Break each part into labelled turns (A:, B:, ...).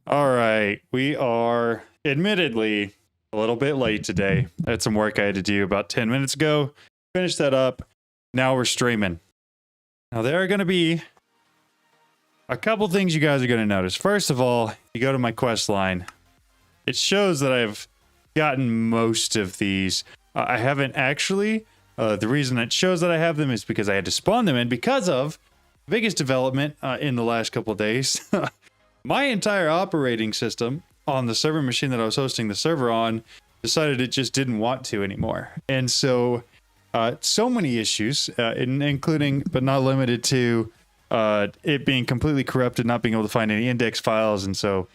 A: All right, we are admittedly a little bit late today. I had some work I had to do about 10 minutes ago. Finished that up. Now we're streaming. Now, there are going to be a couple things you guys are going to notice. First of all, you go to my quest line. It shows that I've gotten most of these. I haven't actually. The reason it shows that I have them is because I had to spawn them in because of the biggest development in the last couple of days. My entire operating system on the server machine that I was hosting the server on decided it just didn't want to anymore. And so, so many issues, including but not limited to it being completely corrupted, not being able to find any index files. And so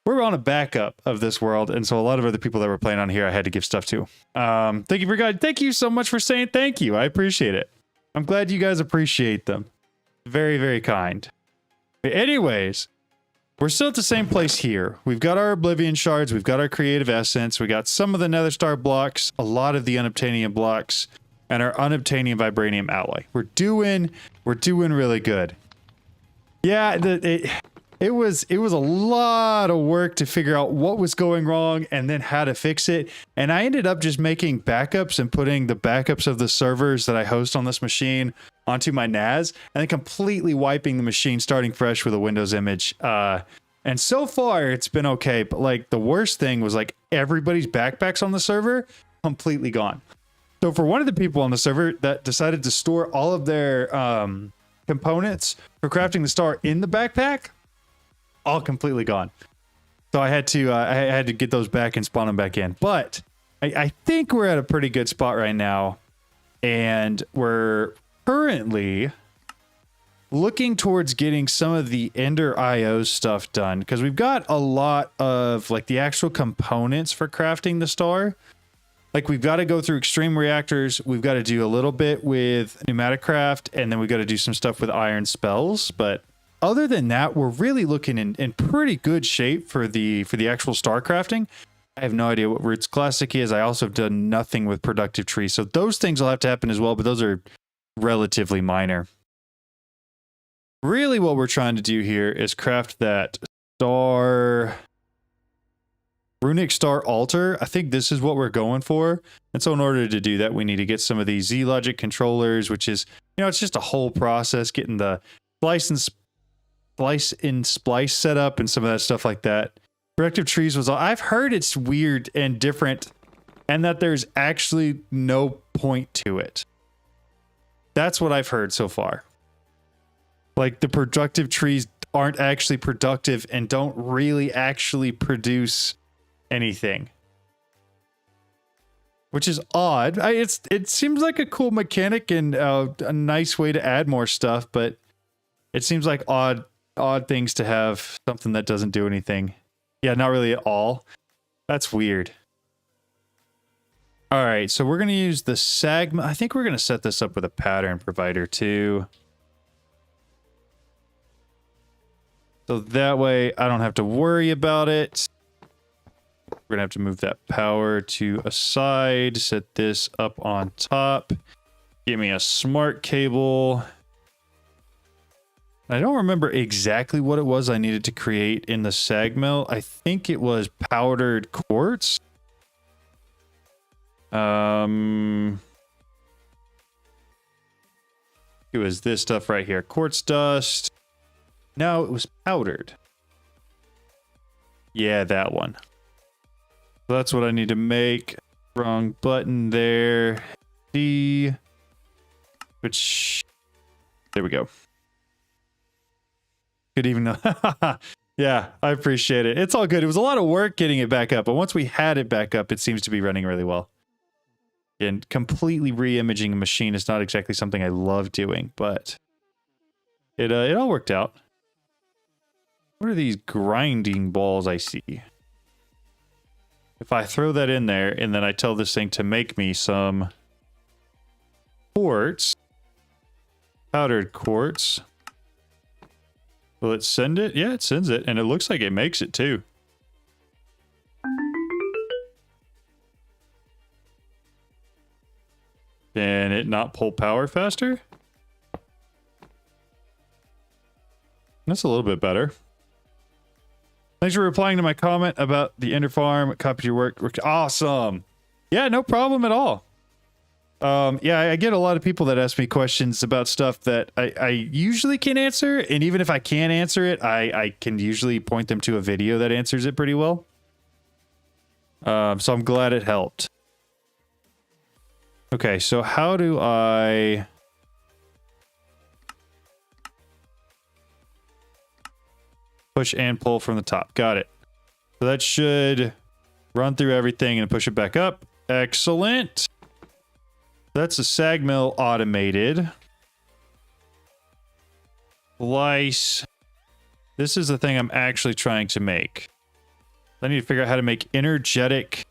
A: we're on a backup of this world. And so a lot of other people that were playing on here, I had to give stuff to. Thank you for God. Thank you so much for saying thank you. I appreciate it. I'm glad you guys appreciate them. Very, very kind. Anyways, we're still at the same place here. We've got our Oblivion shards. We've got our creative essence. We got some of the Nether Star blocks, a lot of the unobtainium blocks, and our unobtainium vibranium alloy. We're doing really good. Yeah, it was a lot of work to figure out what was going wrong and then how to fix it. And I ended up just making backups and putting the backups of the servers that I host on this machine onto my NAS and then completely wiping the machine, starting fresh with a Windows image. And so far it's been okay. But like the worst thing was like everybody's backpacks on the server completely gone. So for one of the people on the server that decided to store all of their components for crafting the star in the backpack, all completely gone. So I had to get those back and spawn them back in. But I think we're at a pretty good spot right now. And we're currently looking towards getting some of the Ender IO stuff done. Because we've got a lot of like the actual components for crafting the star. Like we've got to go through extreme reactors. We've got to do a little bit with pneumatic craft. And then we've got to do some stuff with iron spells. But other than that, we're really looking in pretty good shape for the actual star crafting. I have no idea what Roots Classic is. I also have done nothing with productive trees. So those things will have to happen as well, but those are relatively minor. Really what we're trying to do here is craft that star... Runic Star Altar. I think this is what we're going for. And so in order to do that, we need to get some of these Z-Logic controllers, which is, you know, it's just a whole process, getting the splice set up and some of that stuff like that. Productive trees was, I've heard it's weird and different and that there's actually no point to it. That's what I've heard so far. Like the productive trees aren't actually productive and don't really actually produce anything, which is odd. It seems like a cool mechanic and a nice way to add more stuff, but it seems like odd things to have something that doesn't do anything. Yeah, not really at all. That's weird. All right, so we're going to use the Sagma. I think we're going to set this up with a pattern provider too. So that way I don't have to worry about it. We're gonna have to move that power to a side, set this up on top. Give me a smart cable. I don't remember exactly what it was I needed to create in the sag mill. I think it was powdered quartz. It was this stuff right here. Quartz dust. No, it was powdered. Yeah, that one. So that's what I need to make. Wrong button there. D. Which. There we go. Good evening. Yeah, I appreciate it. It's all good. It was a lot of work getting it back up, but once we had it back up, it seems to be running really well. And completely re-imaging a machine is not exactly something I love doing, but it all worked out. What are these grinding balls I see? If I throw that in there and then I tell this thing to make me some quartz, powdered quartz, will it send it? Yeah, it sends it, and it looks like it makes it too. Can it not pull power faster? That's a little bit better. Thanks for replying to my comment about the Ender Farm. Copied your work. Awesome. Yeah, no problem at all. Yeah, I get a lot of people that ask me questions about stuff that I usually can answer. And even if I can't answer it, I can usually point them to a video that answers it pretty well. So I'm glad it helped. Okay, so how do I... push and pull from the top. Got it. So that should run through everything and push it back up. Excellent. That's a sag mill automated. Slice. This is the thing I'm actually trying to make. I need to figure out how to make energetic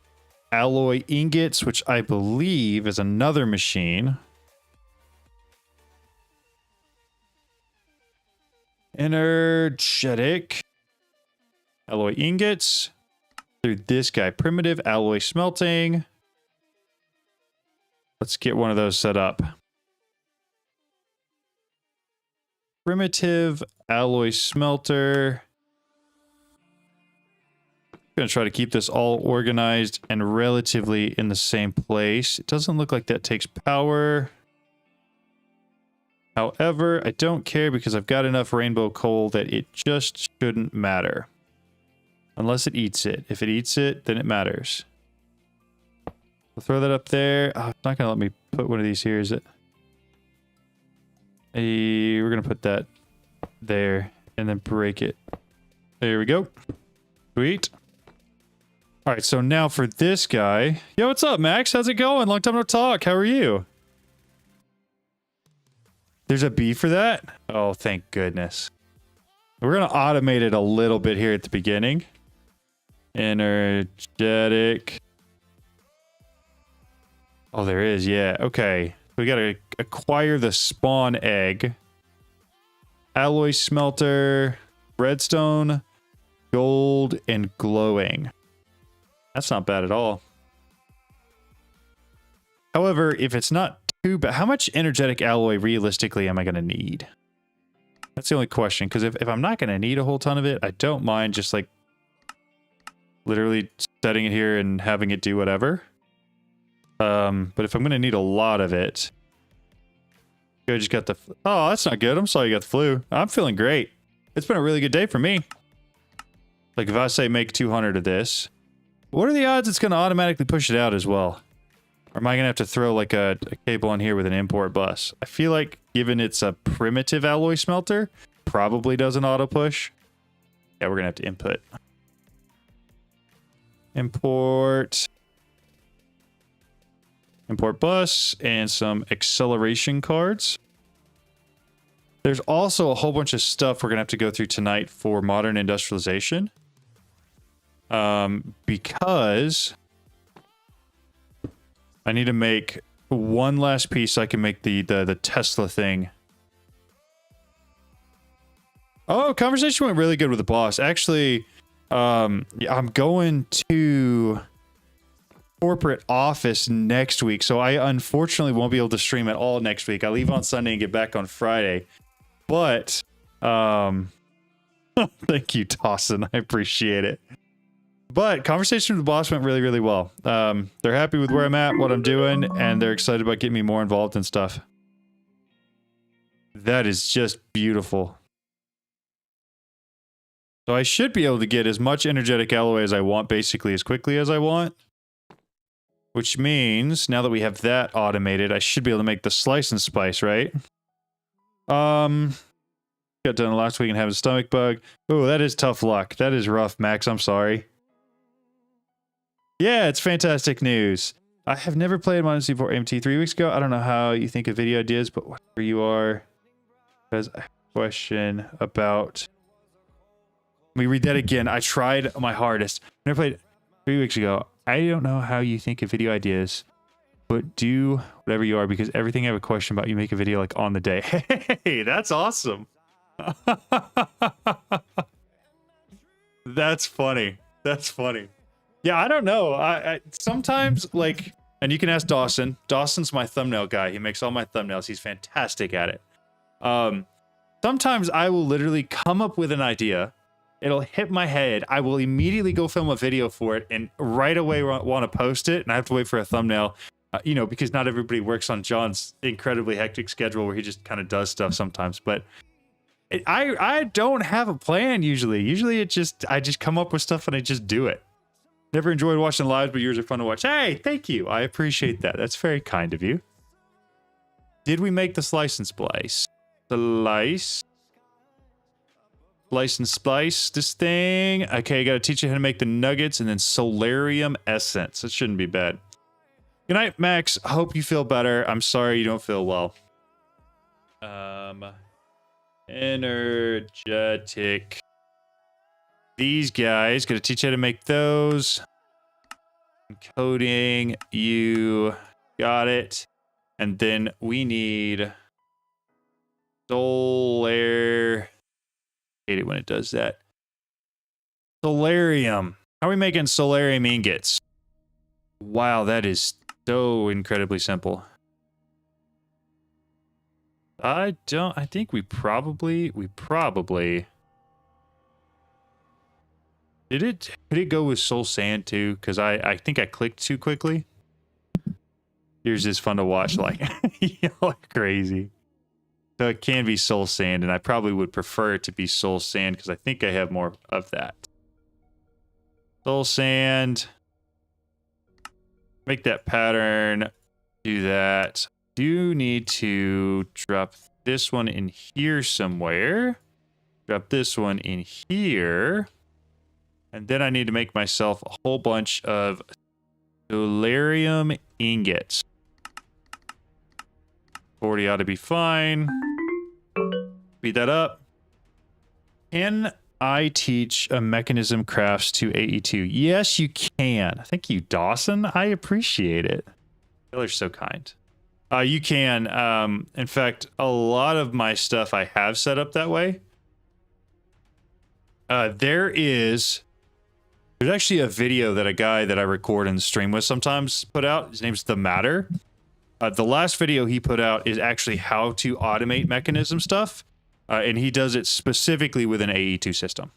A: alloy ingots, which I believe is another machine. Energetic alloy ingots through this guy. Primitive alloy smelting. Let's get one of those set up. Primitive alloy smelter. I'm going to try to keep this all organized and relatively in the same place. It doesn't look like that takes power. However, I don't care because I've got enough rainbow coal that it just shouldn't matter. Unless it eats it. If it eats it, then it matters. We'll throw that up there. Oh, it's not going to let me put one of these here, is it? Hey, we're going to put that there and then break it. There we go. Sweet. All right, so now for this guy. Yo, what's up, Max? How's it going? Long time no talk. How are you? There's a B for that? Oh, thank goodness. We're going to automate it a little bit here at the beginning. Energetic. Oh, there is. Yeah. Okay. We got to acquire the spawn egg. Alloy smelter. Redstone. Gold and glowing. That's not bad at all. However, if it's not too bad, how much energetic alloy realistically am I going to need? That's the only question. Because if I'm not going to need a whole ton of it, I don't mind just like literally setting it here and having it do whatever. But if I'm going to need a lot of it, I just got the... Oh, that's not good. I'm sorry you got the flu. I'm feeling great. It's been a really good day for me. Like if I say make 200 of this, what are the odds it's going to automatically push it out as well? Or am I going to have to throw like a cable in here with an import bus? I feel like given it's a primitive alloy smelter, probably doesn't auto push. Yeah, we're going to have to input. Import bus and some acceleration cards. There's also a whole bunch of stuff we're going to have to go through tonight for modern industrialization. Because I need to make one last piece so I can make the Tesla thing. Oh, conversation went really good with the boss. Actually, yeah, I'm going to corporate office next week, so I unfortunately won't be able to stream at all next week. I leave on Sunday and get back on Friday. But thank you, Dawson. I appreciate it. But conversation with the boss went really, really well. They're happy with where I'm at, what I'm doing, and they're excited about getting me more involved in stuff. That is just beautiful. So I should be able to get as much energetic alloy as I want, basically as quickly as I want. Which means, now that we have that automated, I should be able to make the slice and spice, right? Got done last week and having a stomach bug. Oh, that is tough luck. That is rough, Max. I'm sorry. Yeah, it's fantastic news. I have never played Modern C4 AMT 3 weeks ago. I don't know how you think of video ideas, but whatever you are. Because I have a question about... Let me read that again. I tried my hardest. I never played 3 weeks ago. I don't know how you think of video ideas, but do whatever you are, because everything I have a question about, you make a video like on the day. Hey, that's awesome. That's funny. That's funny. Yeah, I don't know. I sometimes like, and you can ask Dawson. Dawson's my thumbnail guy. He makes all my thumbnails. He's fantastic at it. Sometimes I will literally come up with an idea it'll hit my head. I will immediately go film a video for it and right away want to post it. And I have to wait for a thumbnail, you know, because not everybody works on John's incredibly hectic schedule where he just kind of does stuff sometimes. But I don't have a plan usually. Usually I just come up with stuff and I just do it. Never enjoyed watching lives, but yours are fun to watch. Hey, thank you. I appreciate that. That's very kind of you. Did we make the slice and splice? Slice and splice this thing. Okay, gotta teach you how to make the nuggets and then solarium essence. It shouldn't be bad. Good night, Max. Hope you feel better. I'm sorry you don't feel well. Energetic. These guys, gotta teach you how to make those. Encoding, you got it. And then we need solar. Hate it when it does that. Solarium. How are we making solarium ingots? Wow, that is so incredibly simple. I think we probably could it go with soul sand too? Because I think I clicked too quickly. Yours is fun to watch, like y'all are crazy. So it can be soul sand, and I probably would prefer it to be soul sand because I think I have more of that. Soul sand. Make that pattern. Do that. Do need to drop this one in here somewhere. Drop this one in here. And then I need to make myself a whole bunch of solarium ingots. 40 ought to be fine. Speed that up. Can I teach a mechanism crafts to AE2? Yes, you can. Thank you, Dawson. I appreciate it. Y'all are so kind. You can. In fact, a lot of my stuff I have set up that way. There's actually a video that a guy that I record and stream with sometimes put out. His name's The Matter. The last video he put out is actually how to automate mechanism stuff. And he does it specifically with an AE2 system.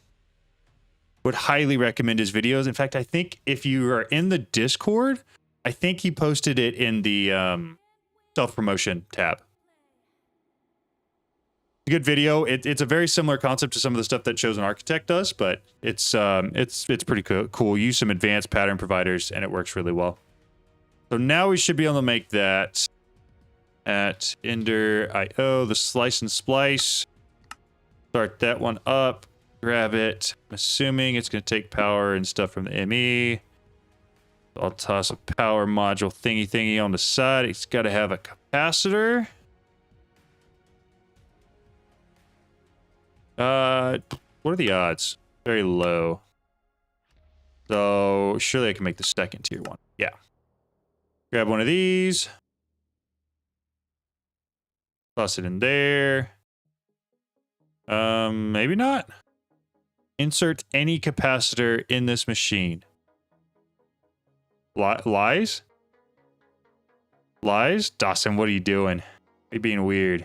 A: Would highly recommend his videos. In fact, I think if you are in the Discord, I think he posted it in the self-promotion tab. A good video. It's a very similar concept to some of the stuff that Chosen Architect does, but it's pretty cool. Use some advanced pattern providers, and it works really well. So now we should be able to make that at Ender.io, the slice and splice. Start that one up. Grab it. I'm assuming it's going to take power and stuff from the ME. I'll toss a power module thingy on the side. It's got to have a capacitor. What are the odds? Very low. So surely I can make the second tier one. Yeah. Grab one of these. Toss it in there. Maybe not. Insert any capacitor in this machine. Lies? Lies? Dawson, what are you doing? You're being weird.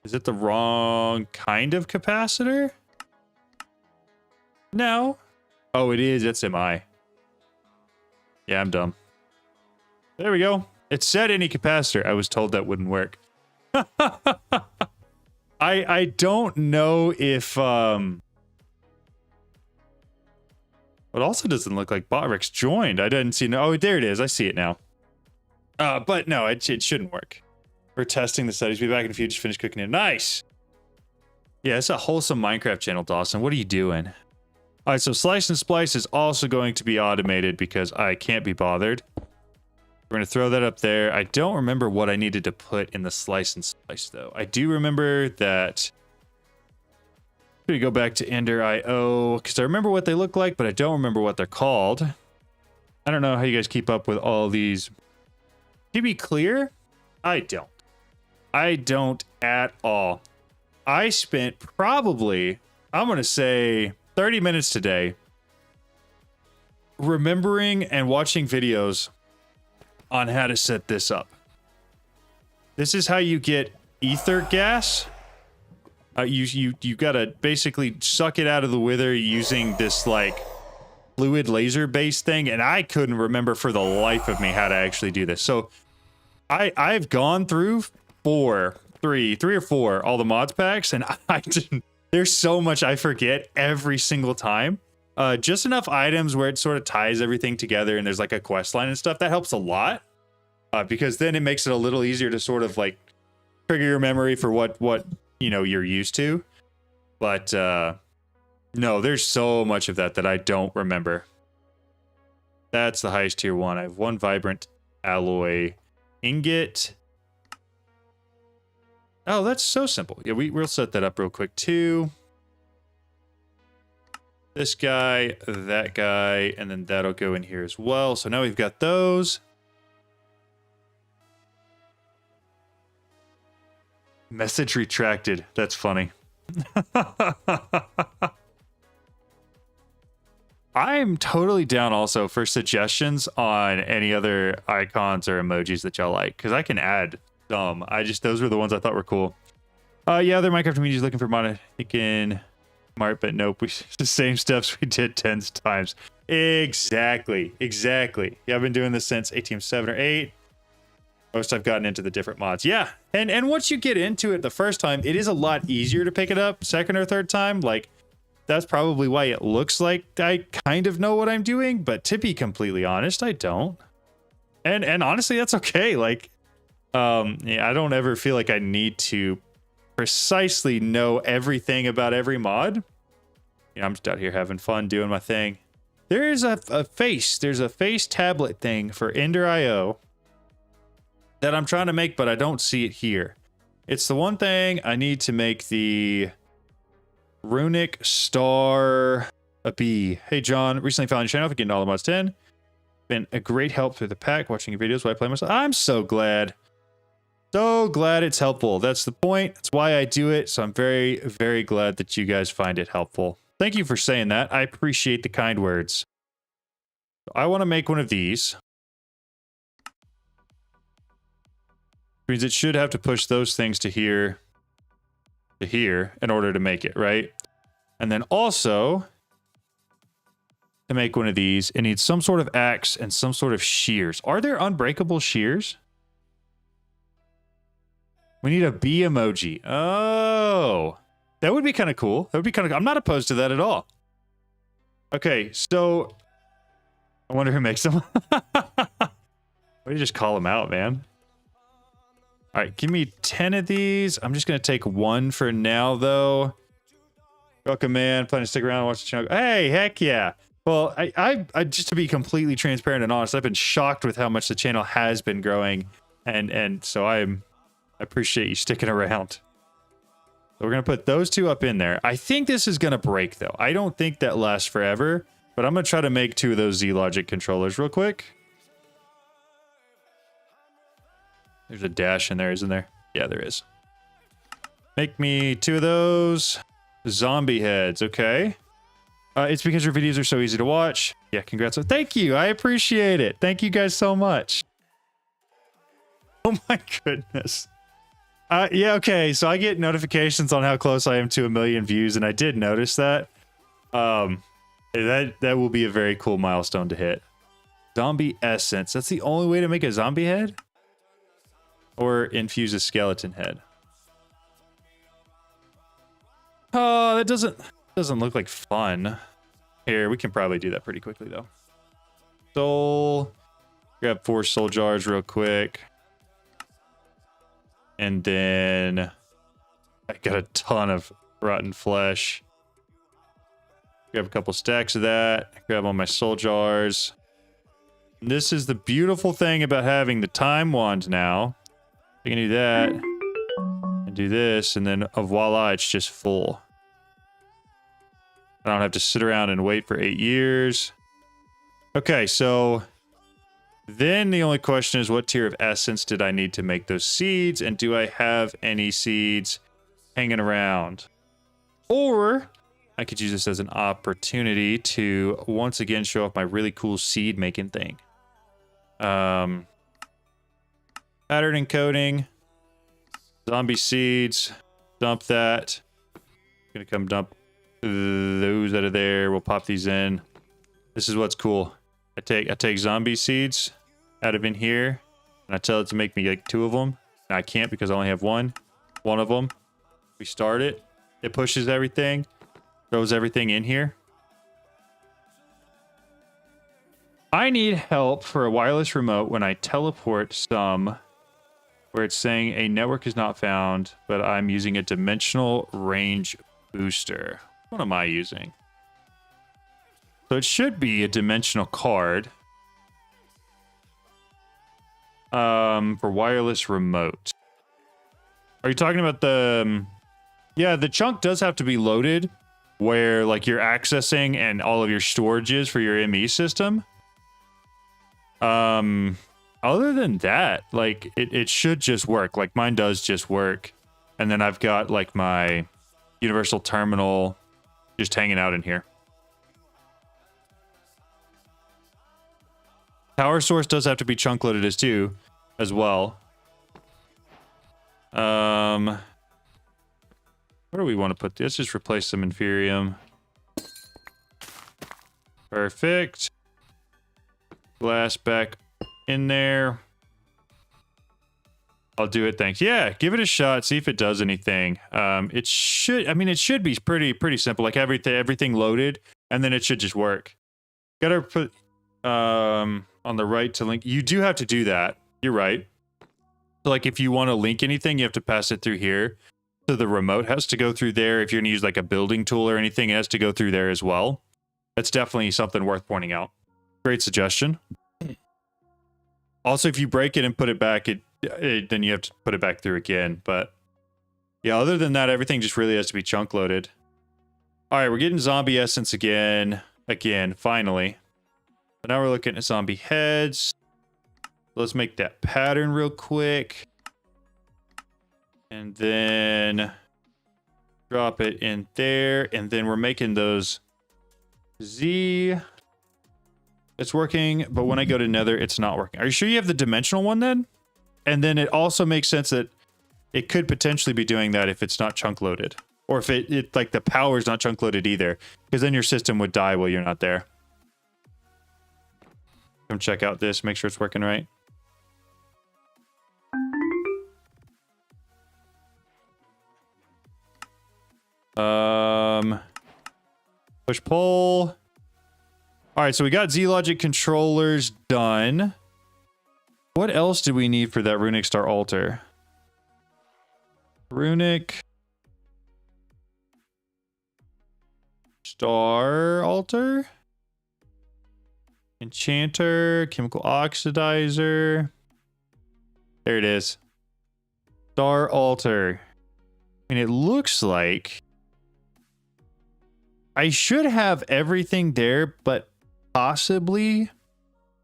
A: Is it the wrong kind of capacitor? No. Oh, it is. That's MI. Yeah, I'm dumb. There we go. It said any capacitor. I was told that wouldn't work. I don't know if it also doesn't look like Botrix joined. I didn't see. Oh, there it is. I see it now. But no, it shouldn't work. We're testing the settings. Be back in a few. Just finish cooking it. Nice. Yeah, it's a wholesome Minecraft channel, Dawson. What are you doing? All right, so Slice and Splice is also going to be automated because I can't be bothered. We're going to throw that up there. I don't remember what I needed to put in the Slice and Splice, though. I do remember that... I'm going to go back to Ender.io because I remember what they look like, but I don't remember what they're called. I don't know how you guys keep up with all these. To be clear, I don't. I don't at all. I spent probably, I'm going to say 30 minutes today remembering and watching videos on how to set this up. This is how you get ether gas You gotta basically suck it out of the wither using this like fluid laser based thing, and I couldn't remember for the life of me how to actually do this. So I've gone through three or four all the mods packs, and I didn't. There's so much I forget every single time. Just enough items where it sort of ties everything together, and there's like a quest line and stuff that helps a lot, because then it makes it a little easier to sort of like trigger your memory for what you know you're used to. But no, there's so much of that I don't remember. That's the highest tier one. I have one vibrant alloy ingot. Oh, that's so simple. Yeah, we'll set that up real quick too. This guy, that guy, and then that'll go in here as well. So now we've got those. Message retracted. That's funny. I'm totally down also for suggestions on any other icons or emojis that y'all like, because I can add some. Those were the ones I thought were cool. Yeah, other Minecraft communities looking for monotic Mart, but nope, the same steps we did 10 times. Exactly. Yeah, I've been doing this since ATM7 or 8. Most I've gotten into the different mods. Yeah, and once you get into it the first time, it is a lot easier to pick it up second or third time. Like, that's probably why it looks like I kind of know what I'm doing, but to be completely honest, I don't. And honestly, that's okay. Like, yeah, I don't ever feel like I need to precisely know everything about every mod. You know, I'm just out here having fun doing my thing. There's a face. There's a face tablet thing for Ender.io that I'm trying to make, but I don't see it here. It's the one thing I need to make the runic star a bee. Hey John, recently found your channel for getting all the mods 10. Been a great help through the pack, watching your videos while I play myself. I'm so glad. So glad it's helpful. That's the point. That's why I do it. So I'm very, very glad that you guys find it helpful. Thank you for saying that. I appreciate the kind words. I want to make one of these. Which means it should have to push those things to here in order to make it, right? And then also, to make one of these, it needs some sort of axe and some sort of shears. Are there unbreakable shears? We need a bee emoji. Oh, that would be kind of cool. That would be kind of, I'm not opposed to that at all. Okay, so I wonder who makes them. Why do you just call them out, man? All right, give me 10 of these. I'm just going to take one for now, though. Welcome, man. Plan to stick around and watch the channel. Hey, heck yeah. Well, I just to be completely transparent and honest, I've been shocked with how much the channel has been growing. And so I appreciate you sticking around. So we're going to put those two up in there. I think this is going to break, though. I don't think that lasts forever. But I'm going to try to make 2 of those Z-Logic controllers real quick. There's a dash in there, isn't there? Yeah, there is. Make me 2 of those. Zombie heads, okay. It's because your videos are so easy to watch. Yeah, congrats. Thank you. I appreciate it. Thank you guys so much. Oh my goodness. Yeah, okay. So I get notifications on how close I am to 1 million views, and I did notice that. That will be a very cool milestone to hit. Zombie essence. That's the only way to make a zombie head? Or infuse a skeleton head. Oh, that doesn't look like fun. Here, we can probably do that pretty quickly though. Soul. Grab 4 soul jars real quick. And then I got a ton of rotten flesh. Grab a couple stacks of that. Grab all my soul jars. And this is the beautiful thing about having the time wand now. I can do that and do this, and then voila, it's just full. I don't have to sit around and wait for 8 years. Okay, so then the only question is, what tier of essence did I need to make those seeds, and do I have any seeds hanging around? Or I could use this as an opportunity to once again show off my really cool seed making thing. Pattern encoding, zombie seeds, dump that. Gonna come dump those out of there. We'll pop these in. This is what's cool. I take zombie seeds out of in here, and I tell it to make me like 2 of them. And I can't because I only have one. One of them. We start it. It pushes everything. Throws everything in here. I need help for a wireless remote when I teleport some where it's saying a network is not found, but I'm using a dimensional range booster. What am I using? So it should be a dimensional card. For wireless remote. Are you talking about the... yeah, the chunk does have to be loaded where like you're accessing and all of your storage is for your ME system. Other than that, like it should just work. Like mine does just work. And then I've got like my universal terminal just hanging out in here. Power source does have to be chunk loaded as well. Where do we want to put this? Let's just replace some Inferium. Perfect. Glass back in there. I'll do it, thanks. Yeah, give it a shot, see if it does anything. It should, I mean, it should be pretty simple. Like everything loaded, and then it should just work. Gotta put on the right to link. You do have to do that. You're right. So like if you want to link anything, you have to pass it through here. So the remote has to go through there. If you're gonna use like a building tool or anything, it has to go through there as well. That's definitely something worth pointing out. Great suggestion. Also, if you break it and put it back, then you have to put it back through again. But yeah, other than that, everything just really has to be chunk loaded. All right, we're getting zombie essence again, finally. So now we're looking at zombie heads. Let's make that pattern real quick. And then drop it in there. And then we're making those Z. It's working, but when I go to Nether, it's not working. Are you sure you have the dimensional one then? And then it also makes sense that it could potentially be doing that if it's not chunk loaded. Or if it like the power is not chunk loaded either. Because then your system would die while you're not there. Come check out this, make sure it's working right. Push pull. All right, so we got Z-Logic controllers done. What else do we need for that Runic Star Altar? Runic Star Altar? Enchanter, Chemical Oxidizer. There it is. Star Altar. And it looks like I should have everything there, but possibly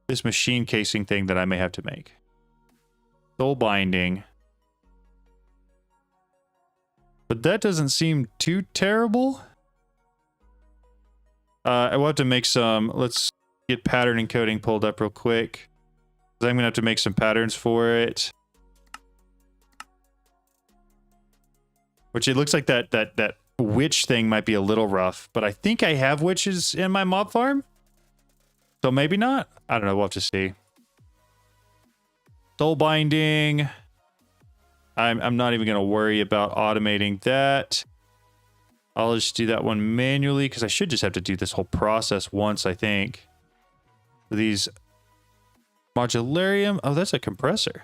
A: this machine casing thing that I may have to make. Soul binding. But that doesn't seem too terrible. I will have to make some, let's get pattern encoding pulled up real quick. I'm going to have to make some patterns for it. Which it looks like that witch thing might be a little rough, but I think I have witches in my mob farm. So maybe not. I don't know. We'll have to see. Soul binding. I'm not even going to worry about automating that. I'll just do that one manually because I should just have to do this whole process once, I think. These modularium. Oh, that's a compressor.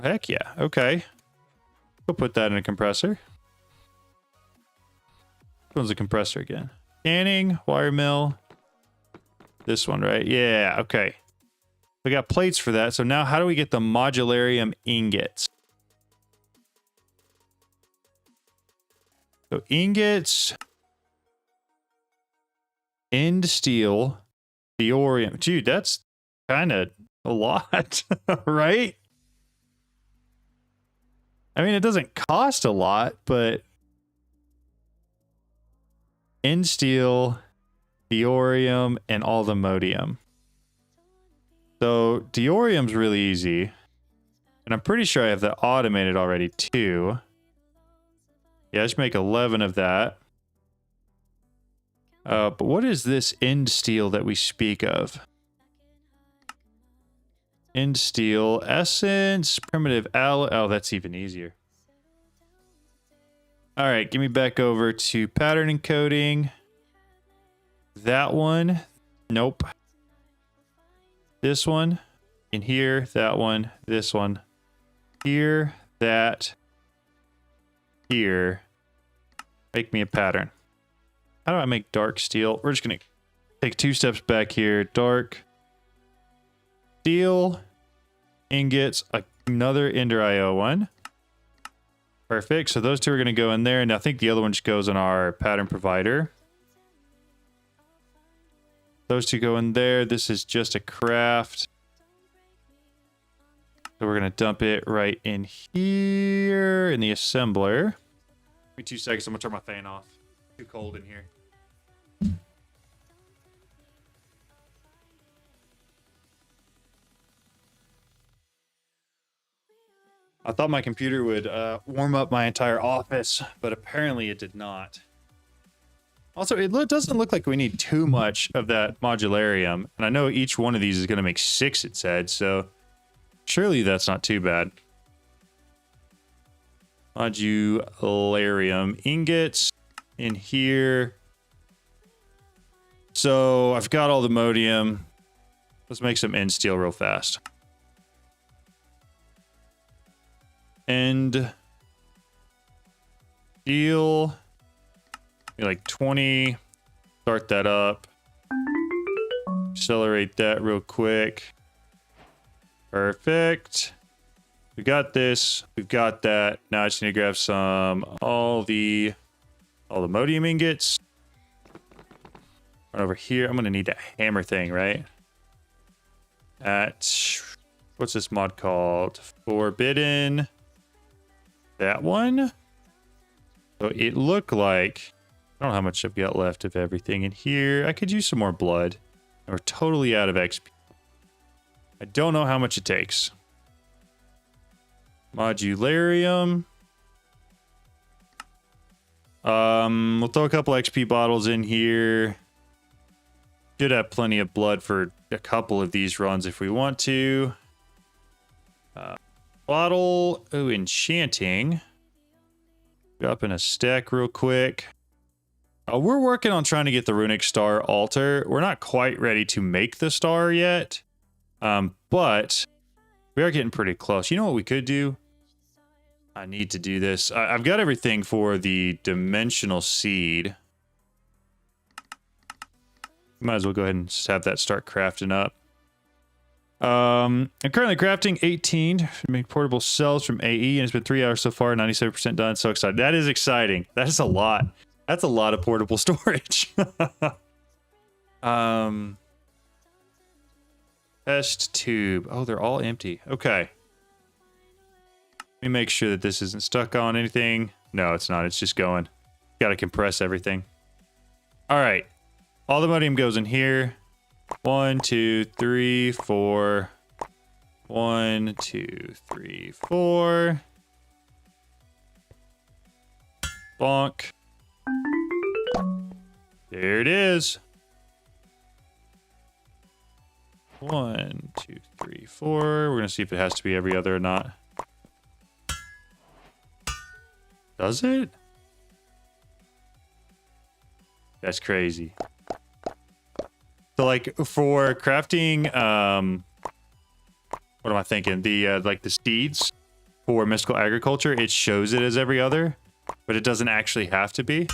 A: Heck yeah. Okay. We'll put that in a compressor. Which one's a compressor again? Canning, wire mill. This one, right? Yeah, okay. We got plates for that. So now how do we get the modularium ingots? So ingots, end steel, diorium. Dude, that's kind of a lot, right? I mean, it doesn't cost a lot, but end steel, diorium, and all the modium. So diorium's really easy. And I'm pretty sure I have that automated already too. Yeah, let's make 11 of that. But what is this end steel that we speak of? End steel, essence, primitive alloy. Oh, that's even easier. All right, give me back over to pattern encoding. That one. Nope. This one. In here. That one. This one. Here. That. Here. Make me a pattern. How do I make dark steel? We're just going to take 2 steps back here. Dark. Steel. Ingots. Another Ender IO one. Perfect. So those 2 are going to go in there. And I think the other one just goes in our pattern provider. Those 2 go in there. This is just a craft. So we're going to dump it right in here in the assembler. Give me 2 seconds. I'm going to turn my fan off. Too cold in here. I thought my computer would warm up my entire office, but apparently it did not. Also, it doesn't look like we need too much of that modularium. And I know each one of these is going to make 6, it said, so surely that's not too bad. Modularium ingots in here. So I've got all the modium. Let's make some end steel real fast. End steel. Like 20. Start that up. Accelerate that real quick. Perfect. We got this. We've got that. Now I just need to grab some all the modium ingots. Right over here. I'm gonna need that hammer thing, right? What's this mod called? Forbidden. That one. So it looked like, I don't know how much I've got left of everything in here. I could use some more blood. And we're totally out of XP. I don't know how much it takes. Modularium. We'll throw a couple XP bottles in here. Should have plenty of blood for a couple of these runs if we want to. Bottle. Oh, enchanting. Drop in a stack real quick. We're working on trying to get the runic star altar. We're not quite ready to make the star yet. But we are getting pretty close. You know what we could do? I need to do this. I've got everything for the dimensional seed. Might as well go ahead and just have that start crafting up. I'm currently crafting 18 to make portable cells from AE, and it's been 3 hours so far, 97% done. So excited. That is exciting. That is a lot. That's a lot of portable storage. Test tube. Oh, they're all empty. Okay. Let me make sure that this isn't stuck on anything. No, it's not. It's just going. Got to compress everything. All right. All the modium goes in here. 1, 2, 3, 4. 1, 2, 3, 4. Bonk. There it is. 1, 2, 3, 4. We're gonna see if it has to be every other or not. Does it? That's crazy. So like for crafting, what am I thinking? The like the seeds for mystical agriculture, it shows it as every other, but it doesn't actually have to be.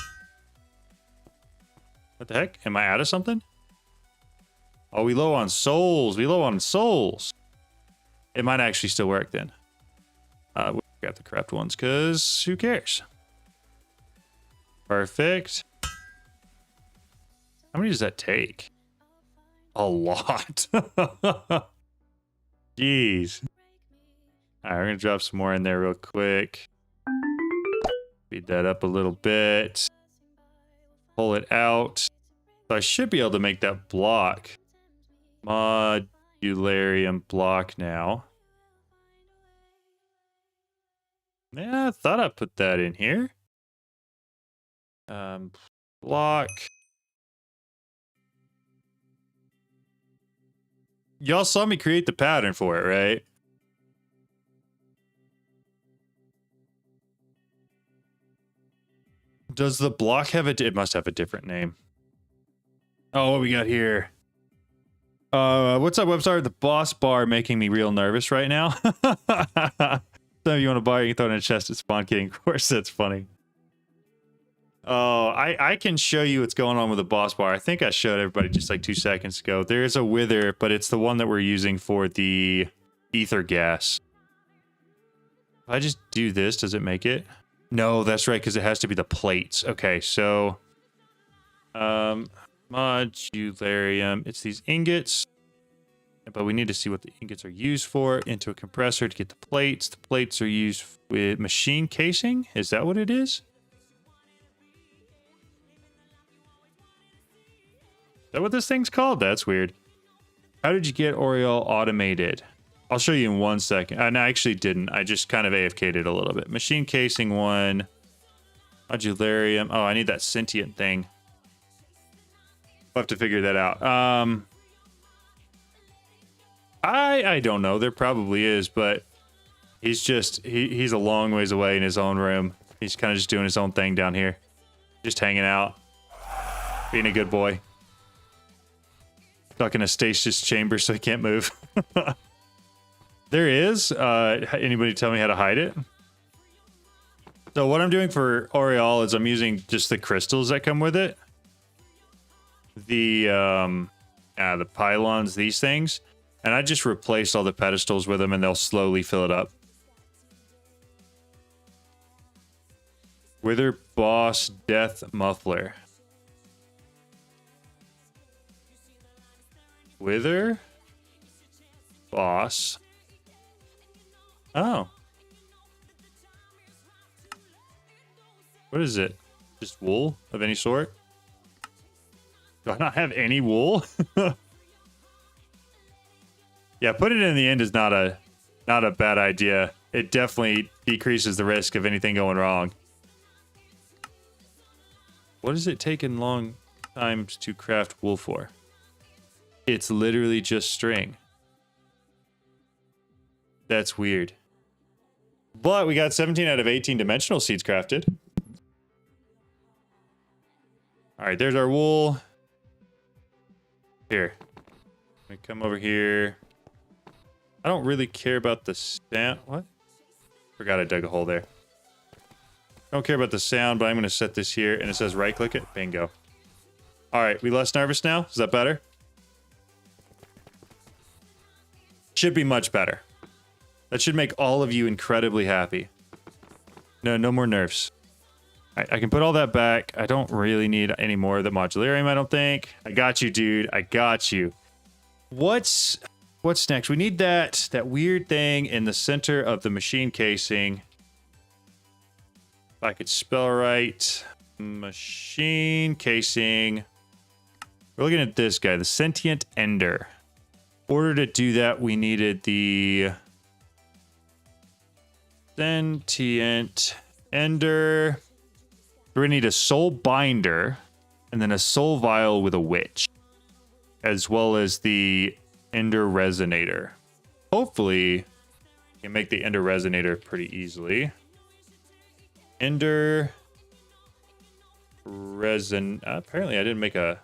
A: What the heck? Am I out of something? Oh, we low on souls. We low on souls. It might actually still work then. We got the craft ones because who cares? Perfect. How many does that take? A lot. Jeez. All right, we're gonna drop some more in there real quick. Speed that up a little bit. Pull it out. So I should be able to make that block. Modularium block now. Yeah, I thought I put that in here. Block. Y'all saw me create the pattern for it, right? Does the block have it must have a different name. Oh, what we got here? What's up, website? The boss bar making me real nervous right now. So if you want to buy it, you can throw it in a chest at Spawn. Kidding, of course, that's funny. Oh, I can show you what's going on with the boss bar. I think I showed everybody just like 2 seconds ago. There is a wither, but it's the one that we're using for the ether gas. If I just do this, does it make it? No, that's right, because it has to be the plates. Okay, so modularium. It's these ingots, but we need to see what the ingots are used for. Into a compressor to get the plates. The plates are used with machine casing. Is that what it is? Is that what this thing's called? That's weird. How did you get Oriole automated? I'll show you in 1 second. And I actually didn't. I just kind of AFK'd it a little bit. Machine casing 1. Modularium. Oh, I need that sentient thing. I'll have to figure that out. I don't know. There probably is, but he's just he's a long ways away in his own room. He's kind of just doing his own thing down here. Just hanging out. Being a good boy. Stuck in a stasis chamber so he can't move. There is. Anybody tell me how to hide it? So what I'm doing for Oriole is I'm using just the crystals that come with it. The pylons, these things. And I just replace all the pedestals with them and they'll slowly fill it up. Wither boss death muffler. Wither boss. Oh. What is it? Just wool of any sort? Do I not have any wool? Yeah, put it in the end is not a bad idea. It definitely decreases the risk of anything going wrong. What is it taking long times to craft wool for? It's literally just string. That's weird. But we got 17 out of 18 dimensional seeds crafted. All right, there's our wool. Here. Let me come over here. I don't really care about the sound. What? Forgot I dug a hole there. I don't care about the sound, but I'm going to set this here, and it says right-click it. Bingo. All right, we less nervous now? Is that better? Should be much better. That should make all of you incredibly happy. No more nerfs. I can put all that back. I don't really need any more of the modularium, I don't think. I got you, dude. I got you. What's next? We need that weird thing in the center of the machine casing. If I could spell right. Machine casing. We're looking at this guy, the sentient ender. In order to do that, we needed the sentient ender. We're gonna need a soul binder and then a soul vial with a witch, as well as the ender resonator. Hopefully, you can make the ender resonator pretty easily. Ender resin. Apparently, I didn't make a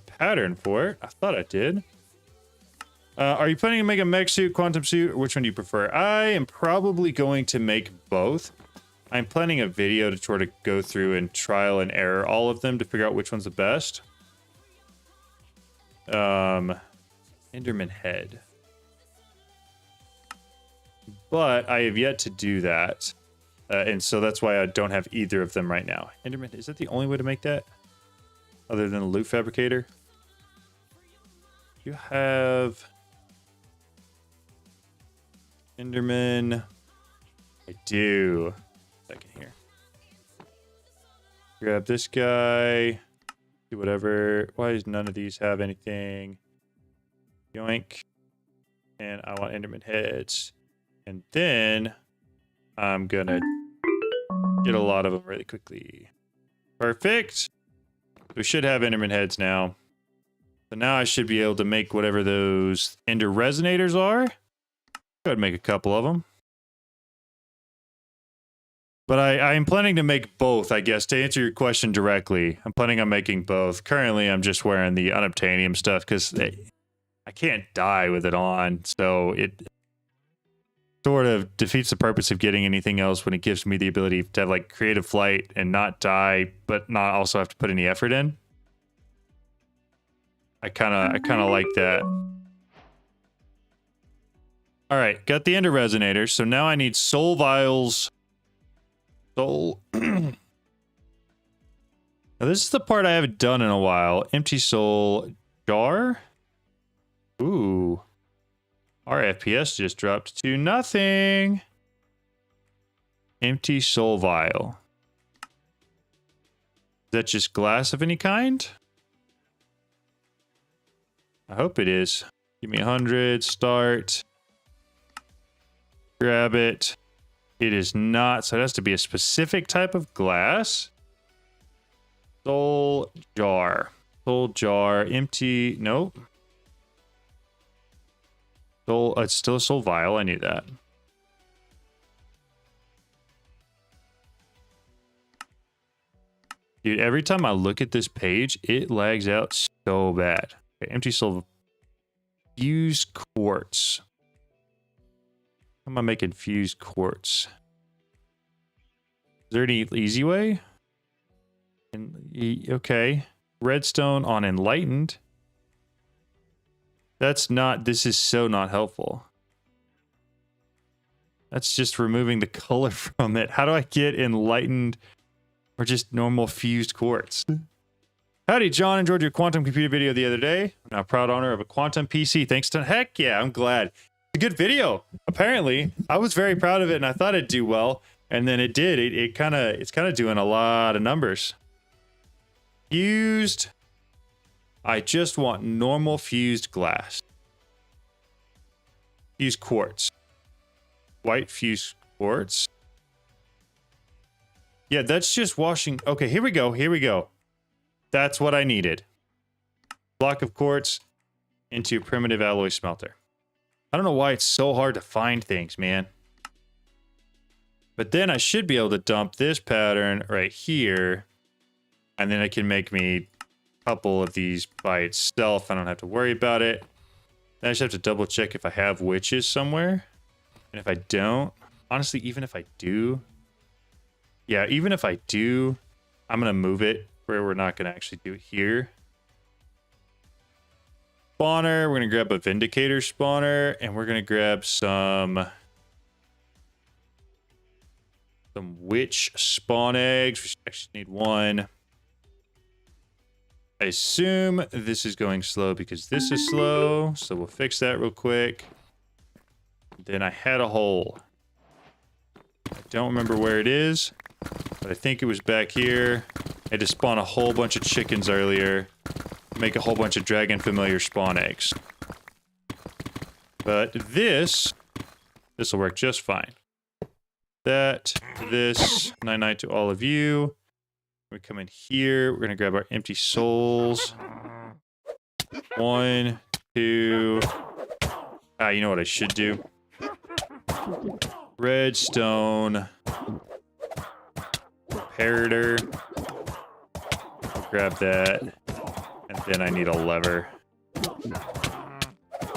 A: pattern for it. I thought I did. Are you planning to make a mech suit, quantum suit, or which one do you prefer? I am probably going to make both. I'm planning a video to sort of go through and trial and error all of them to figure out which one's the best. Enderman head. But I have yet to do that. And so that's why I don't have either of them right now. Enderman, is that the only way to make that? Other than a loot fabricator? You have Enderman. I do. Second here. Grab this guy. Do whatever. Why does none of these have anything? Yoink. And I want Enderman heads. And then I'm gonna get a lot of them really quickly. Perfect. We should have Enderman heads now. So now I should be able to make whatever those Ender resonators are. Go ahead and make a couple of them. But I am planning to make both, I guess, to answer your question directly. I'm planning on making both. Currently, I'm just wearing the unobtainium stuff because I can't die with it on. So it sort of defeats the purpose of getting anything else when it gives me the ability to have like creative flight and not die, but not also have to put any effort in. I kind of like that. All right, got the Ender resonator. So now I need soul vials. Soul. Now this is the part I haven't done in a while. Empty soul jar. Ooh. Our FPS just dropped to nothing. Empty soul vial. Is that just glass of any kind? I hope it is. Give me 100. Start. Grab it. It is not, so it has to be a specific type of glass. Soul jar. Soul jar. Empty. Nope. Soul. It's still a soul vial. I knew that. Dude, every time I look at this page, it lags out so bad. Okay, empty soul. Fused quartz. How am I making fused quartz? Is there any easy way? Okay. Redstone on enlightened. That's not, this is so not helpful. That's just removing the color from it. How do I get enlightened or just normal fused quartz? Howdy, John. Enjoyed your quantum computer video the other day. I'm now proud owner of a quantum PC. Thanks to, heck yeah, I'm glad. It's a good video. Apparently, I was very proud of it and I thought it'd do well. And then it did. It's kind of doing a lot of numbers. Fused. I just want normal fused glass. Fused quartz. White fused quartz. Yeah, that's just washing. Okay, here we go. Here we go. That's what I needed. Block of quartz into primitive alloy smelter. I don't know why it's so hard to find things, man. But then I should be able to dump this pattern right here. And then I can make me a couple of these by itself. I don't have to worry about it. Then I just have to double check if I have witches somewhere. And if I don't, honestly, even if I do. Yeah, even if I do, I'm going to move it where we're not going to actually do it here. Spawner, we're going to grab a Vindicator spawner. And we're going to grab some witch spawn eggs. We actually need one. I assume this is going slow because this is slow. So we'll fix that real quick. Then I had a hole. I don't remember where it is, but I think it was back here. I had to spawn a whole bunch of chickens earlier. Make a whole bunch of dragon familiar spawn eggs. But this will work just fine. This, night to all of you. We come in here. We're going to grab our empty souls. 1, 2. You know what I should do? Redstone. Reparator. Grab that. And then I need a lever.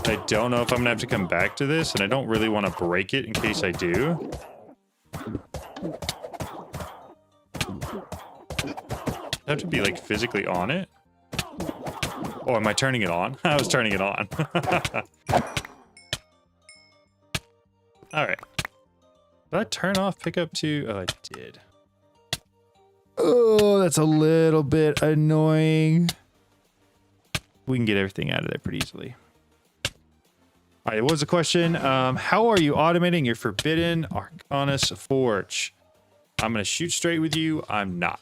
A: I don't know if I'm going to have to come back to this, and I don't really want to break it in case I do. I have to be like physically on it. Oh, am I turning it on? I was turning it on. All right. Did I turn off pickup too? Oh, I did. Oh, that's a little bit annoying. We can get everything out of there pretty easily. All right, what was the question? How are you automating your Forbidden Arcanus Forge? I'm going to shoot straight with you. I'm not.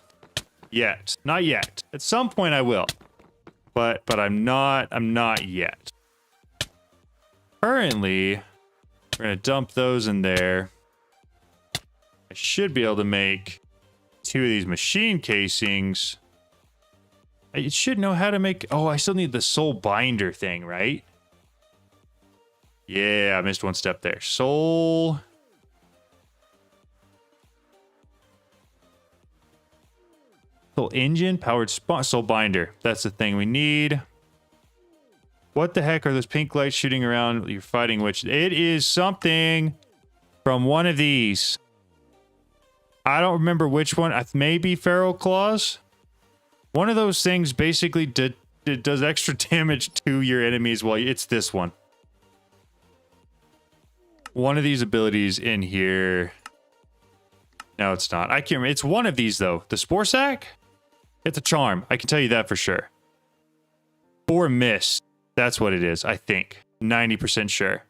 A: Yet. Not yet. At some point I will. But I'm not yet. Currently, we're going to dump those in there. I should be able to make 2 of these machine casings. I should know how to make... Oh, I still need the soul binder thing, right? Yeah, I missed one step there. Soul... Soul engine, powered soul binder. That's the thing we need. What the heck are those pink lights shooting around? You're fighting which? It is something from one of these. I don't remember which one. Maybe feral claws. One of those things basically does extra damage to your enemies. Well, it's this one. One of these abilities in here. No, it's not. I can't remember. It's one of these though. The spore sack. It's a charm. I can tell you that for sure. Or mist. That's what it is, I think. 90% sure.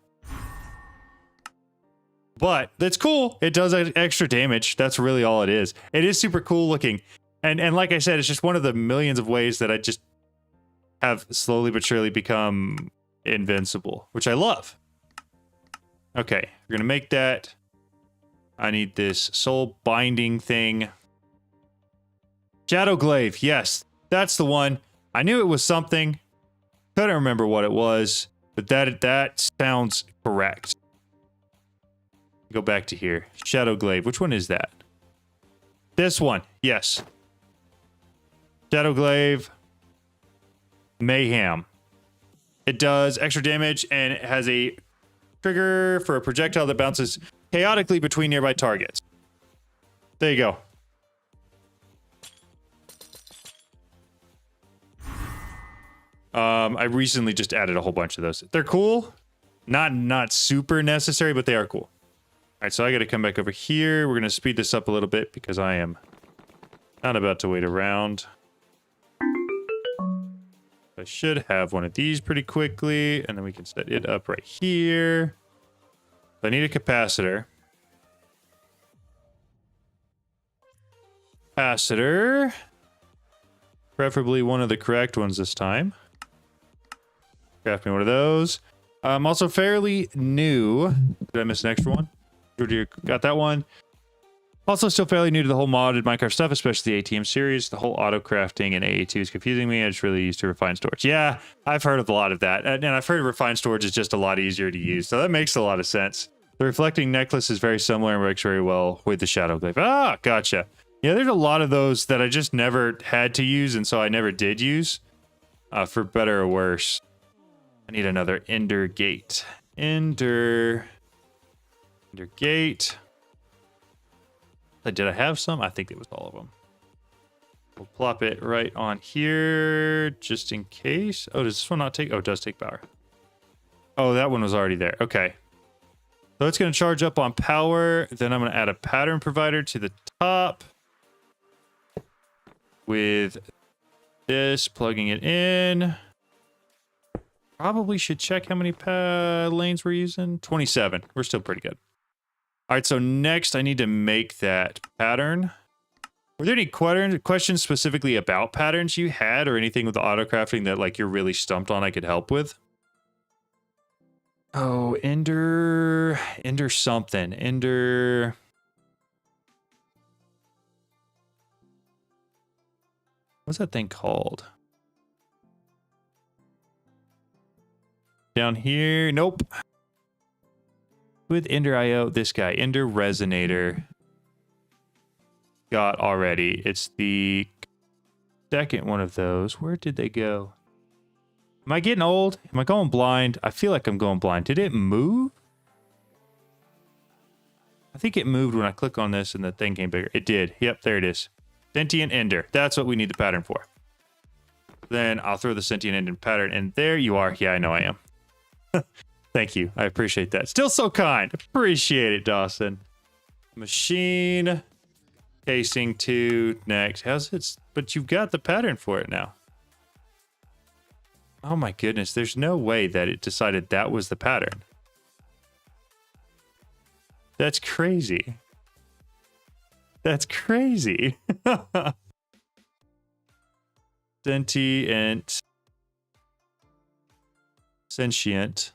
A: But that's cool. It does extra damage. That's really all it is. It is super cool looking. And like I said, it's just one of the millions of ways that I just have slowly but surely become invincible, which I love. Okay, we're gonna make that. I need this soul binding thing. Shadow Glaive, yes, that's the one. I knew it was something. Couldn't remember what it was, but that sounds correct. Go back to here. Shadow Glaive, which one is that? This one, yes. Shadow Glaive. Mayhem. It does extra damage and it has a trigger for a projectile that bounces chaotically between nearby targets. There you go. I recently just added a whole bunch of those. They're cool. Not super necessary, but they are cool. All right, so I got to come back over here. We're going to speed this up a little bit because I am not about to wait around. I should have one of these pretty quickly, and then we can set it up right here. I need a capacitor. Capacitor. Preferably one of the correct ones this time. Craft me one of those. I'm also fairly new. Did I miss an extra one? Got that one. Also still fairly new to the whole modded Minecraft stuff, especially the ATM series. The whole auto crafting and AA2 is confusing me. I just really used to refined storage. Yeah, I've heard of a lot of that. And I've heard refined storage is just a lot easier to use. So that makes a lot of sense. The reflecting necklace is very similar and works very well with the shadow glaive. Ah, gotcha. Yeah, there's a lot of those that I just never had to use, and so I never did use. For better or worse. I need another ender gate. Ender gate. Did I have some? I think it was all of them. We'll plop it right on here just in case. Oh, does this one not take? Oh, it does take power. Oh, that one was already there. Okay. So it's going to charge up on power. Then I'm going to add a pattern provider to the top. With this, plugging it in. Probably should check how many lanes we're using. 27. We're still pretty good. All right, so next I need to make that pattern. Were there any questions specifically about patterns you had or anything with the auto crafting that like you're really stumped on I could help with? Oh, Ender something. Ender. What's that thing called? Down here. Nope. With Ender IO, this guy, Ender Resonator. Got already. It's the second one of those. Where did they go? Am I getting old? Am I going blind? I feel like I'm going blind. Did it move? I think it moved when I click on this and the thing came bigger. It did. Yep, there it is. Sentient Ender. That's what we need the pattern for. Then I'll throw the Sentient Ender pattern, and there you are. Yeah, I know I am. Thank you. I appreciate that. Still so kind. Appreciate it, Dawson. Machine. Casing 2. Next. How's it? But you've got the pattern for it now. Oh my goodness. There's no way that it decided that was the pattern. That's crazy. That's crazy. Sentient.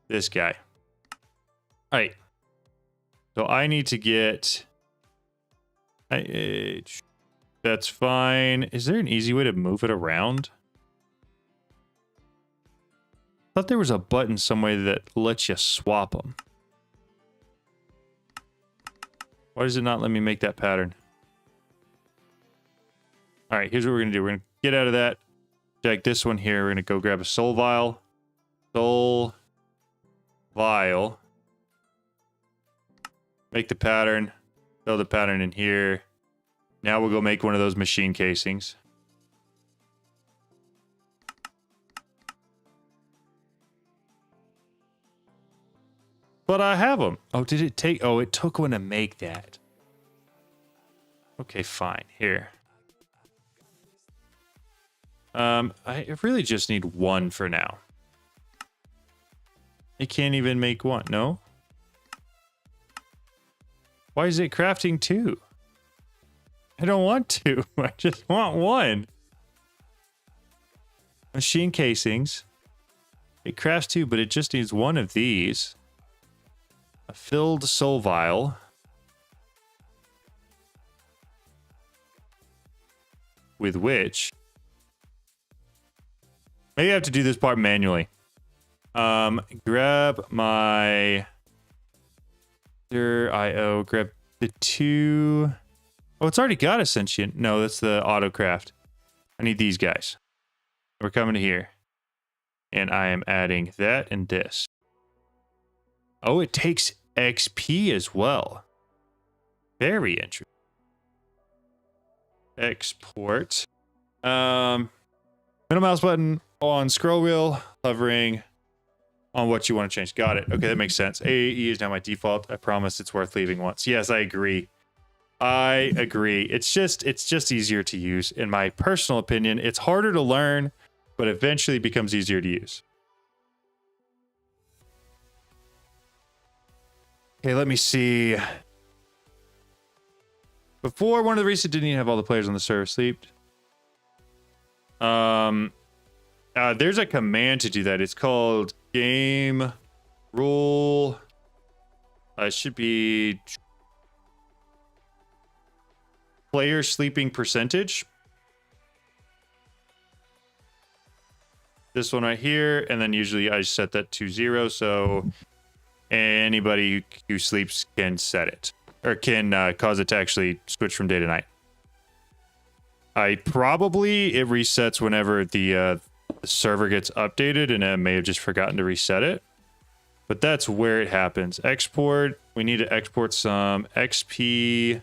A: This guy. All right. So I need That's fine. Is there an easy way to move it around? I thought there was a button somewhere that lets you swap them. Why does it not let me make that pattern? All right, here's what we're going to do. We're going to get out of that. Check this one here. We're going to go grab a soul vial. Soul vial. Make the pattern. Throw the pattern in here. Now we'll go make one of those machine casings. But I have them. Oh, did it take? Oh, it took one to make that. Okay, fine. Here. I really just need one for now. It can't even make one. No? Why is it crafting two? I don't want two. I just want one. Machine casings. It crafts two, but it just needs one of these. A filled soul vial. With which... maybe I have to do this part manually. Grab my... IO. Grab the two... oh, it's already got a sentient. No, that's the autocraft. I need these guys. We're coming to here. And I am adding that and this. Oh, it takes XP as well. Very interesting. Export. Middle mouse button on scroll wheel, hovering on what you want to change. Got it. Okay, that makes sense. AE is now my default. I promise it's worth leaving once. Yes, I agree. I agree. It's just easier to use. In my personal opinion, it's harder to learn, but eventually becomes easier to use. Okay, let me see. Before, one of the reasons didn't even have all the players on the server sleep. There's a command to do that. It's called game rule. It should be player sleeping percentage. This one right here, and then usually I set that to 0, so anybody who sleeps can set it, or can cause it to actually switch from day to night. It resets whenever the server gets updated, and I may have just forgotten to reset it. But that's where it happens. Export. We need to export some XP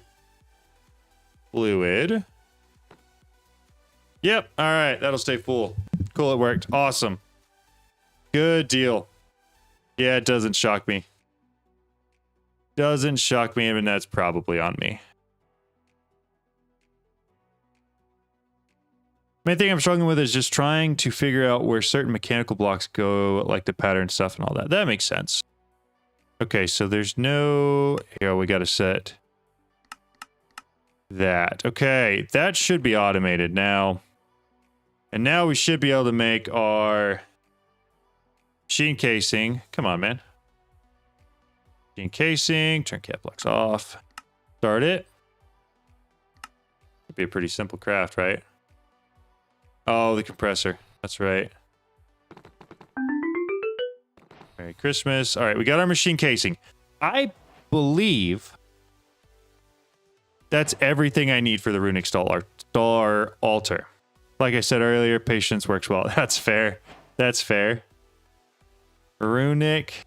A: fluid. Yep. All right. That'll stay full. Cool. It worked. Awesome. Good deal. Yeah, it doesn't shock me. Doesn't shock me, and that's probably on me. Main thing I'm struggling with is just trying to figure out where certain mechanical blocks go, like the pattern stuff and all that. That makes sense. Okay, so there's no... here, we got to set that. Okay, that should be automated now. And now we should be able to make our machine casing. Come on, man. Machine casing, turn cap blocks off. Start it. It'd be a pretty simple craft, right? Oh, the compressor. That's right. Merry Christmas. All right, we got our machine casing. I believe that's everything I need for the runic star altar. Like I said earlier, patience works well. That's fair. That's fair. Runic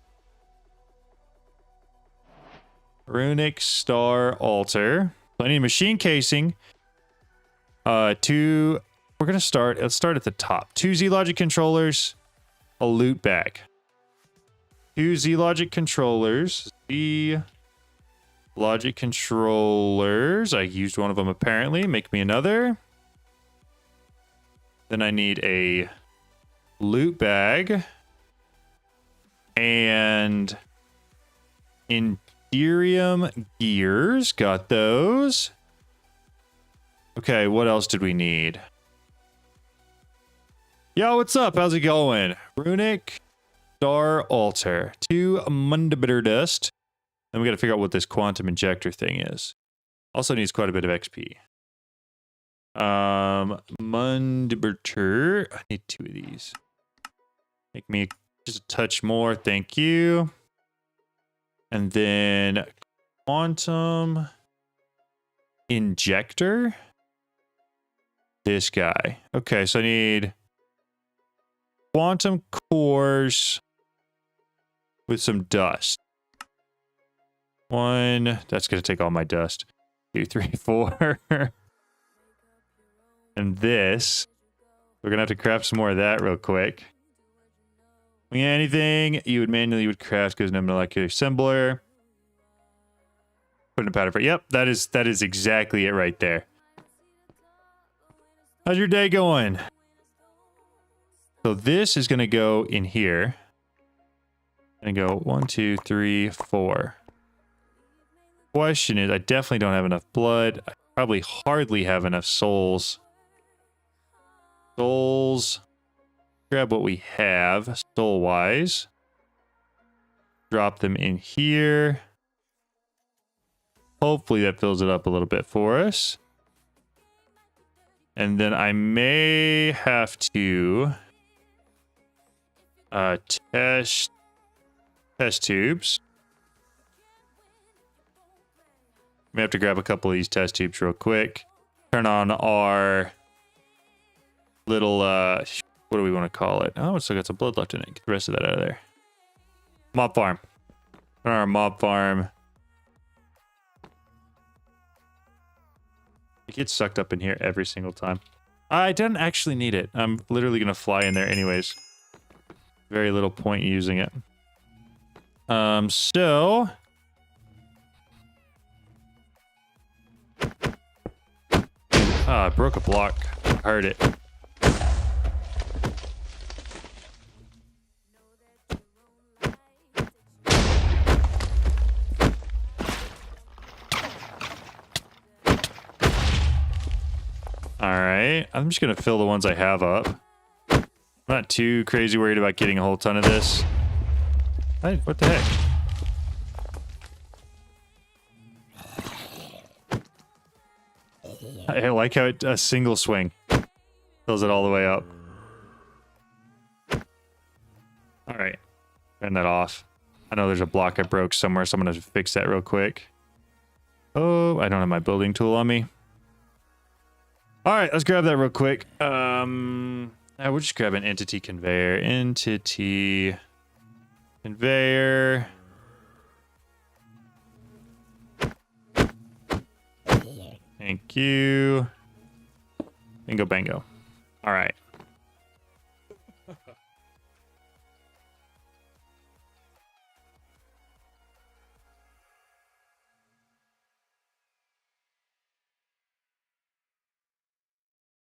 A: star altar. So I need machine casing. Let's start at the top. 2 Z-Logic controllers, a loot bag. 2 Z-Logic controllers. Z-Logic controllers. I used one of them apparently. Make me another. Then I need a loot bag. And Inderium gears. Got those. Okay, what else did we need? Yo, what's up? How's it going? Runic star altar. 2 Mundabitter dust. Then we got to figure out what this quantum injector thing is. Also needs quite a bit of XP. Mundiberture. I need 2 of these. Make me just a touch more. Thank you. And then quantum injector. This guy. Okay, so I need quantum cores with some dust. 1. That's going to take all my dust. 2, 3, 4. And this. We're going to have to craft some more of that real quick. Anything you would manually craft goes in a molecular assembler. Put in a powder. Yep, that is exactly it right there. How's your day going? So this is going to go in here. And go 1, 2, 3, 4. Question is, I definitely don't have enough blood. I probably hardly have enough souls. Souls. Grab what we have, soul-wise. Drop them in here. Hopefully that fills it up a little bit for us. And then I may have to test tubes. May have to grab a couple of these test tubes real quick. Turn on our little what do we want to call it? Oh, it's still got some blood left in it. Get the rest of that out of there. Mob farm. On our mob farm. It gets sucked up in here every single time. I don't actually need it. I'm literally going to fly in there anyways. Very little point using it. So... I broke a block. I heard it. Alright, I'm just gonna fill the ones I have up. I'm not too crazy worried about getting a whole ton of this. Hey, what the heck? I like how a single swing fills it all the way up. Alright, turn that off. I know there's a block I broke somewhere, so I'm gonna fix that real quick. Oh, I don't have my building tool on me. All right, let's grab that real quick. We'll just grab an entity conveyor. Entity conveyor. Thank you. Bingo bango. All right.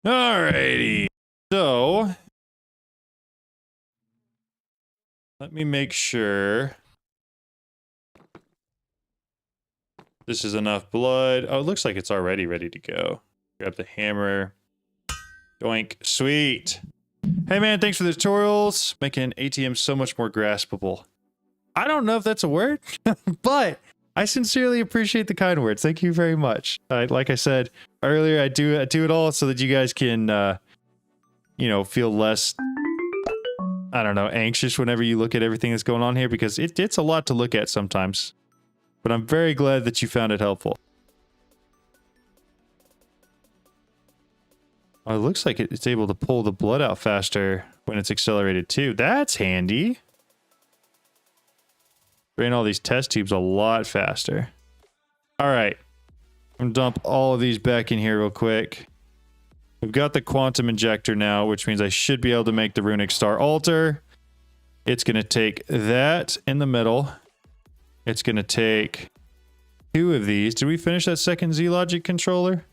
A: Alrighty. So let me make sure this is enough blood. Oh, it looks like it's already ready to go. Grab the hammer. Doink. Sweet. Hey man, thanks for the tutorials. Making ATM so much more graspable. I don't know if that's a word, but I sincerely appreciate the kind words. Thank you very much. Like I said earlier, I do it all so that you guys can, you know, feel less, I don't know, anxious whenever you look at everything that's going on here, because it's a lot to look at sometimes. But I'm very glad that you found it helpful. Oh, it looks like it's able to pull the blood out faster when it's accelerated too. That's handy. Drain all these test tubes a lot faster. All right. I'm gonna dump all of these back in here real quick. We've got the quantum injector now, which means I should be able to make the runic star altar. It's gonna take that in the middle. It's gonna take 2 of these. Did we finish that second Z logic controller?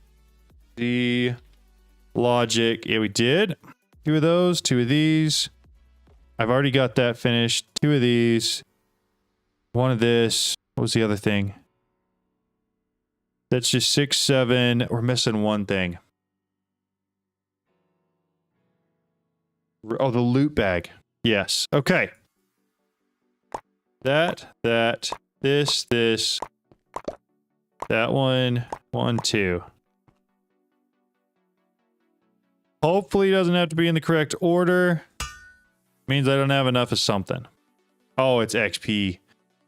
A: Z logic. Yeah, we did. 2 of those, 2 of these. I've already got that finished. 2 of these. 1 of this. What was the other thing? That's just 6, 7. We're missing 1 thing. Oh, the loot bag. Yes. Okay. This. That one, 1, 2. Hopefully it doesn't have to be in the correct order. Means I don't have enough of something. Oh, it's XP.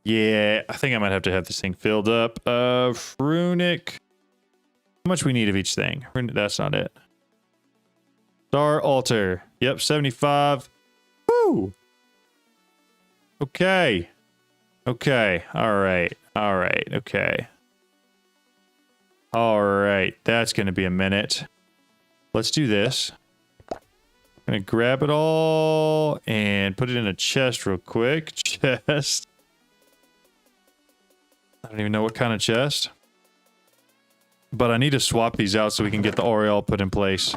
A: Yeah, I think I might have to have this thing filled up. Runic. How much we need of each thing? That's not it. Star Altar. Yep, 75. Woo! Okay. Okay. Alright. Alright. Okay. Alright. That's going to be a minute. Let's do this. I'm going to grab it all and put it in a chest real quick. Chest. I don't even know what kind of chest. But I need to swap these out so we can get the Aureole put in place.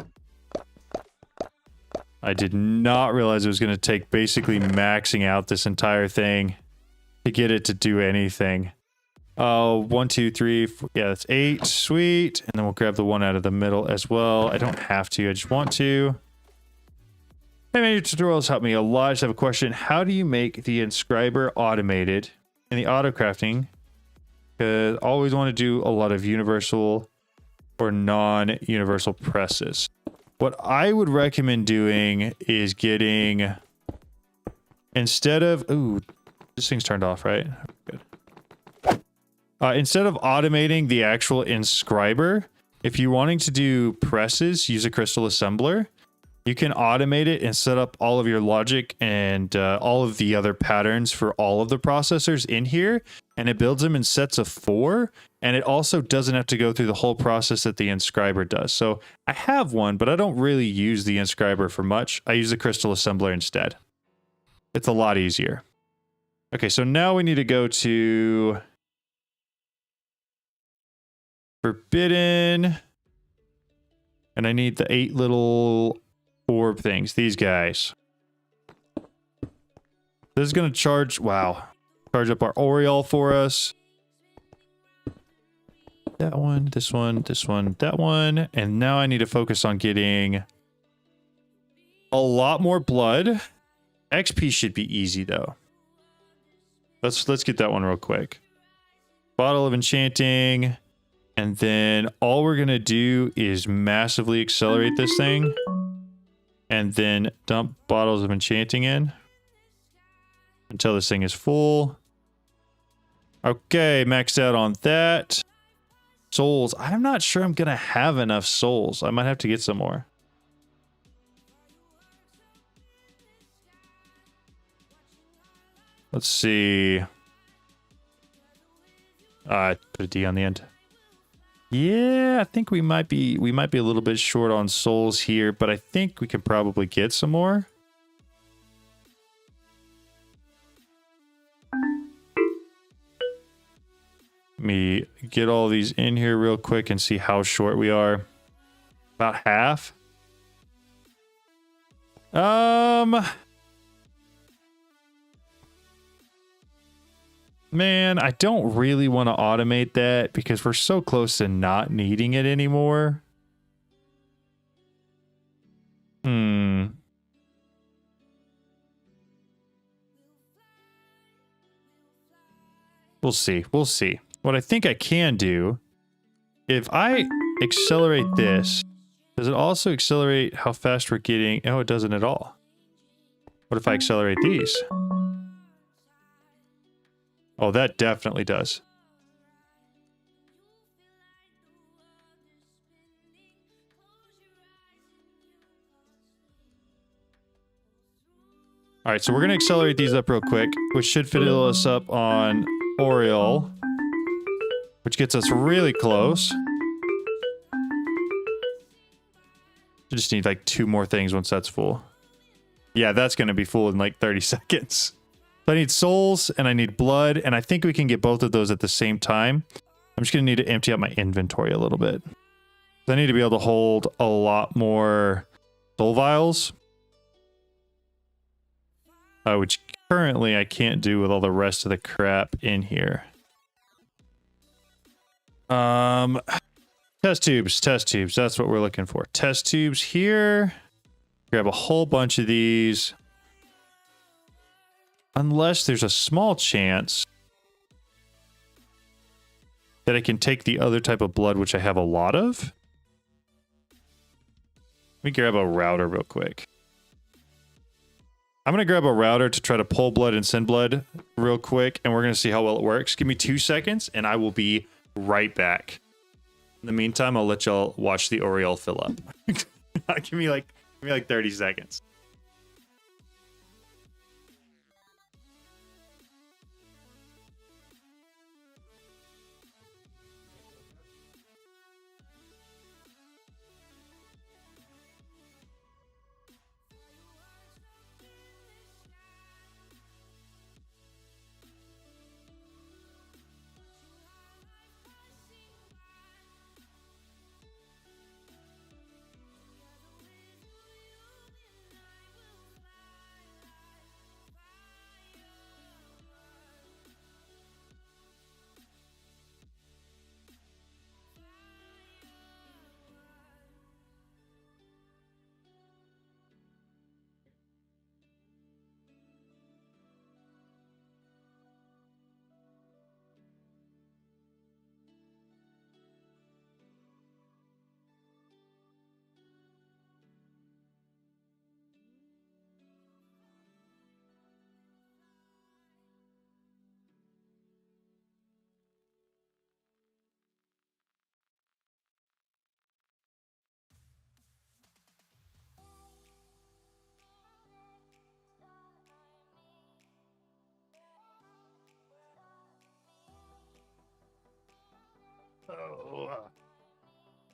A: I did not realize it was going to take basically maxing out this entire thing to get it to do anything. Oh, 1, 2, 3, 4, yeah, that's 8. Sweet. And then we'll grab the one out of the middle as well. I don't have to, I just want to. Hey man, your tutorials help me a lot. I just have a question. How do you make the inscriber automated in the auto crafting? Because I always want to do a lot of universal or non-universal presses. What I would recommend doing is getting, instead of, ooh, this thing's turned off, right? Good. Instead of automating the actual inscriber, if you're wanting to do presses, use a crystal assembler. You can automate it and set up all of your logic and all of the other patterns for all of the processors in here. And it builds them in sets of 4. And it also doesn't have to go through the whole process that the inscriber does. So I have one, but I don't really use the inscriber for much. I use the crystal assembler instead. It's a lot easier. Okay, so now we need to go to Forbidden. And I need the 8 little orb things, these guys. This is going to charge, wow, charge up our Aureole for us. That one, this one, this one, that one. And now I need to focus on getting a lot more blood. XP should be easy though. Let's get that one real quick. Bottle of Enchanting. And then all we're going to do is massively accelerate this thing. And then dump bottles of Enchanting in. Until this thing is full. Okay, maxed out on that. Souls. I'm not sure I'm going to have enough souls. I might have to get some more. Let's see. Put a D on the end. Yeah, I think we might be a little bit short on souls here, but I think we can probably get some more. Let me get all these in here real quick and see how short we are. About half. Man, I don't really want to automate that because we're so close to not needing it anymore. We'll see. We'll see. What I think I can do, if I accelerate this, does it also accelerate how fast we're getting? Oh, it doesn't at all. What if I accelerate these? Oh, that definitely does. All right, so we're going to accelerate these up real quick, which should fill us up on Aureole, which gets us really close. We just need like 2 more things once that's full. Yeah, that's going to be full in like 30 seconds. So I need souls and I need blood, and I think we can get both of those at the same time. I'm just going to need to empty out my inventory a little bit. I need to be able to hold a lot more soul vials. Which currently I can't do with all the rest of the crap in here. Test tubes, that's what we're looking for. Test tubes here. Grab a whole bunch of these. Unless there's a small chance. that I can take the other type of blood, which I have a lot of. Let me grab a router real quick. I'm going to grab a router to try to pull blood and send blood real quick, and we're going to see how well it works. Give me 2 seconds, and I will be right back. In the meantime, I'll let y'all watch the Oriole fill up. Give me like 30 seconds.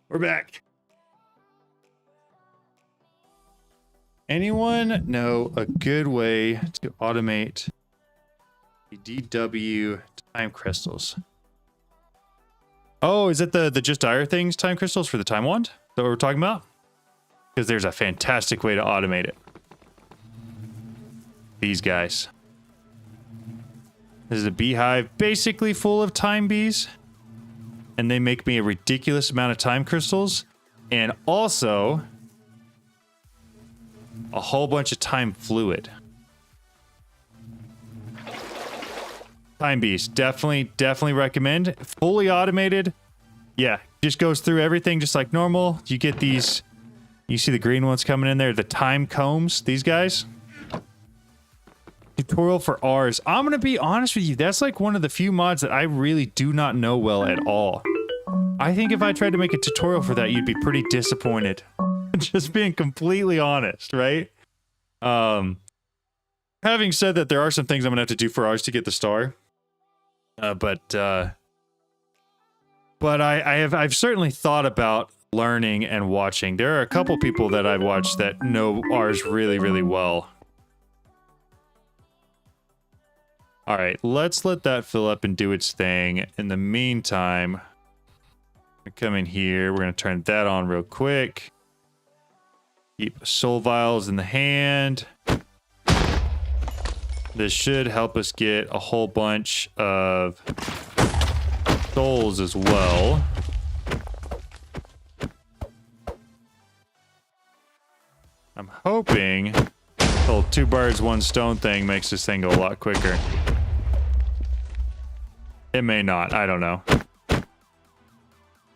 A: We're back. Anyone know a good way to automate the DW time crystals? Oh, is it the Just Dire things time crystals for the time wand? Is that what we're talking about? Because there's a fantastic way to automate it. These guys. This is a beehive basically full of time bees. And they make me a ridiculous amount of time crystals. And also a whole bunch of time fluid. Time bees. Definitely recommend. Fully automated. Yeah, just goes through everything just like normal. You get these, you see the green ones coming in there, the time combs, these guys. Tutorial for ours. I'm gonna be honest with you, that's like one of the few mods that I really do not know well at all. I think if I tried to make a tutorial for that, you'd be pretty disappointed. Just being completely honest, right? Having said that, there are some things I'm gonna have to do for ours to get the star. But I've certainly thought about learning and watching. There are a couple people that I've watched that know ours really, really well. All right, let's let that fill up and do its thing. In the meantime, we come in here. We're going to turn that on real quick. Keep soul vials in the hand. This should help us get a whole bunch of souls as well. I'm hoping the whole 2 birds, 1 stone thing makes this thing go a lot quicker. It may not. I don't know.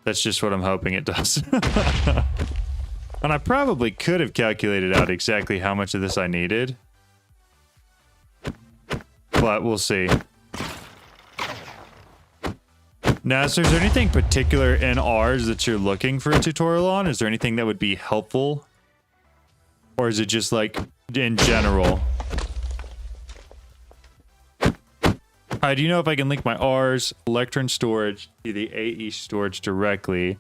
A: That's just what I'm hoping it does. And I probably could have calculated out exactly how much of this I needed. But we'll see. Now, so is there anything particular in ours that you're looking for a tutorial on? Is there anything that would be helpful? Or is it just like in general? Hi, do you know if I can link my R's Electron storage to the AE storage directly?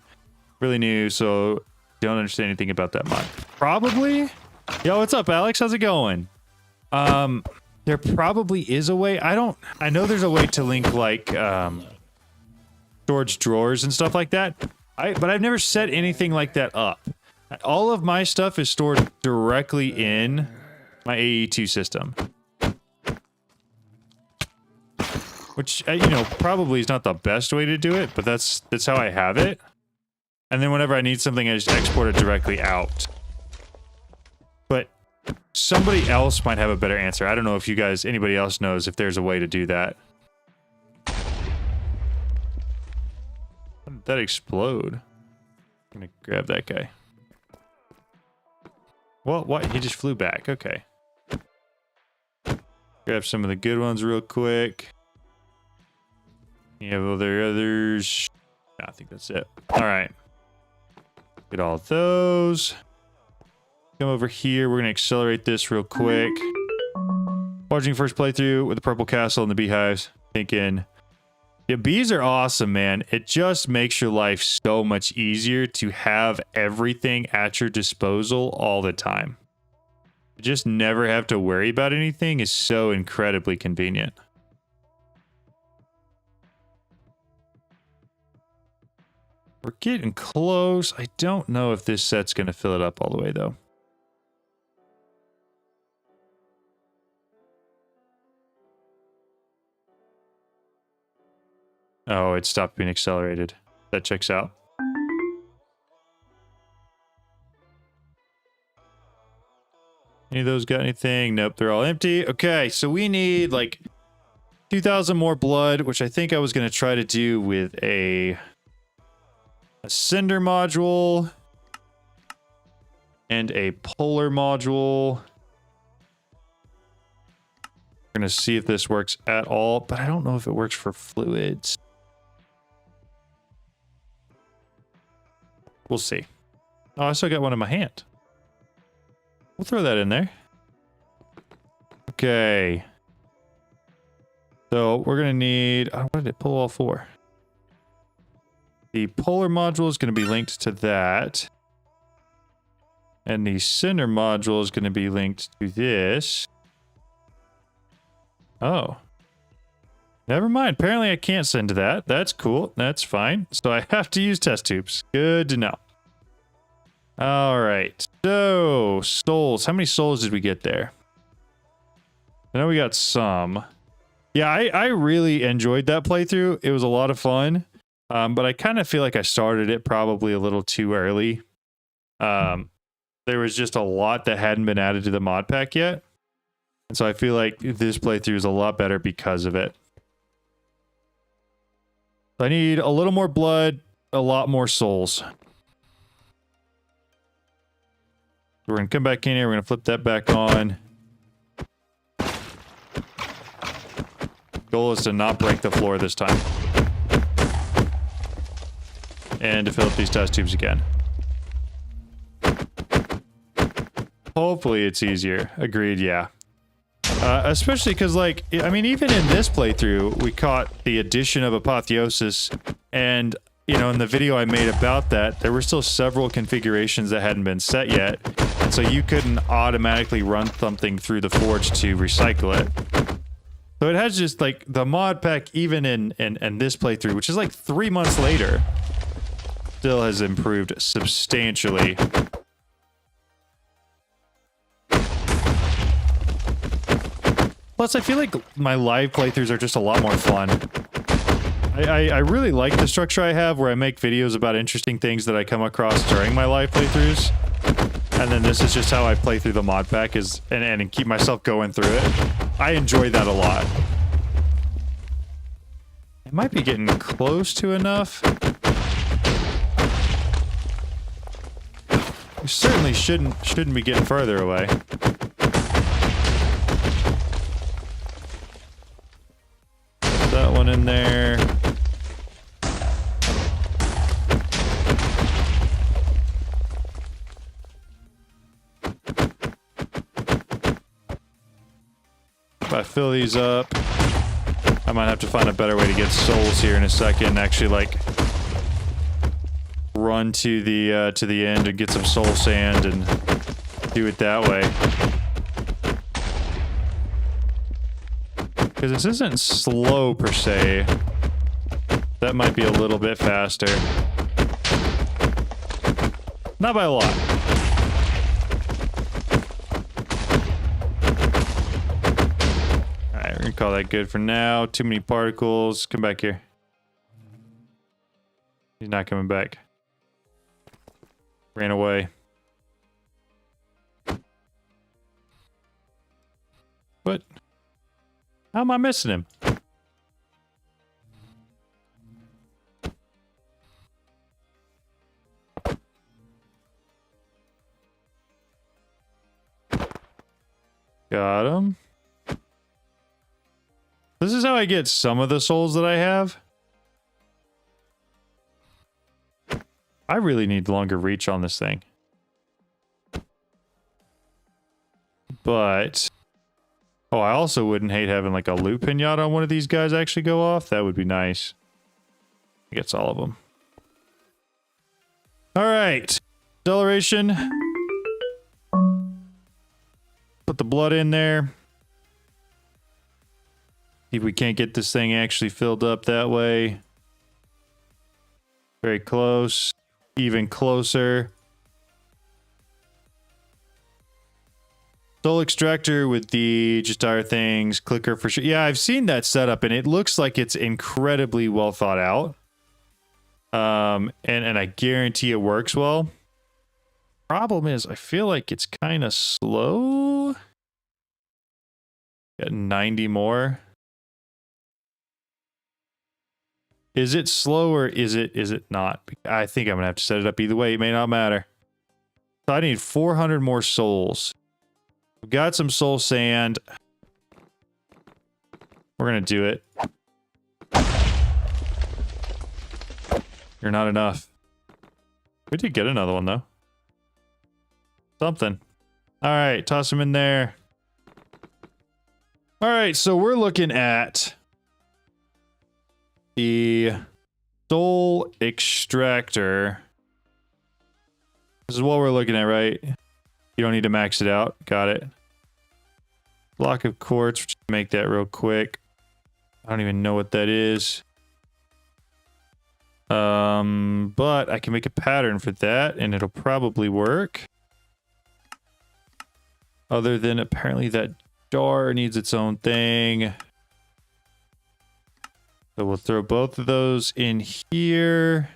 A: Really new, so don't understand anything about that mod. Probably? Yo, what's up, Alex? How's it going? There probably is a way. I know there's a way to link like storage drawers and stuff like that. But I've never set anything like that up. All of my stuff is stored directly in my AE2 system. Which, you know, probably is not the best way to do it, but that's how I have it. And then whenever I need something, I just export it directly out. But somebody else might have a better answer. I don't know if you guys, anybody else knows if there's a way to do that. that explode? I'm gonna grab that guy. Well, what? He just flew back. Okay. Grab some of the good ones real quick. You have others. No, I think that's it. All right. Get all of those. Come over here. We're going to accelerate this real quick. Watching first playthrough with the purple castle and the beehives. Thinking, yeah, bees are awesome, man. It just makes your life so much easier to have everything at your disposal all the time. Just never have to worry about anything is so incredibly convenient. We're getting close. I don't know if this set's going to fill it up all the way, though. Oh, it stopped being accelerated. That checks out. Any of those got anything? Nope, they're all empty. Okay, so we need like 2,000 more blood, which I think I was going to try to do with a cinder module and a polar module. We're going to see if this works at all, but I don't know if it works for fluids. We'll see. Oh, I still got one in my hand. We'll throw that in there. Okay. So we're going to need... what did it pull all for? The polar module is going to be linked to that. And the cinder module is going to be linked to this. Oh. Never mind. Apparently I can't send to that. That's cool. That's fine. So I have to use test tubes. Good to know. All right. So, souls. How many souls did we get there? I know we got some. Yeah, I really enjoyed that playthrough. It was a lot of fun. But I kind of feel like I started it probably a little too early. There was just a lot that hadn't been added to the mod pack yet. And so I feel like this playthrough is a lot better because of it. I need a little more blood, a lot more souls. We're going to come back in here. We're going to flip that back on. Goal is to not break the floor this time. And to fill up these test tubes again. Hopefully it's easier. Agreed, yeah. Especially because, like, I mean, even in this playthrough, we caught the addition of Apotheosis, and, you know, in the video I made about that, there were still several configurations that hadn't been set yet, and so you couldn't automatically run something through the forge to recycle it. So it has just, like, the mod pack, even in this playthrough, which is like 3 months later, still has improved substantially. Plus, I feel like my live playthroughs are just a lot more fun. I really like the structure I have where I make videos about interesting things that I come across during my live playthroughs. And then this is just how I play through the mod pack and keep myself going through it. I enjoy that a lot. It might be getting close to enough. We certainly shouldn't be getting further away. That one in there. If I fill these up, I might have to find a better way to get souls here in a second. Actually, like, run to the end and get some soul sand and do it that way. Because this isn't slow per se. That might be a little bit faster. Not by a lot. Alright, we're gonna call that good for now. Too many particles. Come back here. He's not coming back. Ran away. What? How am I missing him? Got him. This is how I get some of the souls that I have. I really need longer reach on this thing. But... oh, I also wouldn't hate having like a loot pinata on one of these guys actually go off. That would be nice. I guess all of them. Alright. Acceleration. Put the blood in there. See if we can't get this thing actually filled up that way. Very close. Even closer. Soul extractor with the just our things. Clicker for sure. Yeah, I've seen that setup and it looks like it's incredibly well thought out. And I guarantee it works well. Problem is, I feel like it's kind of slow. Got 90 more. Is it slow or is it not? I think I'm gonna have to set it up either way. It may not matter. So I need 400 more souls. We've got some soul sand. We're gonna do it. You're not enough. We did get another one though. Something. Alright, toss them in there. Alright, so we're looking at the soul extractor. This is what we're looking at, right? You don't need to max it out. Got it. Block of quartz. Just make that real quick. I don't even know what that is. But I can make a pattern for that and it'll probably work. Other than apparently that jar needs its own thing. So we'll throw both of those in here.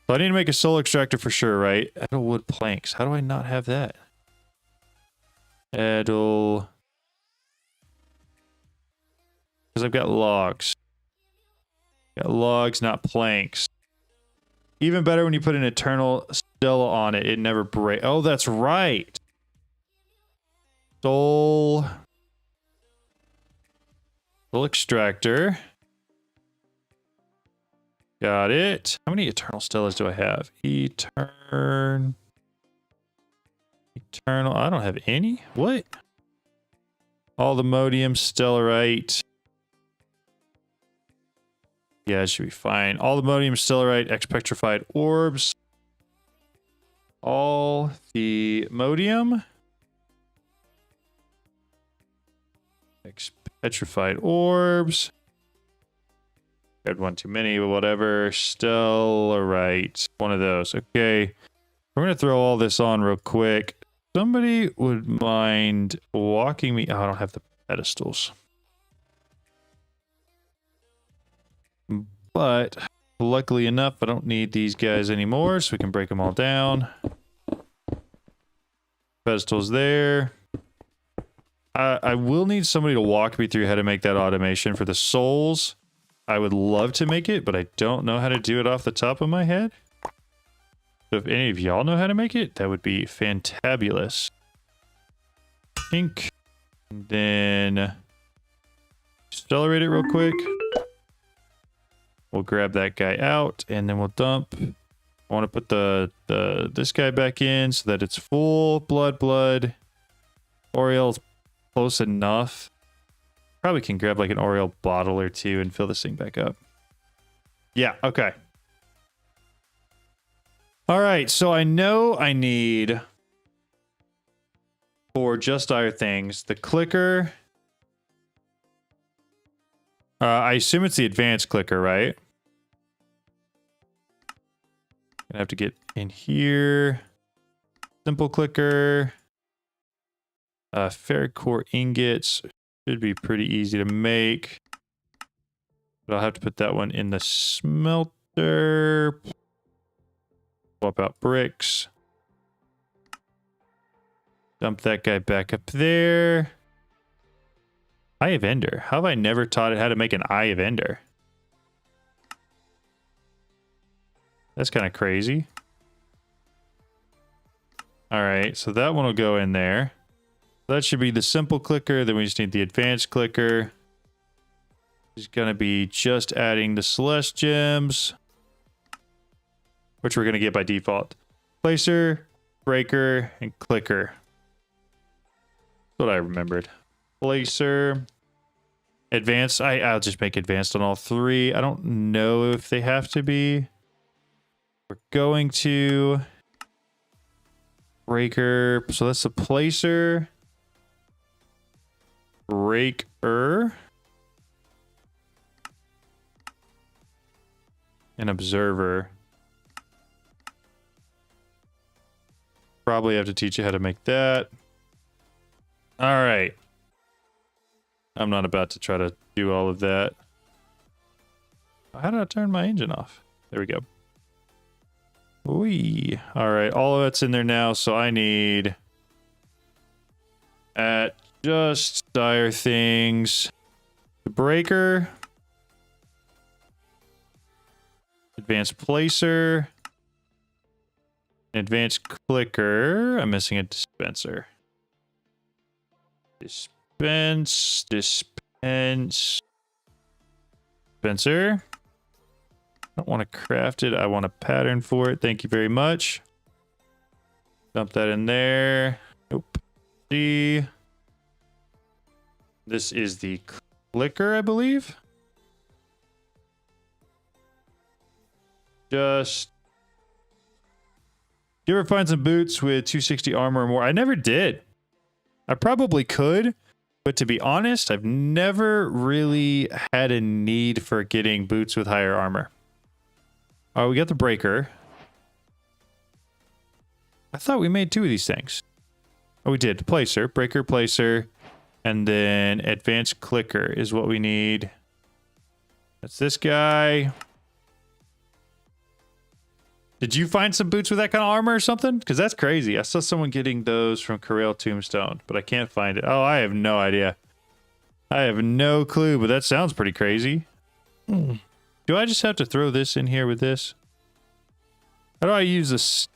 A: So I need to make a soul extractor for sure, right? Edelwood planks. How do I not have that? Edel. Because I've got logs. Got logs, not planks. Even better when you put an eternal Stella on it. It never breaks. Oh, that's right. Soul extractor. Got it. How many eternal Stellas do I have? Eternal. I don't have any. What? All the modium stellarite. Yeah, it should be fine. All the modium stellarite, expetrified orbs. All the modium. Expetrified orbs. Had one too many, but whatever. Stellarite. One of those. Okay. We're going to throw all this on real quick. Somebody would mind walking me... oh, I don't have the pedestals. But luckily enough, I don't need these guys anymore, so we can break them all down. Pedestals there. I will need somebody to walk me through how to make that automation for the souls. I would love to make it, but I don't know how to do it off the top of my head. So if any of y'all know how to make it, that would be fantabulous. Ink. And then accelerate it real quick. We'll grab that guy out and then we'll dump. I want to put this guy back in so that it's full. Blood. Oriel's close enough. Probably can grab like an Oriel bottle or two and fill this thing back up. Yeah, okay. All right, so I know I need for just our things the clicker. I assume it's the advanced clicker, right? Gonna have to get in here. Simple clicker. Ferric core ingots should be pretty easy to make. But I'll have to put that one in the smelter. Swap out bricks. Dump that guy back up there. Eye of Ender. How have I never taught it how to make an Eye of Ender? That's kind of crazy. All right, so that one will go in there. That should be the simple clicker. Then we just need the advanced clicker. It's going to be just adding the Celeste gems, which we're going to get by default. Placer, breaker, and clicker. That's what I remembered. Placer, advanced. I'll just make advanced on all three. I don't know if they have to be. We're going to breaker. So that's the placer, breaker, and observer. Probably have to teach you how to make that. All right. I'm not about to try to do all of that. How did I turn my engine off? There we go. Wee. All right. All of that's in there now. So I need at just dire things. The breaker. Advanced placer. Advanced clicker. I'm missing a dispenser. Dispenser. I don't want to craft it. I want a pattern for it. Thank you very much. Dump that in there. Nope. See. This is the clicker, I believe. Just. You ever find some boots with 260 armor or more? I never did. I probably could, but to be honest, I've never really had a need for getting boots with higher armor. Oh, we got the breaker. I thought we made two of these things. Oh, we did. Placer, breaker, placer, and then advanced clicker is what we need. That's this guy. Did you find some boots with that kind of armor or something? Because that's crazy. I saw someone getting those from Corel Tombstone, but I can't find it. Oh, I have no idea. I have no clue, but that sounds pretty crazy. Do I just have to throw this in here with this? How do I use this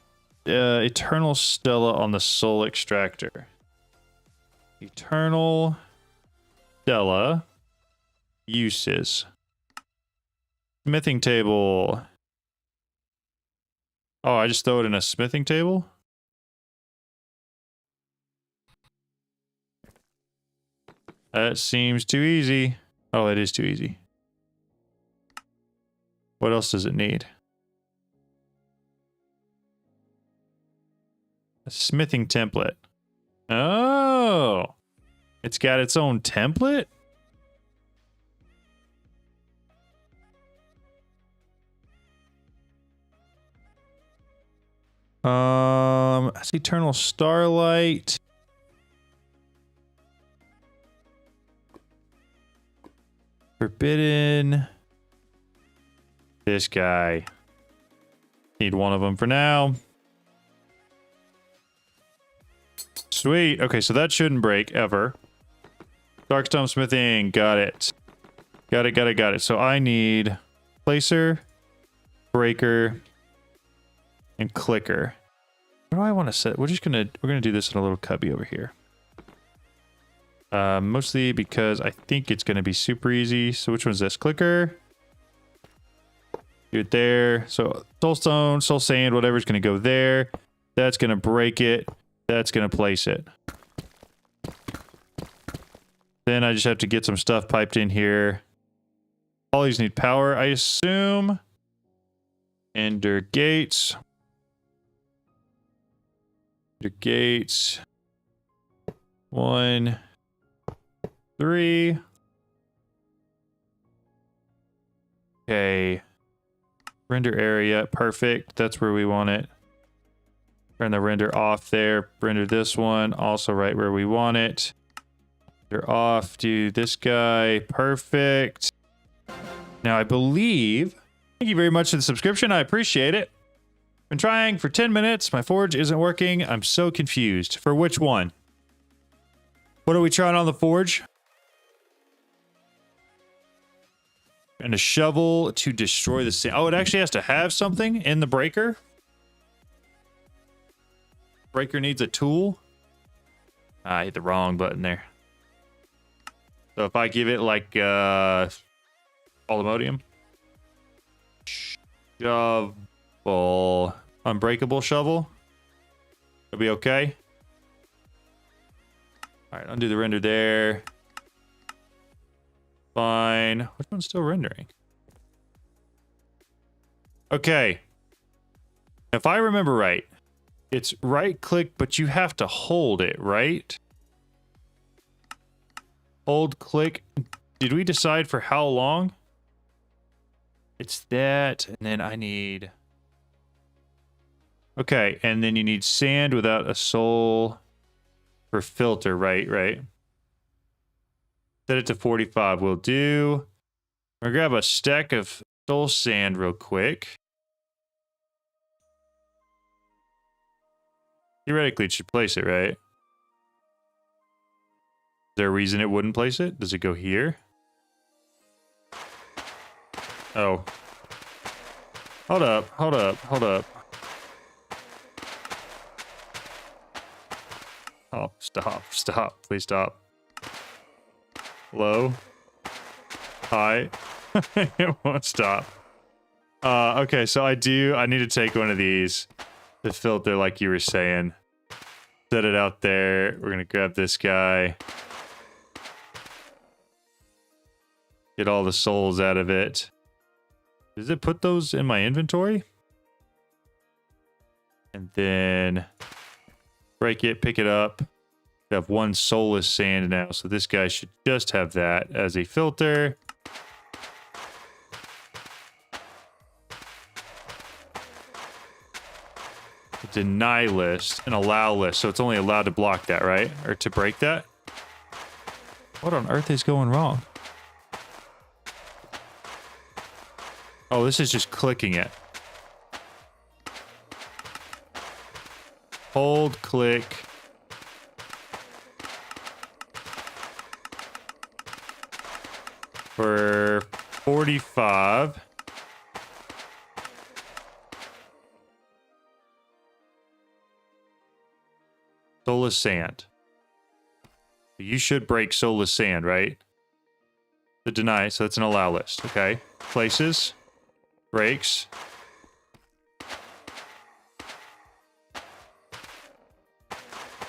A: Eternal Stella on the Soul Extractor? Eternal Stella uses. Smithing table. Oh, I just throw it in a smithing table? That seems too easy. Oh, it is too easy. What else does it need? A smithing template. Oh! It's got its own template? That's Eternal Starlight. Forbidden. This guy. Need one of them for now. Sweet. Okay, so that shouldn't break ever. Darkstone smithing. Got it. Got it. So I need placer, breaker, and clicker. What do I want to set? We're gonna do this in a little cubby over here. Mostly because I think it's gonna be super easy. So which one's this? Clicker. Do it there. So soulstone, soul sand, whatever's gonna go there. That's gonna break it. That's gonna place it. Then I just have to get some stuff piped in here. All these need power, I assume. Ender gates. Ender gates. 1, 3. Okay. Render area. Perfect. That's where we want it. Turn the render off there. Render this one. Also right where we want it. Render off. Do this guy. Perfect. Now I believe... Thank you very much for the subscription. I appreciate it. Been trying for 10 minutes. My forge isn't working. I'm so confused. For which one? What are we trying on the forge? And a shovel to destroy the sand. Oh, it actually has to have something in the breaker? Breaker needs a tool? I hit the wrong button there. So if I give it like Alumodium. Shovel. Unbreakable shovel. It'll be okay. Alright, undo the render there. Fine. Which one's still rendering? Okay. If I remember right, it's right click, but you have to hold it, right? Hold click. Did we decide for how long? It's that, and then I need... Okay, and then you need sand without a soul for filter, right? Set it to 45 will do. I'm gonna grab a stack of soul sand real quick. Theoretically, it should place it, right? Is there a reason it wouldn't place it? Does it go here? Oh. Hold up. Oh, stop. Please stop. Low. High. It won't stop. Okay, so I need to take one of these to filter like you were saying. Set it out there. We're gonna grab this guy. Get all the souls out of it. Does it put those in my inventory? And then break it, pick it up. We have one soulless sand now, so this guy should just have that as a filter. A deny list, an allow list, so it's only allowed to block that, right? Or to break that? What on earth is going wrong? Oh, this is just clicking it. Hold, click. For 45. Soulless sand. You should break soulless sand, right? The deny, so it's an allow list. Okay. Places. Breaks.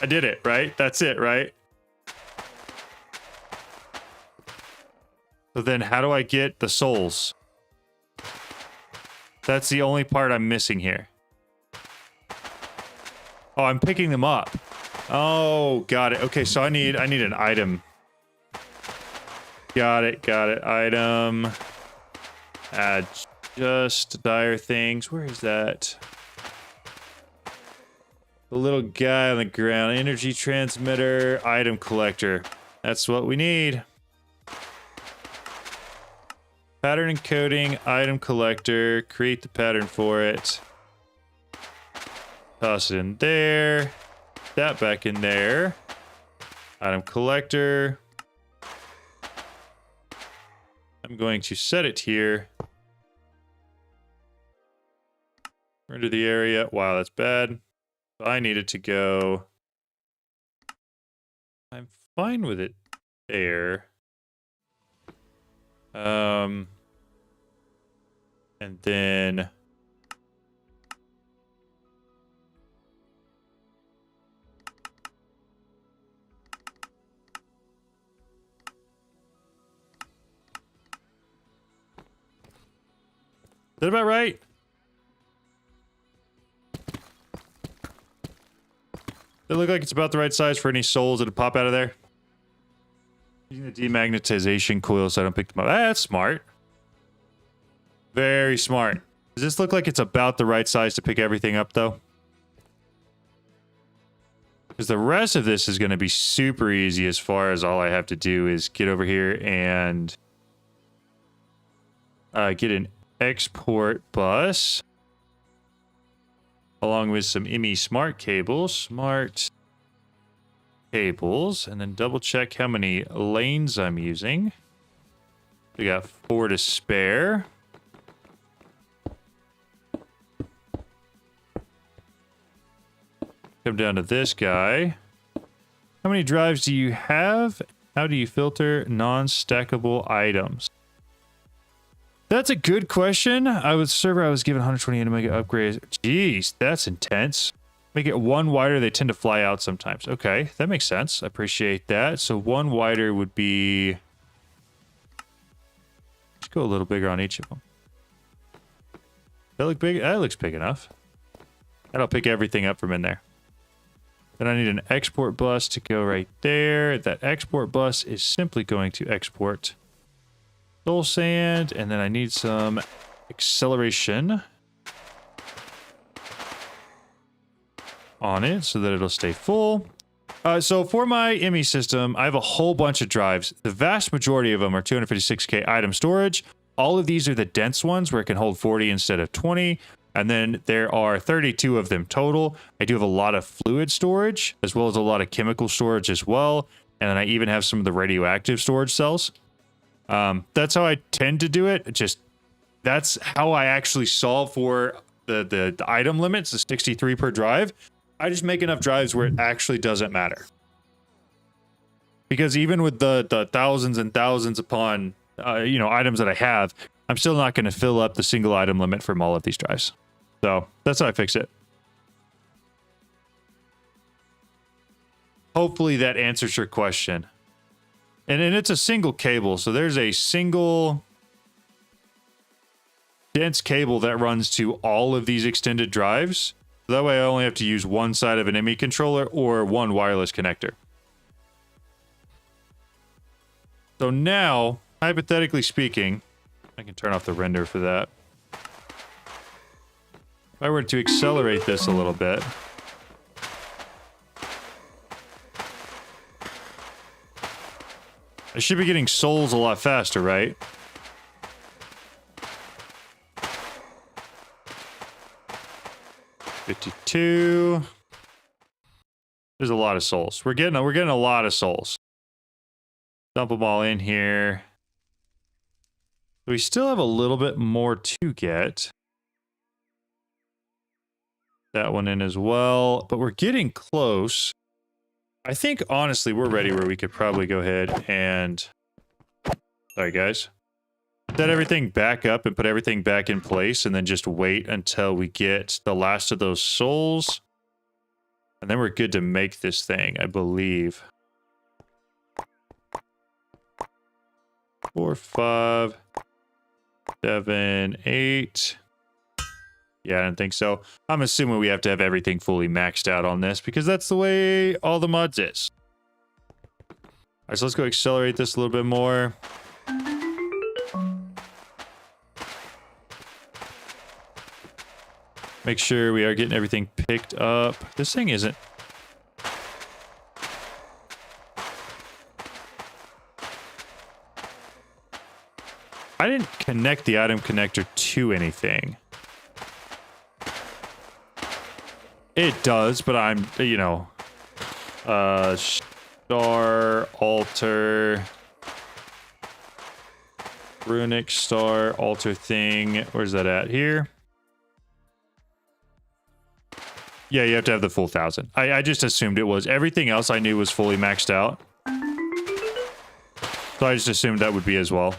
A: I did it, right? That's it, right? So then how do I get the souls? That's the only part I'm missing here. Oh, I'm picking them up. Oh, got it. Okay, so I need an item. Got it. Item. Add just dire things. Where is that? The little guy on the ground. Energy transmitter. Item collector. That's what we need. Pattern encoding. Item collector. Create the pattern for it. Toss it in there. That back in there. Item collector. I'm going to set it here. Render the area. Wow, that's bad. I need it to go. I'm fine with it there. And then is that about right? Does it look like it's about the right size for any souls that pop out of there? Using the demagnetization coil so I don't pick them up. That's smart. Very smart. Does this look like it's about the right size to pick everything up, though? Because the rest of this is going to be super easy as far as all I have to do is get over here and get an export bus. Along with some ME smart cables. And then double check how many lanes I'm using. We got 4 to spare. Come down to this guy. How many drives do you have? How do you filter non-stackable items? That's a good question. I was given 128 to make it upgrades. Jeez, that's intense. Make it one wider, they tend to fly out sometimes. Okay, that makes sense. I appreciate that. So one wider would be... Let's go a little bigger on each of them. That look big? That looks big enough. That'll pick everything up from in there. Then I need an export bus to go right there. That export bus is simply going to export soul sand, and then I need some acceleration on it so that it'll stay full. So for my ME system, I have a whole bunch of drives. The vast majority of them are 256K item storage. All of these are the dense ones where it can hold 40 instead of 20. And then there are 32 of them total. I do have a lot of fluid storage as well as a lot of chemical storage as well. And then I even have some of the radioactive storage cells. That's how I tend to do it. That's how I actually solve for the item limits, the 63 per drive. I just make enough drives where it actually doesn't matter. Because even with the thousands and thousands upon, items that I have, I'm still not going to fill up the single item limit from all of these drives. So that's how I fix it. Hopefully that answers your question. And it's a single cable, so there's a single dense cable that runs to all of these extended drives. That way I only have to use one side of an ME controller or one wireless connector. So now, hypothetically speaking, I can turn off the render for that. If I were to accelerate this a little bit, I should be getting souls a lot faster, right? $52. There's a lot of souls. We're getting a lot of souls. Dump them all in here. We still have a little bit more to get. That one in as well, but we're getting close. I think, honestly, we're ready where we could probably go ahead and... Sorry, guys. Set everything back up and put everything back in place, and then just wait until we get the last of those souls. And then we're good to make this thing, I believe. 4, 5, 7, 8... Yeah, I don't think so. I'm assuming we have to have everything fully maxed out on this because that's the way all the mods is. All right, so let's go accelerate this a little bit more. Make sure we are getting everything picked up. This thing isn't... I didn't connect the item connector to anything. It does, but I'm, star, altar, runic star, altar thing. Where's that at? Here? Yeah, you have to have the full 1,000. I just assumed it was. Everything else I knew was fully maxed out. So I just assumed that would be as well.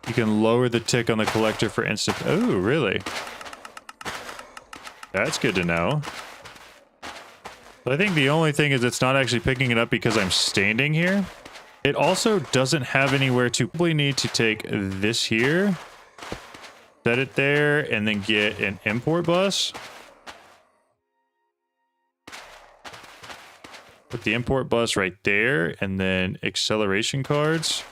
A: You can lower the tick on the collector for instant... Oh, really? That's good to know. But I think the only thing is it's not actually picking it up because I'm standing here. It also doesn't have anywhere to... Probably need to take this here, set it there, and then get an import bus. Put the import bus right there, and then acceleration cards.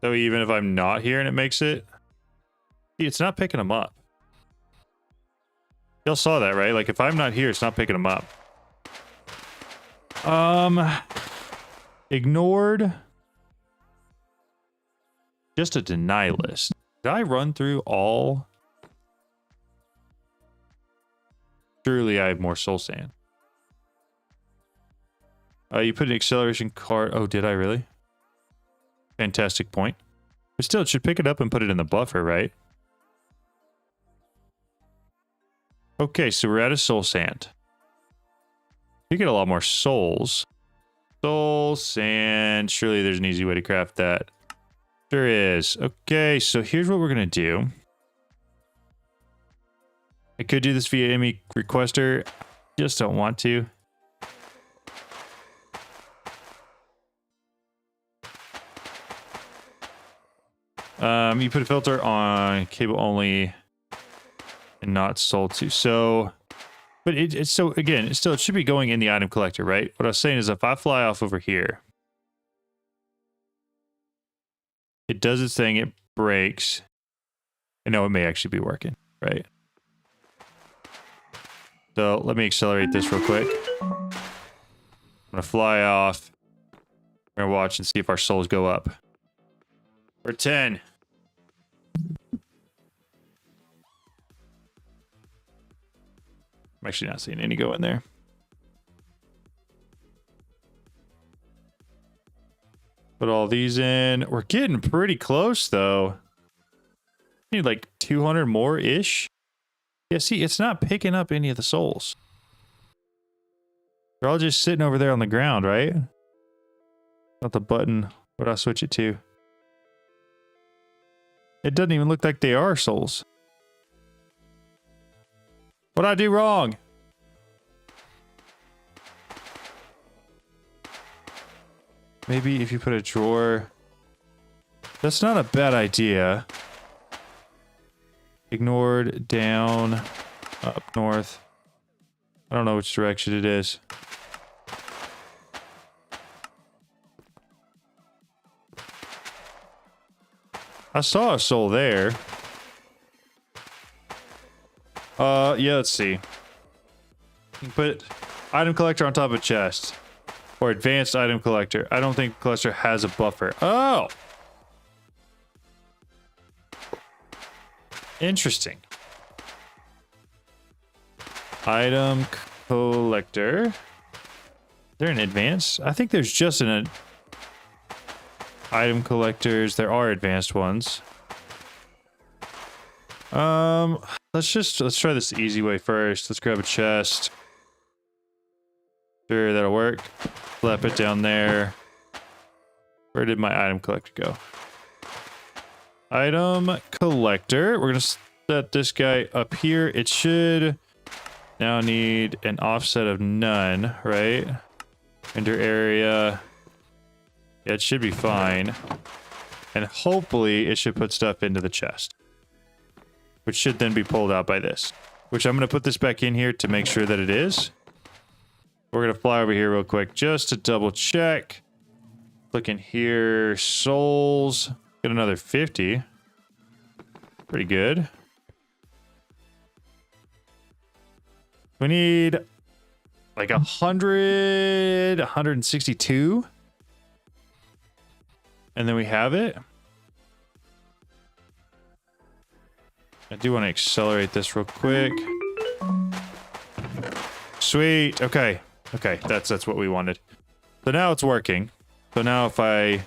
A: So even if I'm not here and it makes it... See, it's not picking them up. Y'all saw that, right? Like, if I'm not here, it's not picking them up. Ignored. Just a deny list. Did I run through all? Surely I have more soul sand. You put an acceleration card. Oh, did I really? Fantastic point. But still, it should pick it up and put it in the buffer, right? Okay, so we're out of soul sand. You get a lot more souls. Soul sand. Surely there's an easy way to craft that. There is. Okay, so here's what we're going to do. I could do this via ME requester. Just don't want to. You put a filter on cable only and not sold to. So, but it's so again, it should be going in the item collector, right? What I was saying is if I fly off over here, it does its thing, it breaks. I know it may actually be working, right? So let me accelerate this real quick. I'm gonna fly off. We're gonna watch and see if our souls go up. We're 10. I'm actually not seeing any go in there. Put all these in. We're getting pretty close, though. Need like 200 more-ish. Yeah, see, it's not picking up any of the souls. They're all just sitting over there on the ground, right? Not the button. What do I switch it to? It doesn't even look like they are souls. What'd I do wrong? Maybe if you put a drawer... That's not a bad idea. Ignored, down, up north. I don't know which direction it is. I saw a soul there. Yeah, let's see. You can put item collector on top of chest. Or advanced item collector. I don't think collector has a buffer. Oh! Interesting. Item collector. They're in advanced? I think there's just an item collectors. There are advanced ones. Let's try this easy way first. Let's grab a chest. Sure, that'll work. Slap it down there. Where did my item collector go? Item collector. We're gonna set this guy up here. It should now need an offset of none, right? Enter area. Yeah, it should be fine. And hopefully it should put stuff into the chest. Which should then be pulled out by this. Which I'm going to put this back in here to make sure that it is. We're going to fly over here real quick just to double check. Look in here. Souls. Get another 50. Pretty good. We need like 100, 162. And then we have it. I do want to accelerate this real quick. Sweet. Okay. Okay, that's what we wanted. So now it's working. So now if I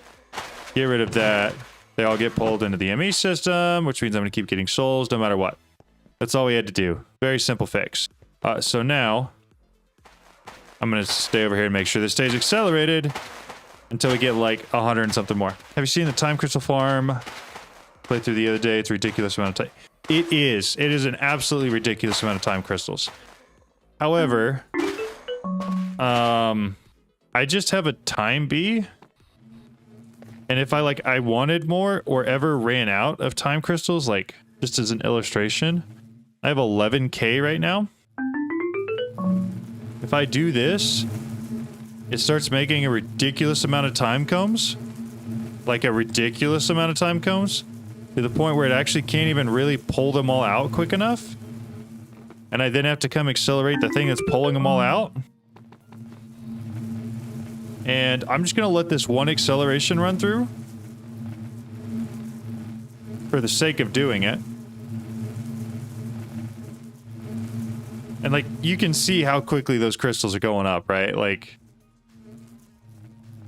A: get rid of that, they all get pulled into the ME system, which means I'm going to keep getting souls no matter what. That's all we had to do. Very simple fix. So now I'm going to stay over here and make sure this stays accelerated until we get like 100 and something more. Have you seen the time crystal farm? Played through the other day. It's a ridiculous amount of time. It is an absolutely ridiculous amount of time crystals. However, I just have a time bee. And if I wanted more or ever ran out of time crystals, like just as an illustration, I have 11k right now. If I do this, it starts making a ridiculous amount of time cones. Like a ridiculous amount of time cones. To the point where it actually can't even really pull them all out quick enough. And I then have to come accelerate the thing that's pulling them all out. And I'm just going to let this one acceleration run through. For the sake of doing it. And like, you can see how quickly those crystals are going up, right? Like,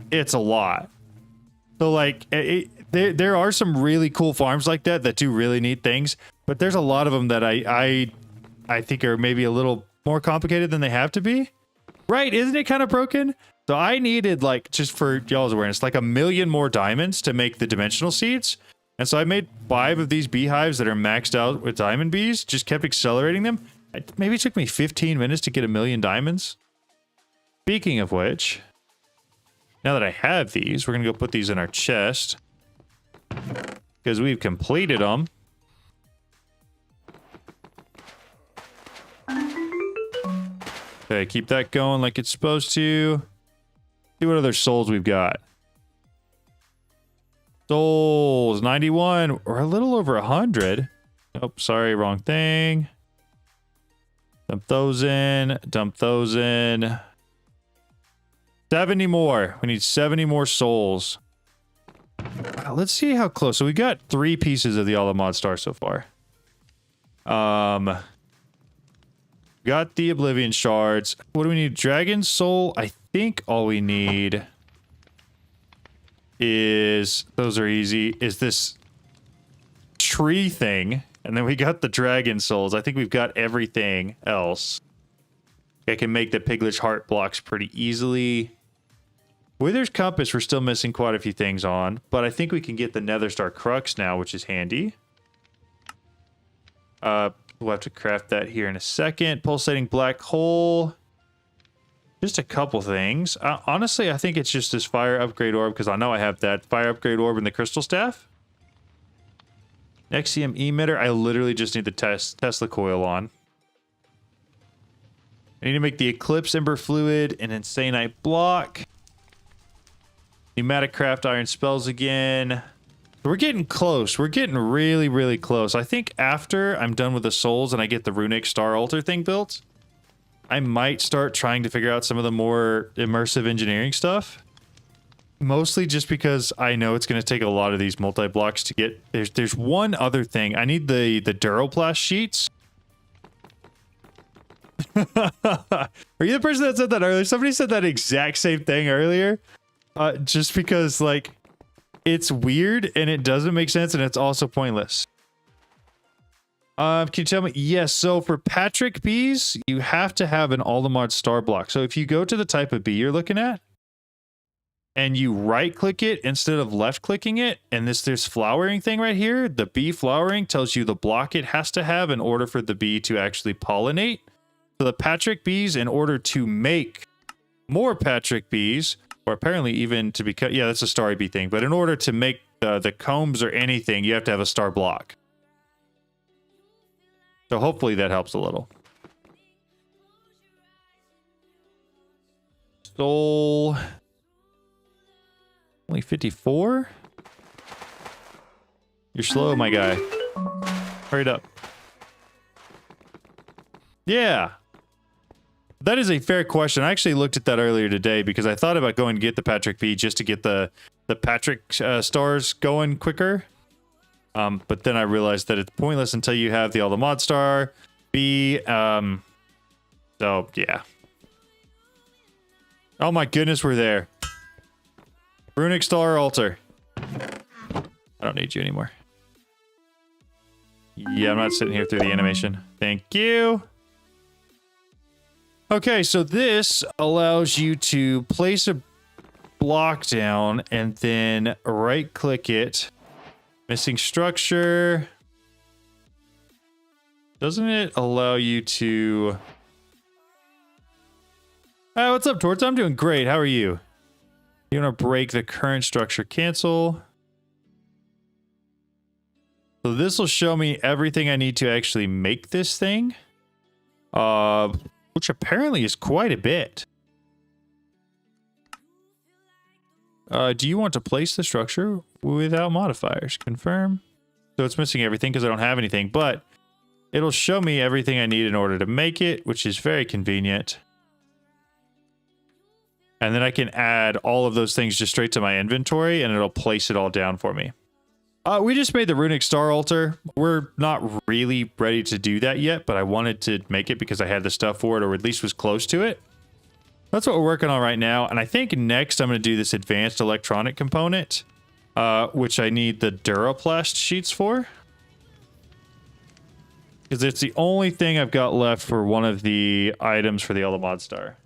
A: it's a lot. So like there are some really cool farms like that that do really neat things, but there's a lot of them that I think are maybe a little more complicated than they have to be. Right? Isn't it kind of broken? So I needed, like, just for y'all's awareness, like 1 million more diamonds to make the dimensional seeds. And so I made 5 of these beehives that are maxed out with diamond bees, just kept accelerating them. Maybe it took me 15 minutes to get 1 million diamonds. Speaking of which, now that I have these, we're going to go put these in our chest. Because we've completed them. Okay, keep that going like it's supposed to. See what other souls we've got. Souls, 91, or a little over 100. Oh, sorry, wrong thing. Dump those in, dump those in. 70 more. We need 70 more souls. Let's see how close. So we got 3 pieces of the Alamod Star so far. Got the Oblivion Shards. What do we need? Dragon Soul. I think all we need is... Those are easy. Is this tree thing. And then we got the Dragon Souls. I think we've got everything else. I can make the Piglich Heart blocks pretty easily. Wither's Compass, we're still missing quite a few things on. But I think we can get the Netherstar Crux now, which is handy. We'll have to craft that here in a second. Pulsating Black Hole. Just a couple things. Honestly, I think it's just this Fire Upgrade Orb, because I know I have that. Fire Upgrade Orb and the Crystal Staff. Nexium Emitter. I literally just need the Tesla Coil on. I need to make the Eclipse Ember Fluid, an Insanite Block. Pneumatic Craft Iron Spells again. We're getting close. We're getting really, really close. I think after I'm done with the souls and I get the Runic Star Altar thing built, I might start trying to figure out some of the more immersive engineering stuff. Mostly just because I know it's going to take a lot of these multi-blocks to get... There's one other thing. I need the Duroplast sheets. Are you the person that said that earlier? Somebody said that exact same thing earlier. Just because, like... It's weird, and it doesn't make sense, and it's also pointless. Can you tell me? Yes, so for Patrick bees, you have to have an Alamod Star block. So if you go to the type of bee you're looking at, and you right-click it instead of left-clicking it, and this flowering thing right here, the bee flowering tells you the block it has to have in order for the bee to actually pollinate. So the Patrick bees, in order to make more Patrick bees... Or apparently even to become... Yeah, that's a starry bee thing. But in order to make the combs or anything, you have to have a star block. So hopefully that helps a little. Soul... Only 54? You're slow, my guy. Hurry it up. Yeah. That is a fair question. I actually looked at that earlier today because I thought about going to get the Patrick Bee just to get the Patrick stars going quicker. But then I realized that it's pointless until you have the Alamod Star Bee. So, yeah. Oh my goodness, we're there. Runic Star Altar. I don't need you anymore. Yeah, I'm not sitting here through the animation. Thank you. Okay, so this allows you to place a block down and then right-click it. Missing structure. Doesn't it allow you to... Hi, what's up, Torts? I'm doing great. How are you? You want to break the current structure? Cancel. So this will show me everything I need to actually make this thing. Which apparently is quite a bit. Do you want to place the structure without modifiers? Confirm. So it's missing everything because I don't have anything, but it'll show me everything I need in order to make it, which is very convenient. And then I can add all of those things just straight to my inventory, and it'll place it all down for me. We just made the Runic Star Altar. We're not really ready to do that yet, but I wanted to make it because I had the stuff for it, or at least was close to it. That's what we're working on right now, and I think next I'm going to do this advanced electronic component. which I need the Duraplast sheets for. Because it's the only thing I've got left for one of the items for the Elamod Star.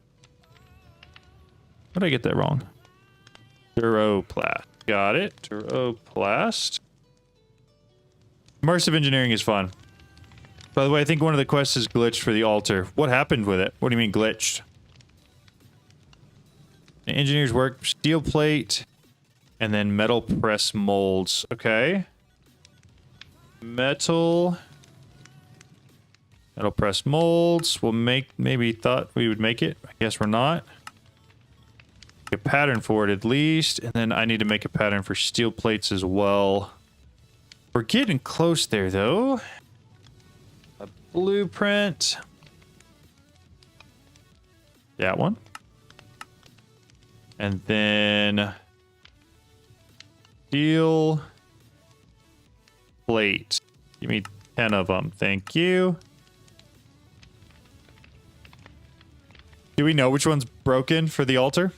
A: What did I get that wrong? Duroplast. Got it. Duroplast. Immersive engineering is fun. By the way, I think one of the quests is glitched for the altar. What happened with it? What do you mean glitched? Engineers work steel plate and then metal press molds. Okay. Metal press molds. We'll maybe thought we would make it. I guess we're not. A pattern for it at least. And then I need to make a pattern for steel plates as well. We're getting close there though. A blueprint. That one. And then steel plate. Give me 10 of them. Thank you. Do we know which one's broken for the altar?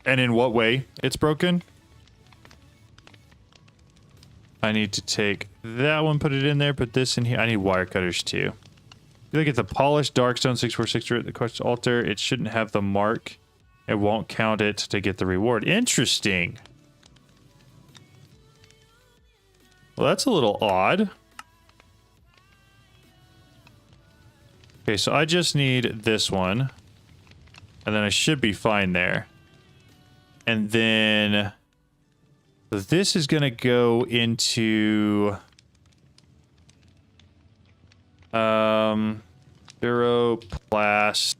A: And in what way it's broken? I need to take that one, put it in there, put this in here. I need wire cutters too. If you look at the polished darkstone 646 at the quest altar, it shouldn't have the mark. It won't count it to get the reward. Interesting. Well, that's a little odd. Okay, so I just need this one. And then I should be fine there. And then so this is going to go into Duroplast.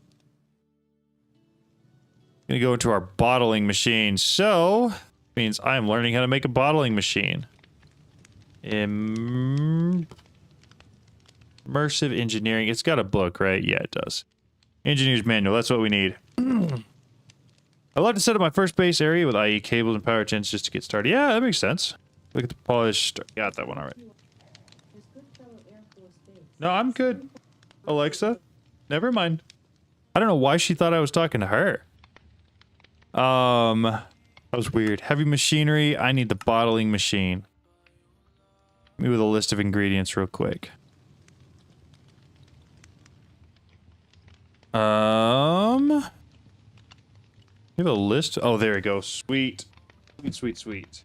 A: Going to go into our bottling machine. So means I'm learning how to make a bottling machine. Immersive engineering. It's got a book, right? Yeah, it does. Engineer's manual. That's what we need. I'd like to set up my first base area with IE cables and power gens just to get started. Yeah, that makes sense. Look at the polished. Got that one already. No, I'm good. Alexa, never mind. I don't know why she thought I was talking to her. That was weird. Heavy machinery. I need the bottling machine. Maybe with a list of ingredients real quick. You have a list? Oh, there we go. Sweet. Sweet, sweet, sweet.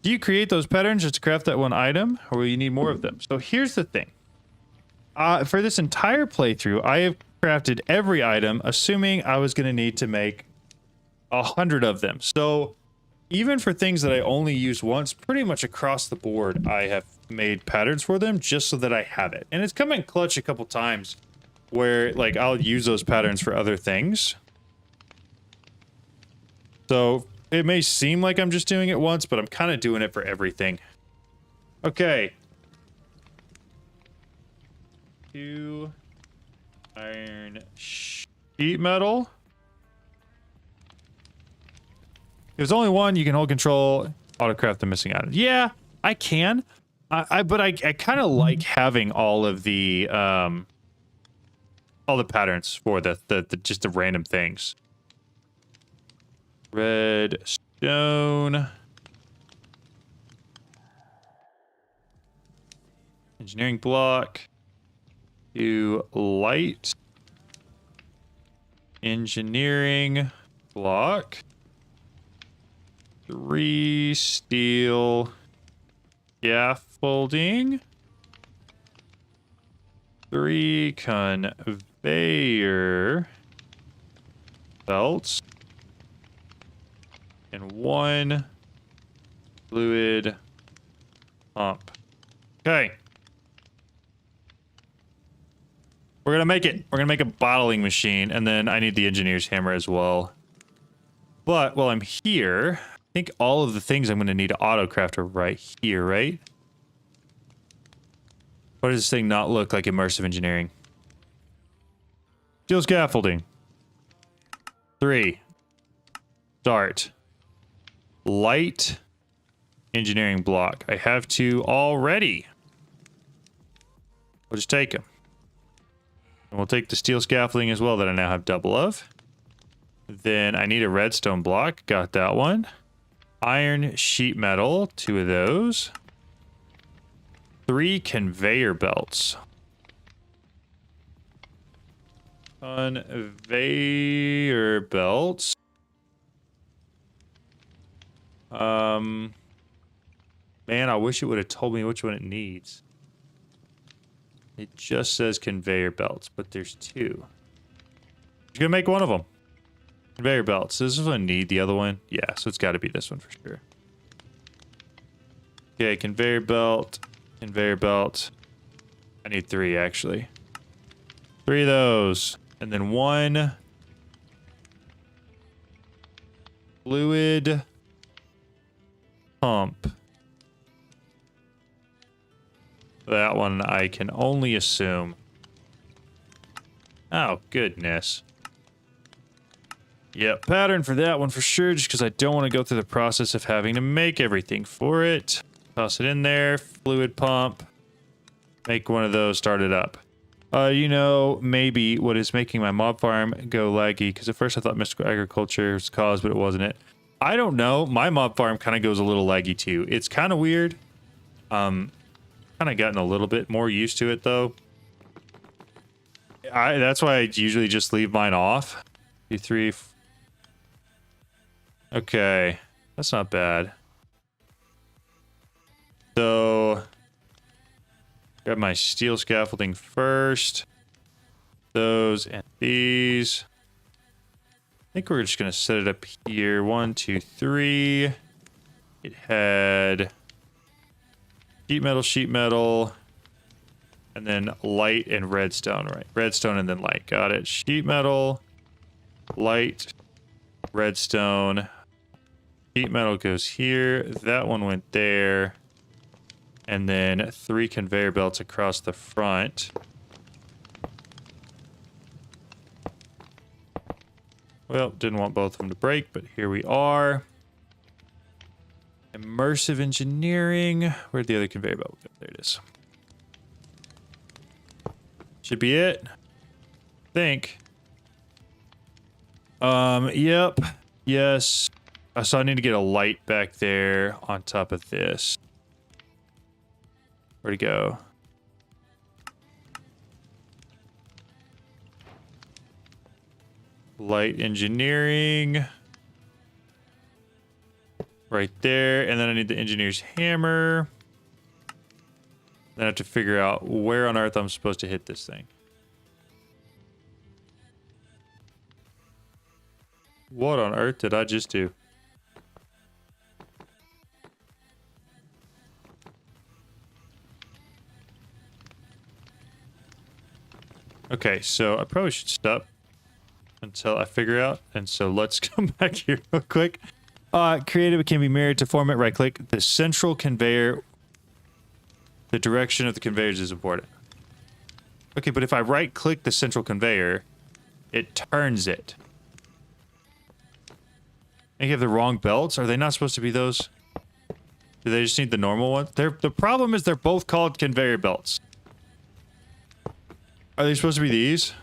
A: Do you create those patterns just to craft that one item, or will you need more of them? So here's the thing. For this entire playthrough, I have crafted every item, assuming I was going to need to make 100 of them. So even for things that I only use once, pretty much across the board, I have made patterns for them just so that I have it. And it's come in clutch a couple times where, like, I'll use those patterns for other things. So it may seem like I'm just doing it once, but I'm kind of doing it for everything. Okay. 2 iron sheet metal. If there's only one, you can hold control, autocraft the missing items. Yeah, I can. But I kind of like having all of the patterns for the just the random things. Red stone. Engineering block. 2 light. Engineering block. 3 steel. Scaffolding. 3 conveyor belts. And 1 fluid pump. Okay. We're gonna make it. We're gonna make a bottling machine, and then I need the engineer's hammer as well. But while I'm here, I think all of the things I'm gonna need to autocraft are right here, right? Why does this thing not look like immersive engineering? Steel scaffolding. 3. Start. Light engineering block. I have 2 already. We'll just take them. And we'll take the steel scaffolding as well that I now have double of. Then I need a redstone block. Got that one. Iron sheet metal, 2 of those. 3 conveyor belts. Conveyor belts. Man, I wish it would have told me which one it needs. It just says conveyor belts, but there's 2. You're gonna make one of them. Conveyor belts. Does this one need the other one? Yeah, so it's got to be this one for sure. Okay, conveyor belt. Conveyor belt. I need 3, actually. 3 of those. And then 1 fluid pump. That one I can only assume. Oh, goodness. Yep, pattern for that one for sure, just because I don't want to go through the process of having to make everything for it. Toss it in there, fluid pump. Make one of those, start it up. You know, maybe what is making my mob farm go laggy, because at first I thought mystical agriculture was the cause, but it wasn't it. I don't know, my mob farm kind of goes a little laggy too. It's kind of weird. Kind of gotten a little bit more used to it though. That's why I usually just leave mine off. 2, 3. Okay, that's not bad. So, grab my steel scaffolding first. Those and these. I think we're just gonna set it up here. 1, 2, 3. It had sheet metal, and then light and redstone, right? Redstone and then light. Got it. Sheet metal, light, redstone. Sheet metal goes here. That one went there. And then 3 conveyor belts across the front. Well, didn't want both of them to break, but here we are. Immersive engineering. Where'd the other conveyor belt go? There it is. Should be it. I think. Yep. Yes. So I need to get a light back there on top of this. Where'd it go? Light engineering. Right there. And then I need the engineer's hammer. Then I have to figure out where on earth I'm supposed to hit this thing. What on earth did I just do? Okay, so I probably should stop until I figure out. And so let's come back here real quick. Creative can be mirrored to format. Right click. The central conveyor. The direction of the conveyors is important. Okay, but if I right click the central conveyor, it turns it. And you have the wrong belts? Are they not supposed to be those? Do they just need the normal ones? The problem is they're both called conveyor belts. Are they supposed to be these?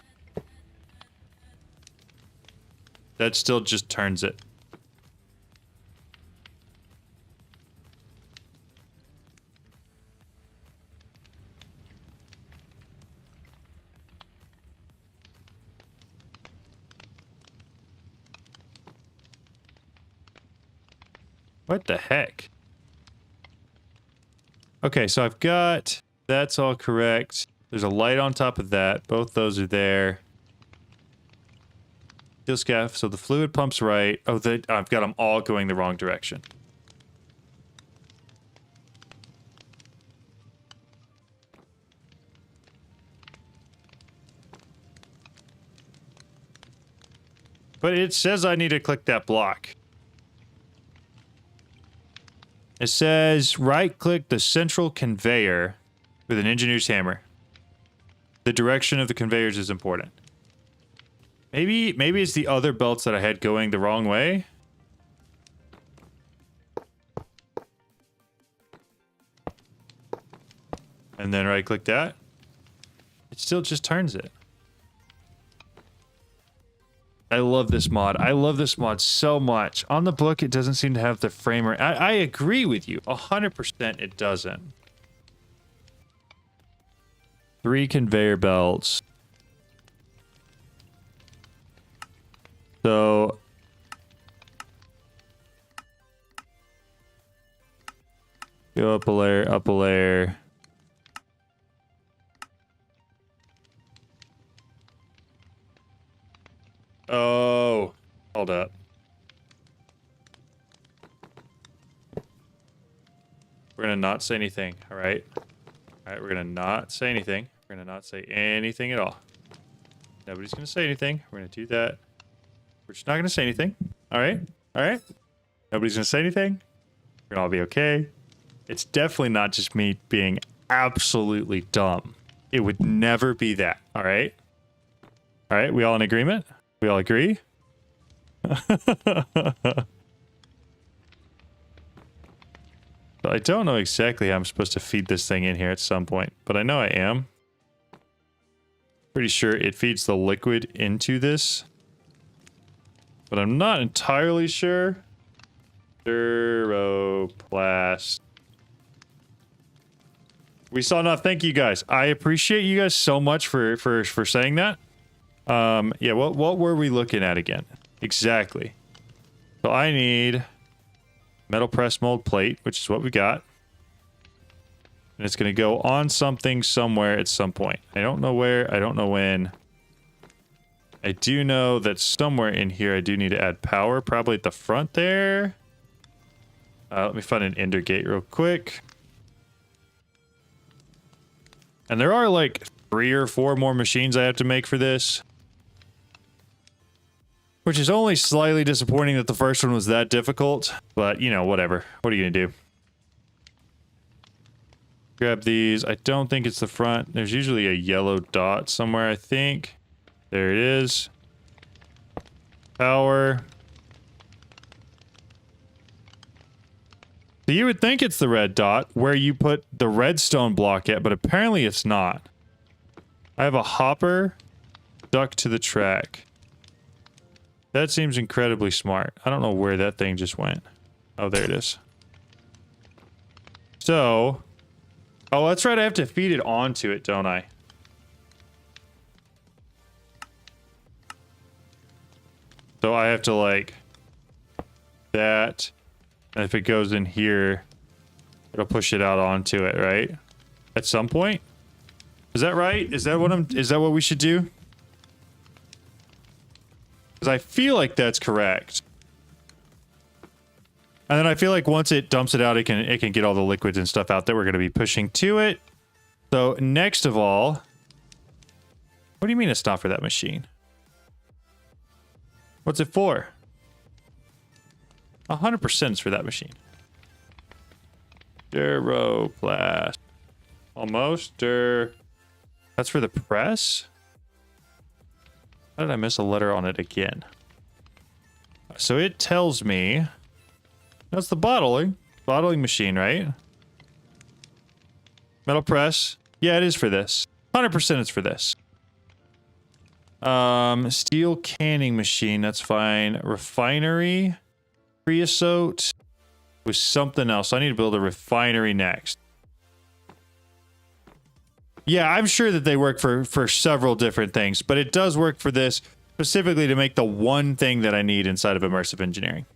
A: That still just turns it. What the heck? Okay, so I've got... That's all correct. There's a light on top of that. Both those are there. Steel scaff. So the fluid pump's right. Oh, I've got them all going the wrong direction. But it says I need to click that block. It says right-click the central conveyor with an engineer's hammer. The direction of the conveyors is important. Maybe it's the other belts that I had going the wrong way. And then right-click that. It still just turns it. I love this mod. I love this mod so much. On the book, it doesn't seem to have the framer. I agree with you. 100% it doesn't. 3 conveyor belts. So... go up a layer, up a layer. Oh, hold up. We're gonna not say anything, all right? All right, we're gonna not say anything. We're gonna not say anything at all. Nobody's gonna say anything. We're gonna do that. We're just not gonna say anything. All right? All right? Nobody's gonna say anything. We're gonna all be okay. It's definitely not just me being absolutely dumb. It would never be that, all right? All right, we all in agreement? We all agree? So I don't know exactly how I'm supposed to feed this thing in here at some point, but I know I am. Pretty sure it feeds the liquid into this, but I'm not entirely sure. Duroplast. We saw enough. Thank you guys. I appreciate you guys so much for saying that. Yeah, what were we looking at again? Exactly. So I need metal press mold plate, which is what we got. And it's going to go on something somewhere at some point. I don't know where. I don't know when. I do know that somewhere in here I do need to add power. Probably at the front there. Let me find an ender gate real quick. And there are like 3 or 4 more machines I have to make for this. Which is only slightly disappointing that the first one was that difficult. But, you know, whatever. What are you gonna do? Grab these. I don't think it's the front. There's usually a yellow dot somewhere, I think. There it is. Power. So you would think it's the red dot where you put the redstone block at, but apparently it's not. I have a hopper stuck to the track. That seems incredibly smart. I don't know where that thing just went. Oh, there it is. So... oh, that's right. I have to feed it onto it, don't I? So I have to, like... that... and if it goes in here, it'll push it out onto it, right? At some point? Is that right? Is that what we should do? Because I feel like that's correct. And then I feel like once it dumps it out, it can get all the liquids and stuff out that we're going to be pushing to it. So next of all, what do you mean it's not for that machine? What's it for? 100% is for that machine. Duroplast. Almost. That's for the press? How did I miss a letter on it again? So it tells me... that's the bottling machine, right? Metal press. Yeah, it is for this. 100% it's for this. Steel canning machine. That's fine. Refinery. Creosote. With something else. I need to build a refinery next. Yeah, I'm sure that they work for several different things, but it does work for this specifically to make the one thing that I need inside of immersive engineering.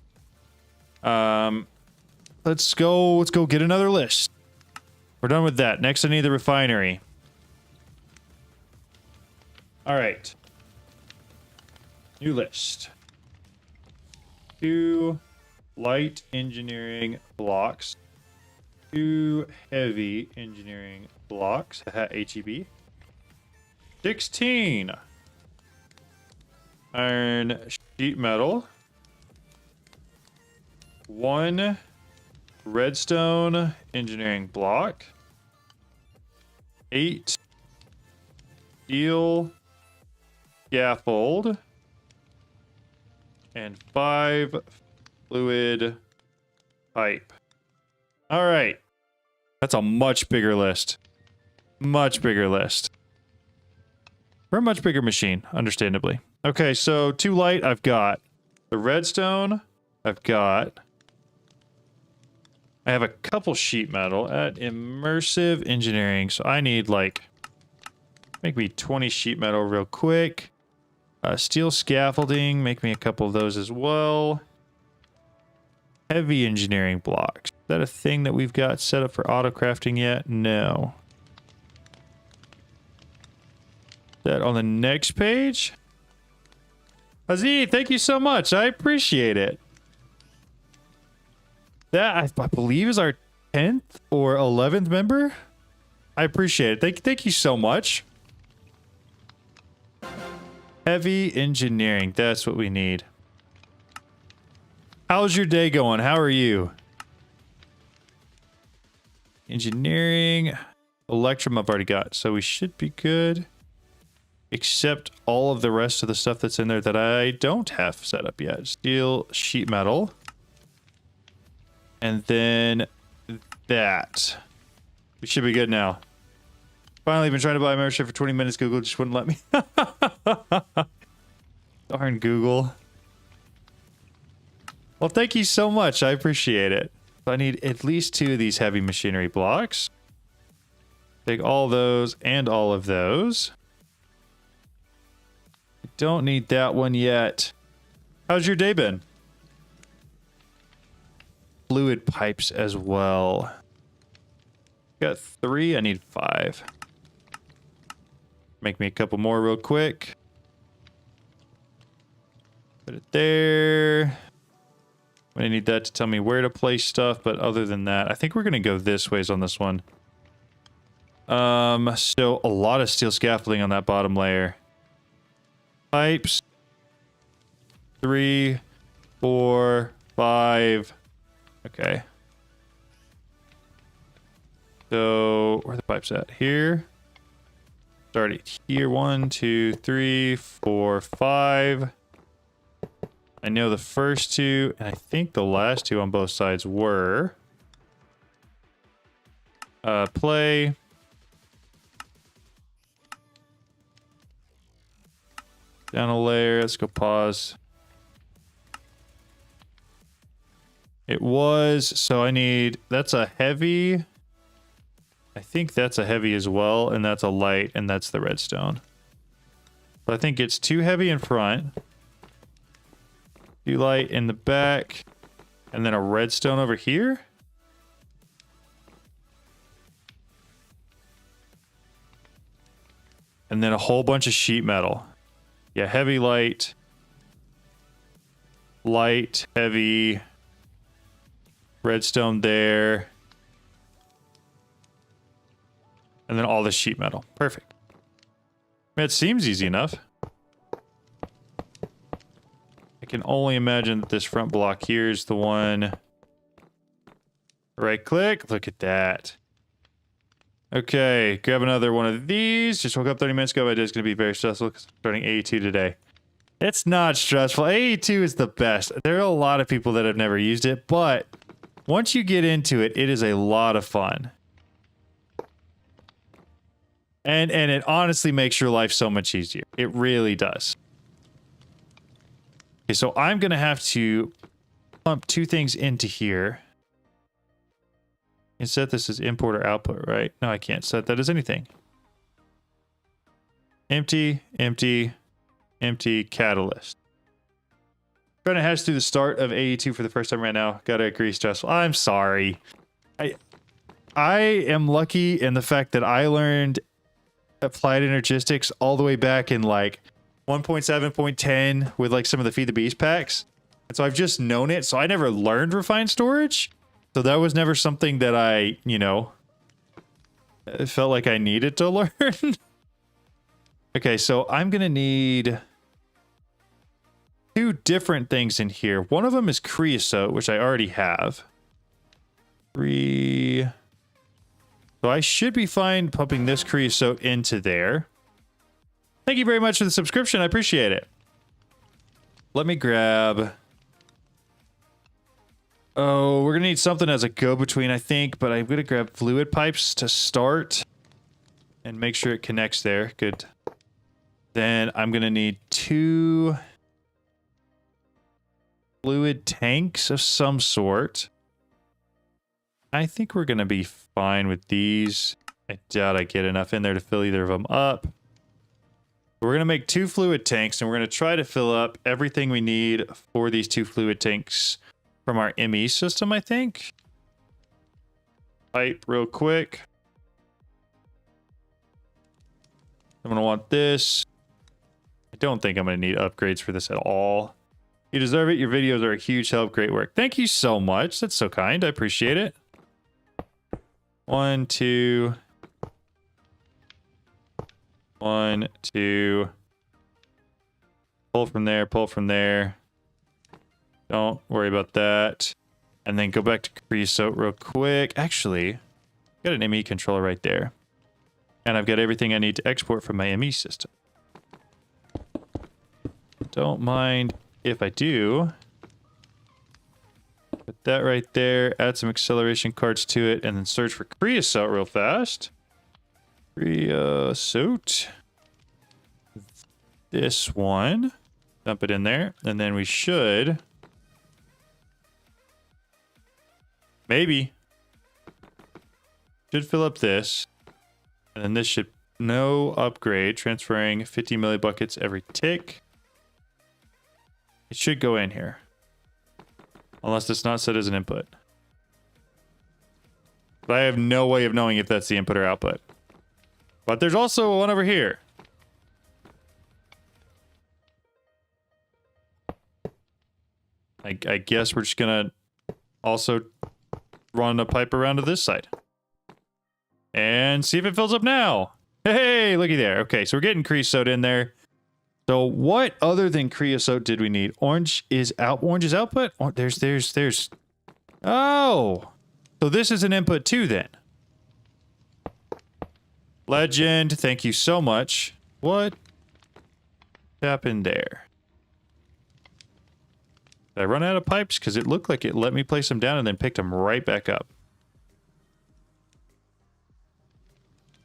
A: Let's go get another list. We're done with that. Next, I need the refinery. All right. New list. 2 light engineering blocks. 2 heavy engineering blocks. HEB. 16 iron sheet metal. 1 redstone engineering block. 8 steel scaffold. And 5 fluid pipe. All right. That's a much bigger list. Much bigger list. For a much bigger machine, understandably. Okay, so 2 light, I've got the redstone. I have a couple sheet metal at immersive engineering. So I need like, make me 20 sheet metal real quick. Steel scaffolding, make me a couple of those as well. Heavy engineering blocks. Is that a thing that we've got set up for auto crafting yet? No. That on the next page? Aziz, thank you so much. I appreciate it. That, I believe, is our 10th or 11th member. I appreciate it. Thank you so much. Heavy engineering. That's what we need. How's your day going? How are you? Engineering. Electrum I've already got, so we should be good. Except all of the rest of the stuff that's in there that I don't have set up yet. Steel, sheet metal. And then that. We should be good now. Finally, been trying to buy a membership for 20 minutes. Google just wouldn't let me. Darn Google. Well, thank you so much. I appreciate it. I need at least 2 of these heavy machinery blocks. Take all those and all of those. I don't need that one yet. How's your day been? Fluid pipes as well. Got 3. I need 5. Make me a couple more real quick. Put it there. I need that to tell me where to place stuff, but other than that, I think we're gonna go this ways on this one. So a lot of steel scaffolding on that bottom layer. Pipes. 3, 4, 5. Okay. So where are the pipes at? Here. Started here. 1, 2, 3, 4, 5. I know the first 2, and I think the last 2 on both sides were. Play. Down a layer. Let's go pause. It was, so I need, that's a heavy. I think that's a heavy as well, and that's a light, and that's the redstone. So I think it's 2 heavy in front. 2 light in the back, and then a redstone over here. And then a whole bunch of sheet metal. Yeah, heavy, light. Light, heavy. Redstone there. And then all the sheet metal. Perfect. It seems easy enough. I can only imagine that this front block here is the one. Right click. Look at that. Okay, grab another one of these. Just woke up 30 minutes ago. My day's going to be very stressful because I'm starting AE2 today. It's not stressful. AE2 is the best. There are a lot of people that have never used it, but once you get into it, it is a lot of fun. And it honestly makes your life so much easier. It really does. Okay, so I'm going to have to pump 2 things into here. And set this as import or output, right? No, I can't set that as anything. Empty, empty, empty, catalyst. Trying to hash through the start of AE2 for the first time right now. Gotta agree, stressful. I'm sorry. I am lucky in the fact that I learned applied energistics all the way back in like 1.7.10 with like some of the Feed the Beast packs. And so I've just known it. So I never learned refined storage. So that was never something that I, you know, felt like I needed to learn. Okay, so I'm going to need 2 different things in here. One of them is creosote, which I already have. 3. So I should be fine pumping this creosote into there. Thank you very much for the subscription. I appreciate it. Let me grab... Oh, we're going to need something as a go-between, I think, but I'm going to grab fluid pipes to start and make sure it connects there. Good. Then I'm going to need 2 fluid tanks of some sort. I think we're going to be fine with these. I doubt I get enough in there to fill either of them up. We're going to make 2 fluid tanks, and we're going to try to fill up everything we need for these 2 fluid tanks from our ME system, I think. Pipe real quick. I'm going to want this. I don't think I'm going to need upgrades for this at all. You deserve it. Your videos are a huge help. Great work. Thank you so much. That's so kind. I appreciate it. 1, 2. 1, 2. Pull from there, pull from there. Don't worry about that. And then go back to creosote real quick. Actually, got an ME controller right there. And I've got everything I need to export from my ME system. Don't mind if I do. Put that right there. Add some acceleration cards to it. And then search for creosote real fast. Creosote. This one. Dump it in there. And then we should... maybe. Should fill up this. And then this should... no upgrade. Transferring 50 millibuckets every tick. It should go in here. Unless it's not set as an input. But I have no way of knowing if that's the input or output. But there's also one over here. I guess we're just gonna also run a pipe around to this side. And see if it fills up now. Hey, looky there. Okay, so we're getting creosote in there. So what other than creosote did we need? Orange is output? Oh, there's... oh! So this is an input too then. Legend, thank you so much. What happened there? Did I run out of pipes? Because it looked like it let me place them down and then picked them right back up.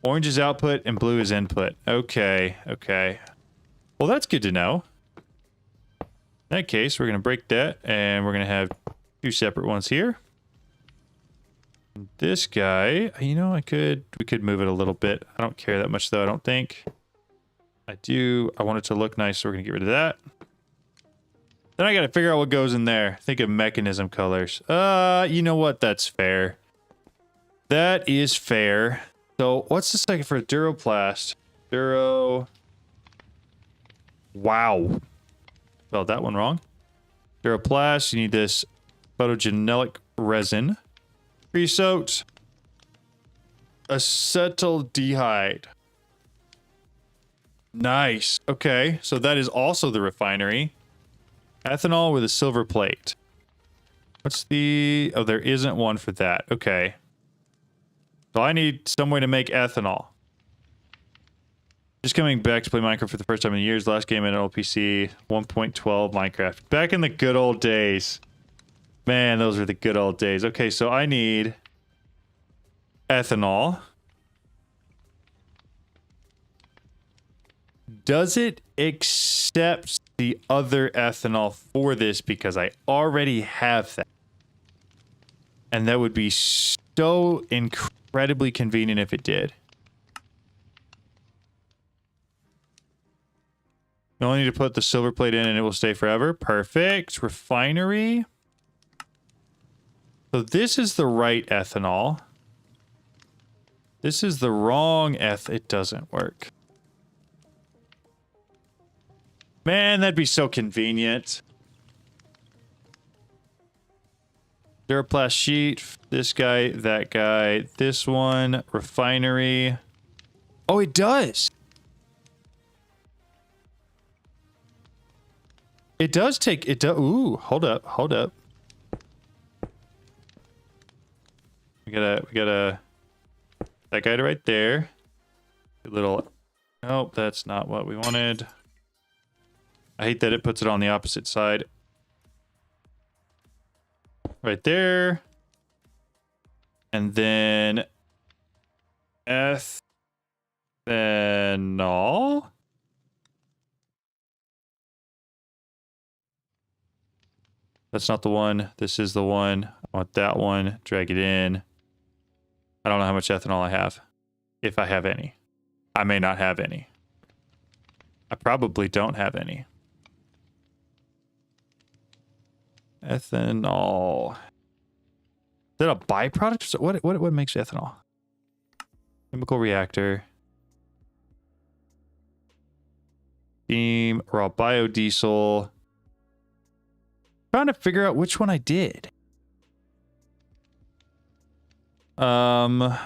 A: Orange is output and blue is input. Okay, okay. Well, that's good to know. In that case, we're going to break that, and we're going to have 2 separate ones here. This guy, you know, we could move it a little bit. I don't care that much, though, I don't think. I want it to look nice, so we're going to get rid of that. Then I got to figure out what goes in there. Think of mechanism colors. You know what? That's fair. That is fair. So, what's the second for Duroplast? Wow. Spelled that one wrong. Duroplast, you need this photogenic resin. Creosote. Acetaldehyde. Nice. Okay, so that is also the refinery. Ethanol with a silver plate. What's the... oh, there isn't one for that. Okay. So I need some way to make ethanol. Just coming back to play Minecraft for the first time in years. Last game in an old PC, 1.12 Minecraft. Back in the good old days. Man, those were the good old days. Okay, so I need ethanol. Does it accept the other ethanol for this? Because I already have that. And that would be so incredibly convenient if it did. You only need to put the silver plate in and it will stay forever. Perfect. Refinery. So this is the right ethanol. This is the wrong it doesn't work. Man, that'd be so convenient. Duroplast sheet. This guy, that guy, this one. Refinery. Oh, it does. It does take it. Ooh, hold up. We gotta. That guy right there. A little. Nope, that's not what we wanted. I hate that it puts it on the opposite side. Right there. And then ethanol. That's not the one. This is the one. I want that one. Drag it in. I don't know how much ethanol I have. If I have any. I may not have any. I probably don't have any. Ethanol. Is that a byproduct? What makes ethanol? Chemical reactor. Steam, raw biodiesel. Trying to figure out which one I did. Let's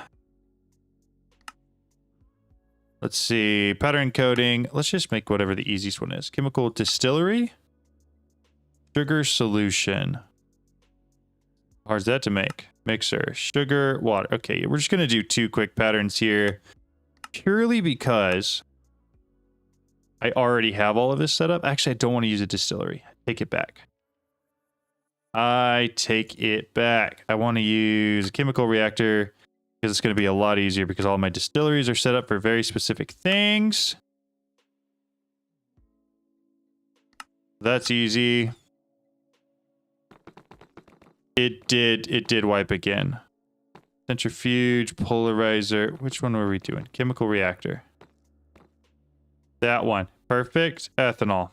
A: see. Pattern coating. Let's just make whatever the easiest one is. Chemical distillery. Sugar solution. How hard is that to make? Mixer. Sugar, water. Okay, we're just going to do 2 quick patterns here. Purely because I already have all of this set up. Actually, I don't want to use a distillery. Take it back. I take it back. I want to use a chemical reactor because it's going to be a lot easier because all my distilleries are set up for very specific things. That's easy. It did wipe again. Centrifuge, polarizer. Which one were we doing? Chemical reactor. That one. Perfect. Ethanol.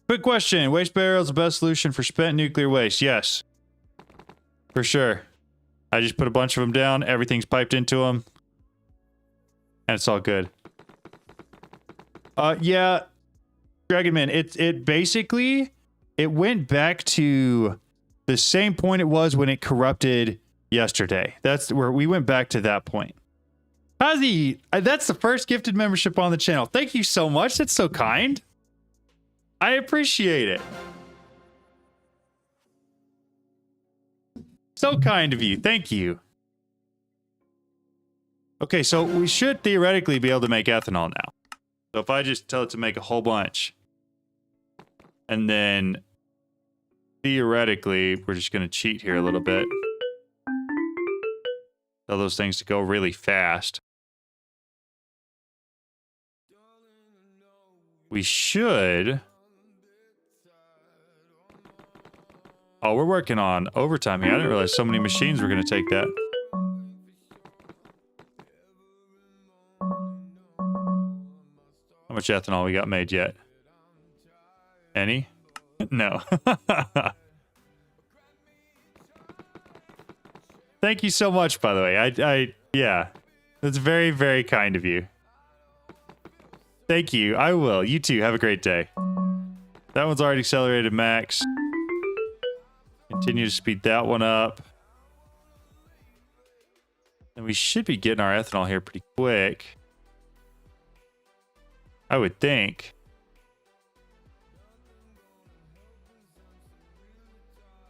A: Quick question. Waste barrels the best solution for spent nuclear waste? Yes. For sure. I just put a bunch of them down. Everything's piped into them. And it's all good. Yeah. Dragonman, it basically, it went back to the same point it was when it corrupted yesterday. That's where we went back to that point. Hazi, that's the first gifted membership on the channel. Thank you so much. That's so kind. I appreciate it. So kind of you. Thank you. Okay, so we should theoretically be able to make ethanol now. So if I just tell it to make a whole bunch, and then theoretically, we're just going to cheat here a little bit. Tell those things to go really fast. We should... Oh, we're working on overtime here. I didn't realize so many machines were going to take that. How much ethanol we got made yet? Any? No. Thank you so much, by the way. Yeah. That's very, very kind of you. Thank you. I will. You too. Have a great day. That one's already accelerated max. Continue to speed that one up. And we should be getting our ethanol here pretty quick. I would think.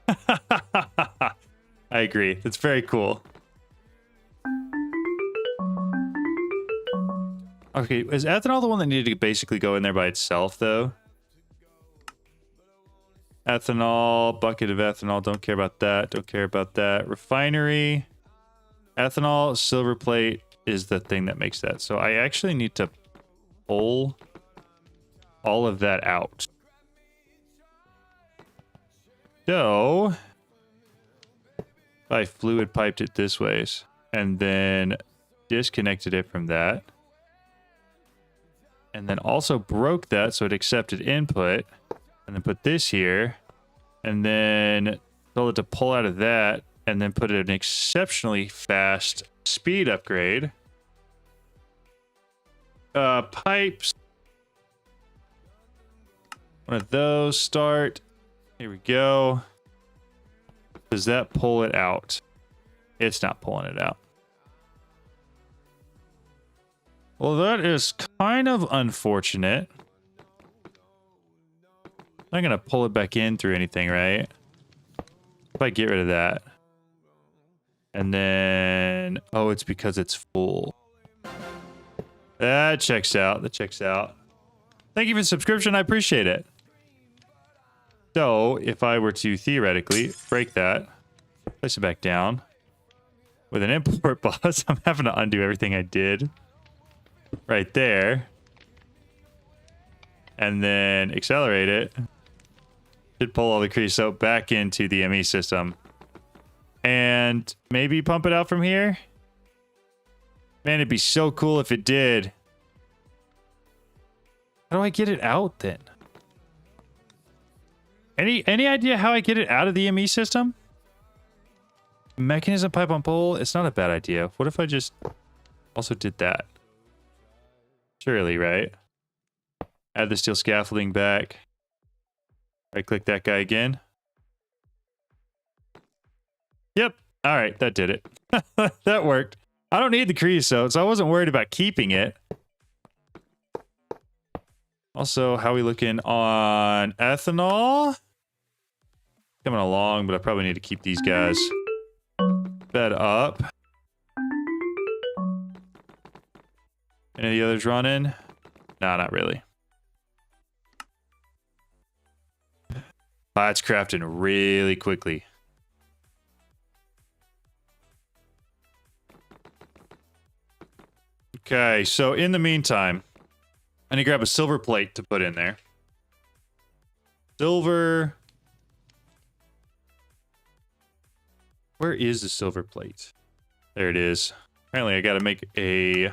A: I agree. That's very cool. Okay, is ethanol the one that needed to basically go in there by itself, though? Ethanol, bucket of ethanol. Don't care about that. Don't care about that. Refinery. Ethanol, silver plate is the thing that makes that. So I actually need to pull all of that out. So I fluid piped it this ways and then disconnected it from that. And then also broke that so it accepted input. And then put this here. And then told it to pull out of that. And then put an exceptionally fast speed upgrade. Pipes. One of those start. Here we go. Does that pull it out? It's not pulling it out. Well, that is kind of unfortunate. I'm not going to pull it back in through anything, right? If I get rid of that. And then... Oh, it's because it's full. That checks out. That checks out. Thank you for the subscription. I appreciate it. So, if I were to theoretically break that, place it back down with an import bus, I'm having to undo everything I did right there. And then accelerate it. Should pull all the creosote back into the ME system. And maybe pump it out from here? Man, it'd be so cool if it did. How do I get it out then? Any idea how I get it out of the ME system? Mechanism pipe on pole? It's not a bad idea. What if I just also did that? Surely, right? Add the steel scaffolding back. Right click that guy again. Yep. All right, that did it. That worked. I don't need the creosote, so I wasn't worried about keeping it. Also, how we looking on ethanol? Coming along, but I probably need to keep these guys fed up. Any of the others running? Nah, not really. It's crafting really quickly. Okay, so in the meantime, I need to grab a silver plate to put in there. Silver. Where is the silver plate? There it is. Apparently, I got to make a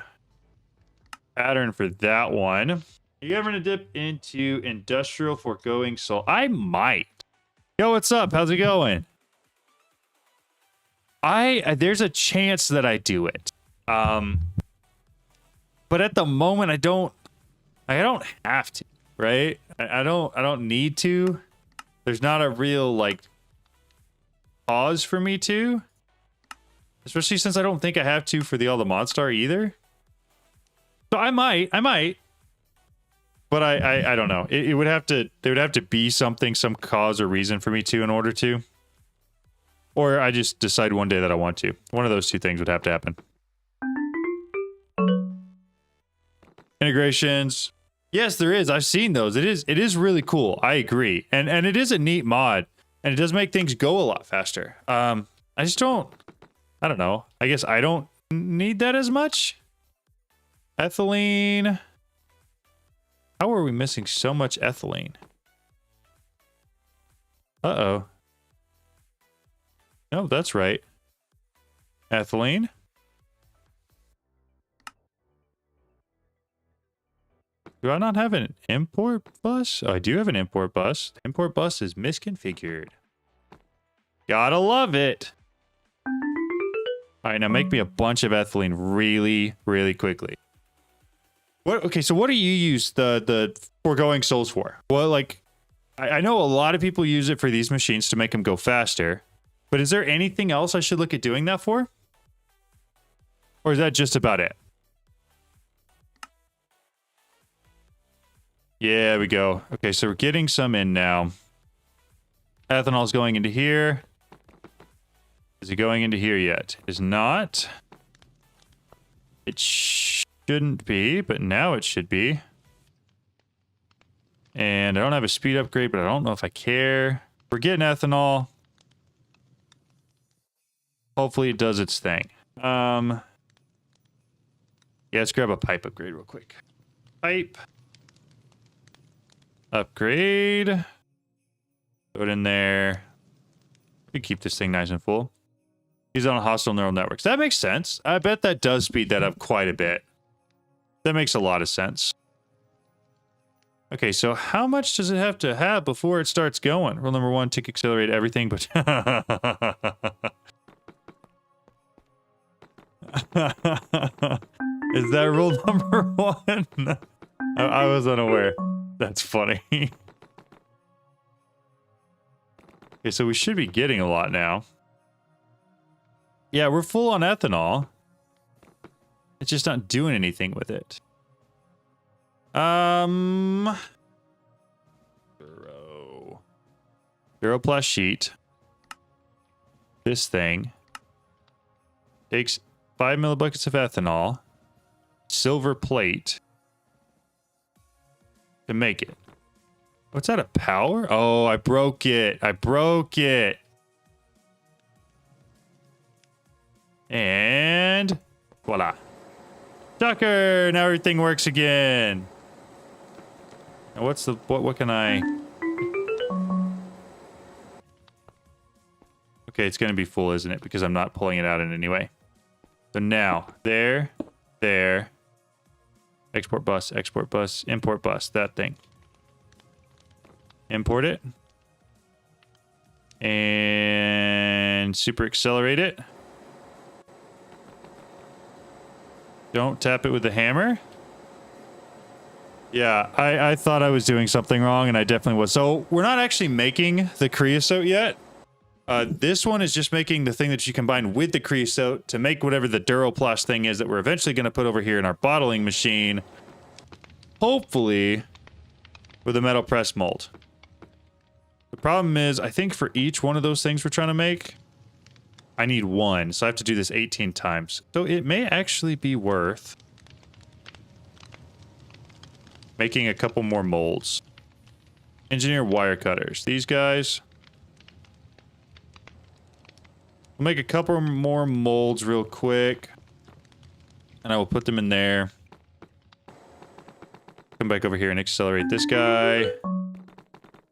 A: pattern for that one. You ever gonna dip into industrial foregoing soul? I might. Yo, what's up? How's it going? There's a chance that I do it. But at the moment I don't have to, right? I don't need to. There's not a real like cause for me to. Especially since I don't think I have to for the all the Modstar either. So I might. But I don't know. It would have to, there would have to be something, some cause or reason for me to in order to. Or I just decide one day that I want to. One of those two things would have to happen. Integrations. Yes, there is. I've seen those. It is really cool. I agree. And it is a neat mod. And it does make things go a lot faster. I just don't, I don't know. I guess I don't need that as much. Ethylene. How are we missing so much ethylene? Uh-oh. No, that's right. Ethylene. Do I not have an import bus? Oh, I do have an import bus. The import bus is misconfigured. Gotta love it. All right, now make me a bunch of ethylene really, really quickly. What? Okay, so what do you use the foregoing souls for? Well, like, I know a lot of people use it for these machines to make them go faster, but is there anything else I should look at doing that for? Or is that just about it? Yeah, there we go. Okay, so we're getting some in now. Ethanol's going into here. Is it going into here yet? Is not. It shouldn't be, but now it should be. And I don't have a speed upgrade, but I don't know if I care. We're getting ethanol. Hopefully it does its thing. Yeah, let's grab a pipe upgrade real quick. Pipe. Upgrade. Put it in there. We keep this thing nice and full. He's on hostile neural networks. That makes sense. I bet that does speed that up quite a bit. That makes a lot of sense. Okay, so how much does it have to have before it starts going? Rule number 1, tick accelerate everything, but... Is that rule number 1? I was unaware. That's funny. Okay, so we should be getting a lot now. Yeah, we're full on ethanol. It's just not doing anything with it. Duro plus sheet. This thing takes 5 millibuckets of ethanol, silver plate to make it. What's that, a power? Oh, I broke it. I broke it. And voila. Tucker, now everything works again. Now what's the, what can I? Okay, it's going to be full, isn't it? Because I'm not pulling it out in any way. So now, there, export bus, import bus, that thing. Import it. And super accelerate it. Don't tap it with the hammer. Yeah, I thought I was doing something wrong, and I definitely was. So we're not actually making the creosote yet. This one is just making the thing that you combine with the creosote to make whatever the Duroplast thing is that we're eventually going to put over here in our bottling machine. Hopefully with a metal press mold. The problem is, I think for each one of those things we're trying to make, I need one. So I have to do this 18 times. So it may actually be worth making a couple more molds. Engineer wire cutters. These guys. We'll make a couple more molds real quick. And I will put them in there. Come back over here and accelerate this guy.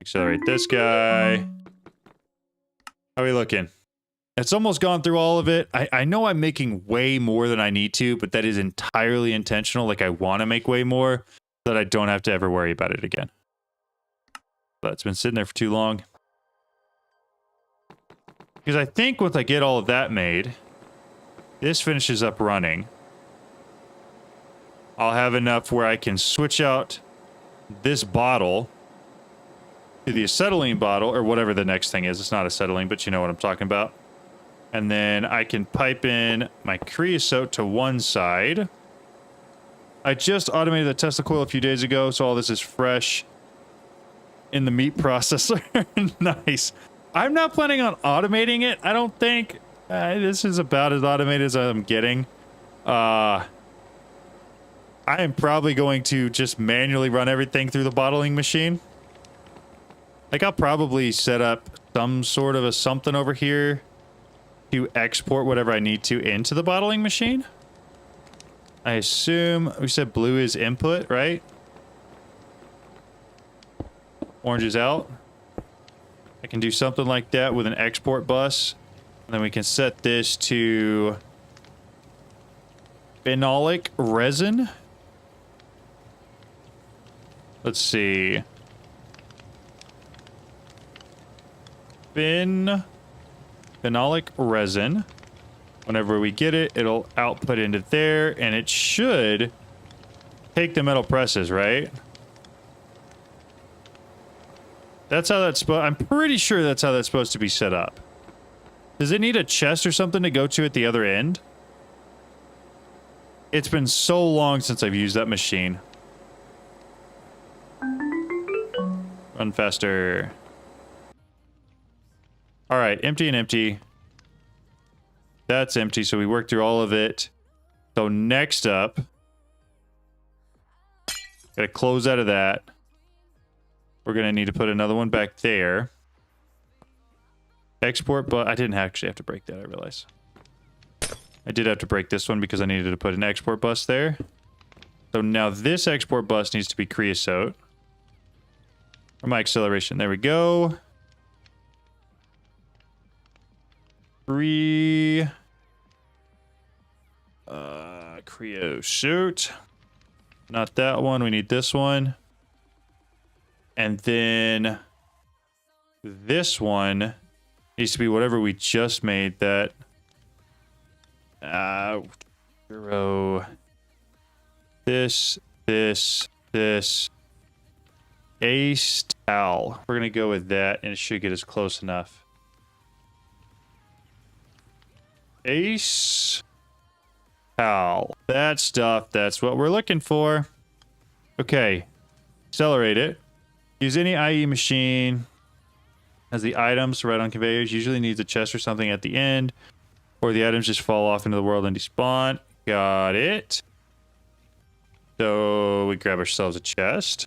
A: Accelerate this guy. How are we looking? It's almost gone through all of it. I know I'm making way more than I need to, but that is entirely intentional. Like, I want to make way more so that I don't have to ever worry about it again. But it's been sitting there for too long. Because I think once I get all of that made, this finishes up running. I'll have enough where I can switch out this bottle to the acetylene bottle, or whatever the next thing is. It's not acetylene, but you know what I'm talking about. And then I can pipe in my creosote to one side. I just automated the Tesla coil a few days ago, so all this is fresh in the meat processor. Nice. I'm not planning on automating it, I don't think. This is about as automated as I'm getting. I am probably going to just manually run everything through the bottling machine. Like, I'll probably set up some sort of a something over here to export whatever I need to into the bottling machine. I assume we said blue is input, right? Orange is out. I can do something like that with an export bus. And then we can set this to phenolic resin. Let's see. Phenolic resin. Whenever we get it, it'll output into there, and it should take the metal presses, right? That's how that's supposed... I'm pretty sure that's how that's supposed to be set up. Does it need a chest or something to go to at the other end? It's been so long since I've used that machine. Run faster. Alright, empty and empty. That's empty, so we worked through all of it. So next up, gotta close out of that. We're gonna need to put another one back there. Export, but I didn't actually have to break that, I realize. I did have to break this one because I needed to put an export bus there. So now this export bus needs to be creosote. For my acceleration, there we go. Creosote. Not that one, we need this one. And then this one needs to be whatever we just made, that this Ace Tal. We're gonna go with that, and it should get us close enough. Ace Tal. That stuff, that's what we're looking for. Okay. Accelerate it. Use any IE machine as the items right on conveyors. Usually needs a chest or something at the end, or the items just fall off into the world and despawn. Got it. So we grab ourselves a chest.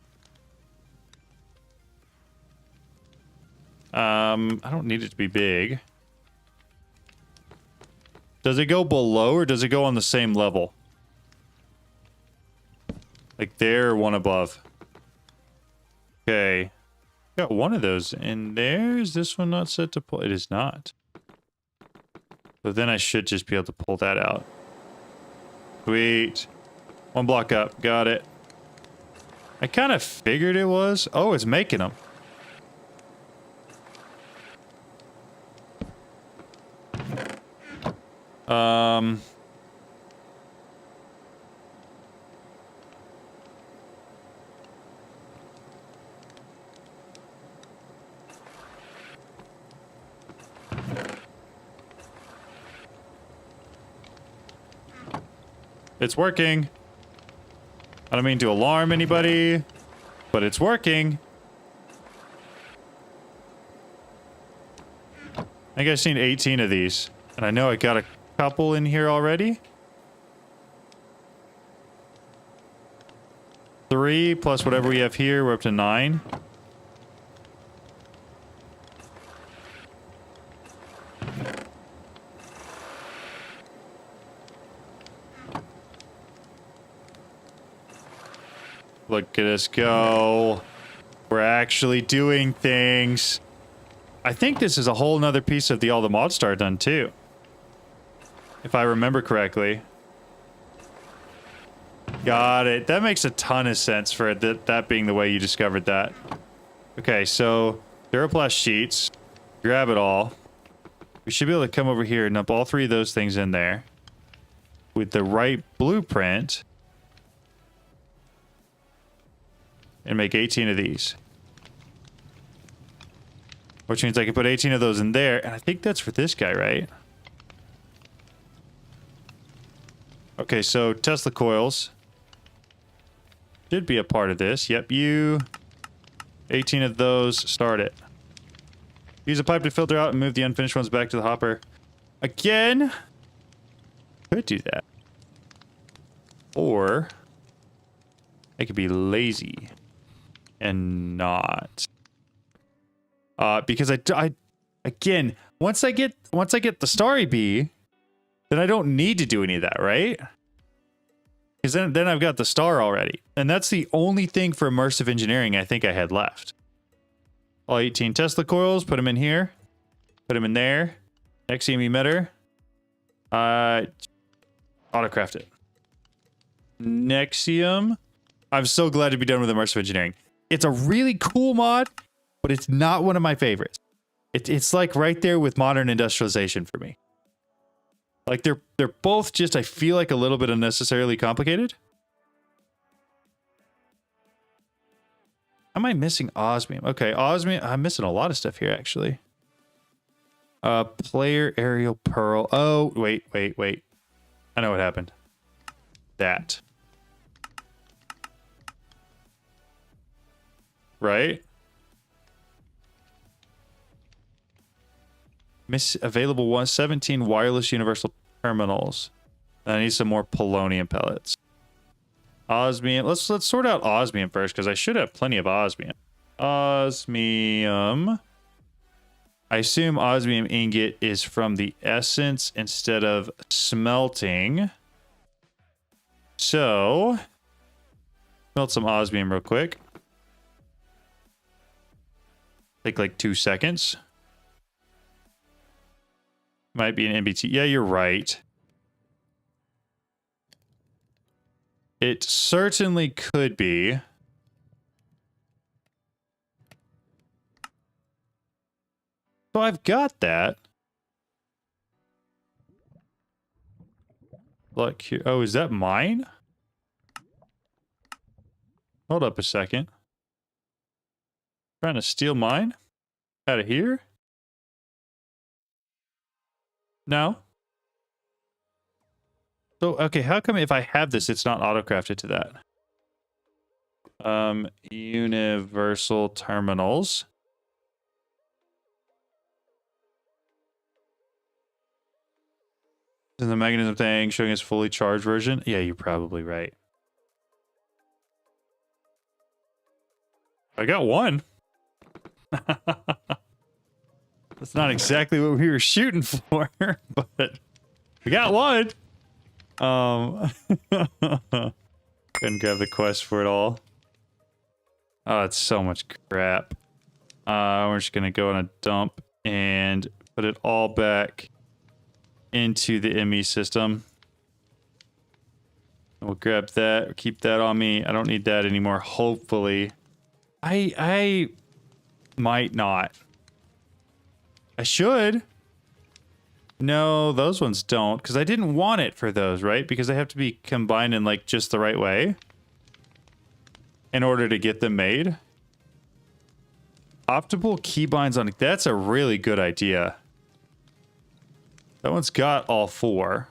A: I don't need it to be big. Does it go below or does it go on the same level? Like there or one above? Okay. Got one of those in there. Is this one not set to pull? It is not. So then I should just be able to pull that out. Sweet. One block up. Got it. I kind of figured it was. Oh, it's making them. It's working. I don't mean to alarm anybody, but it's working. I think I've seen 18 of these, and I know I got a couple in here already. 3 plus whatever we have here, we're up to 9. Look at us go. We're actually doing things. I think this is a whole nother piece of the all the mod star done too. If I remember correctly. Got it. That makes a ton of sense for that being the way you discovered that. Okay, so Duraplast sheets. Grab it all. We should be able to come over here and dump all 3 of those things in there. With the right blueprint. And make 18 of these. Which means I can put 18 of those in there. And I think that's for this guy, right? Okay, so Tesla coils. Should be a part of this. Yep, you. 18 of those. Start it. Use a pipe to filter out and move the unfinished ones back to the hopper. Again. Could do that. Or I could be lazy. And not. Because I again, once I get the starry bee, then I don't need to do any of that, right? Because then I've got the star already. And that's the only thing for immersive engineering I think I had left. All 18 Tesla coils, put them in here. Put them in there. Nexium emitter. Autocraft it. Nexium. I'm so glad to be done with immersive engineering. It's a really cool mod, but it's not one of my favorites. It's like right there with modern industrialization for me. Like they're both just, I feel like, a little bit unnecessarily complicated. Am I missing osmium? Okay, osmium. I'm missing a lot of stuff here actually. Player aerial pearl. Oh, wait. I know what happened. That. Right? Miss available 117 wireless universal terminals. I need some more polonium pellets. Osmium. Let's sort out osmium first because I should have plenty of osmium. Osmium. I assume osmium ingot is from the essence instead of smelting. So, smelt some osmium real quick. Take like 2 seconds. Might be an NBT. Yeah, you're right. It certainly could be. So I've got that. Look here. Oh, is that mine? Hold up a second. Trying to steal mine? Out of here? No. So, okay, how come if I have this, it's not auto-crafted to that? Universal terminals. Is the mechanism thing showing us fully charged version? Yeah, you're probably right. I got one. That's not exactly what we were shooting for, but we got one. Couldn't grab the quest for it all. Oh, it's so much crap. We're just gonna go on a dump and put it all back into the ME system. We'll grab that, keep that on me. I don't need that anymore, hopefully. I might not. I should. No, those ones don't, because I didn't want it for those, right? Because they have to be combined in like just the right way in order to get them made. Optical keybinds on it. That's a really good idea. That one's got all 4.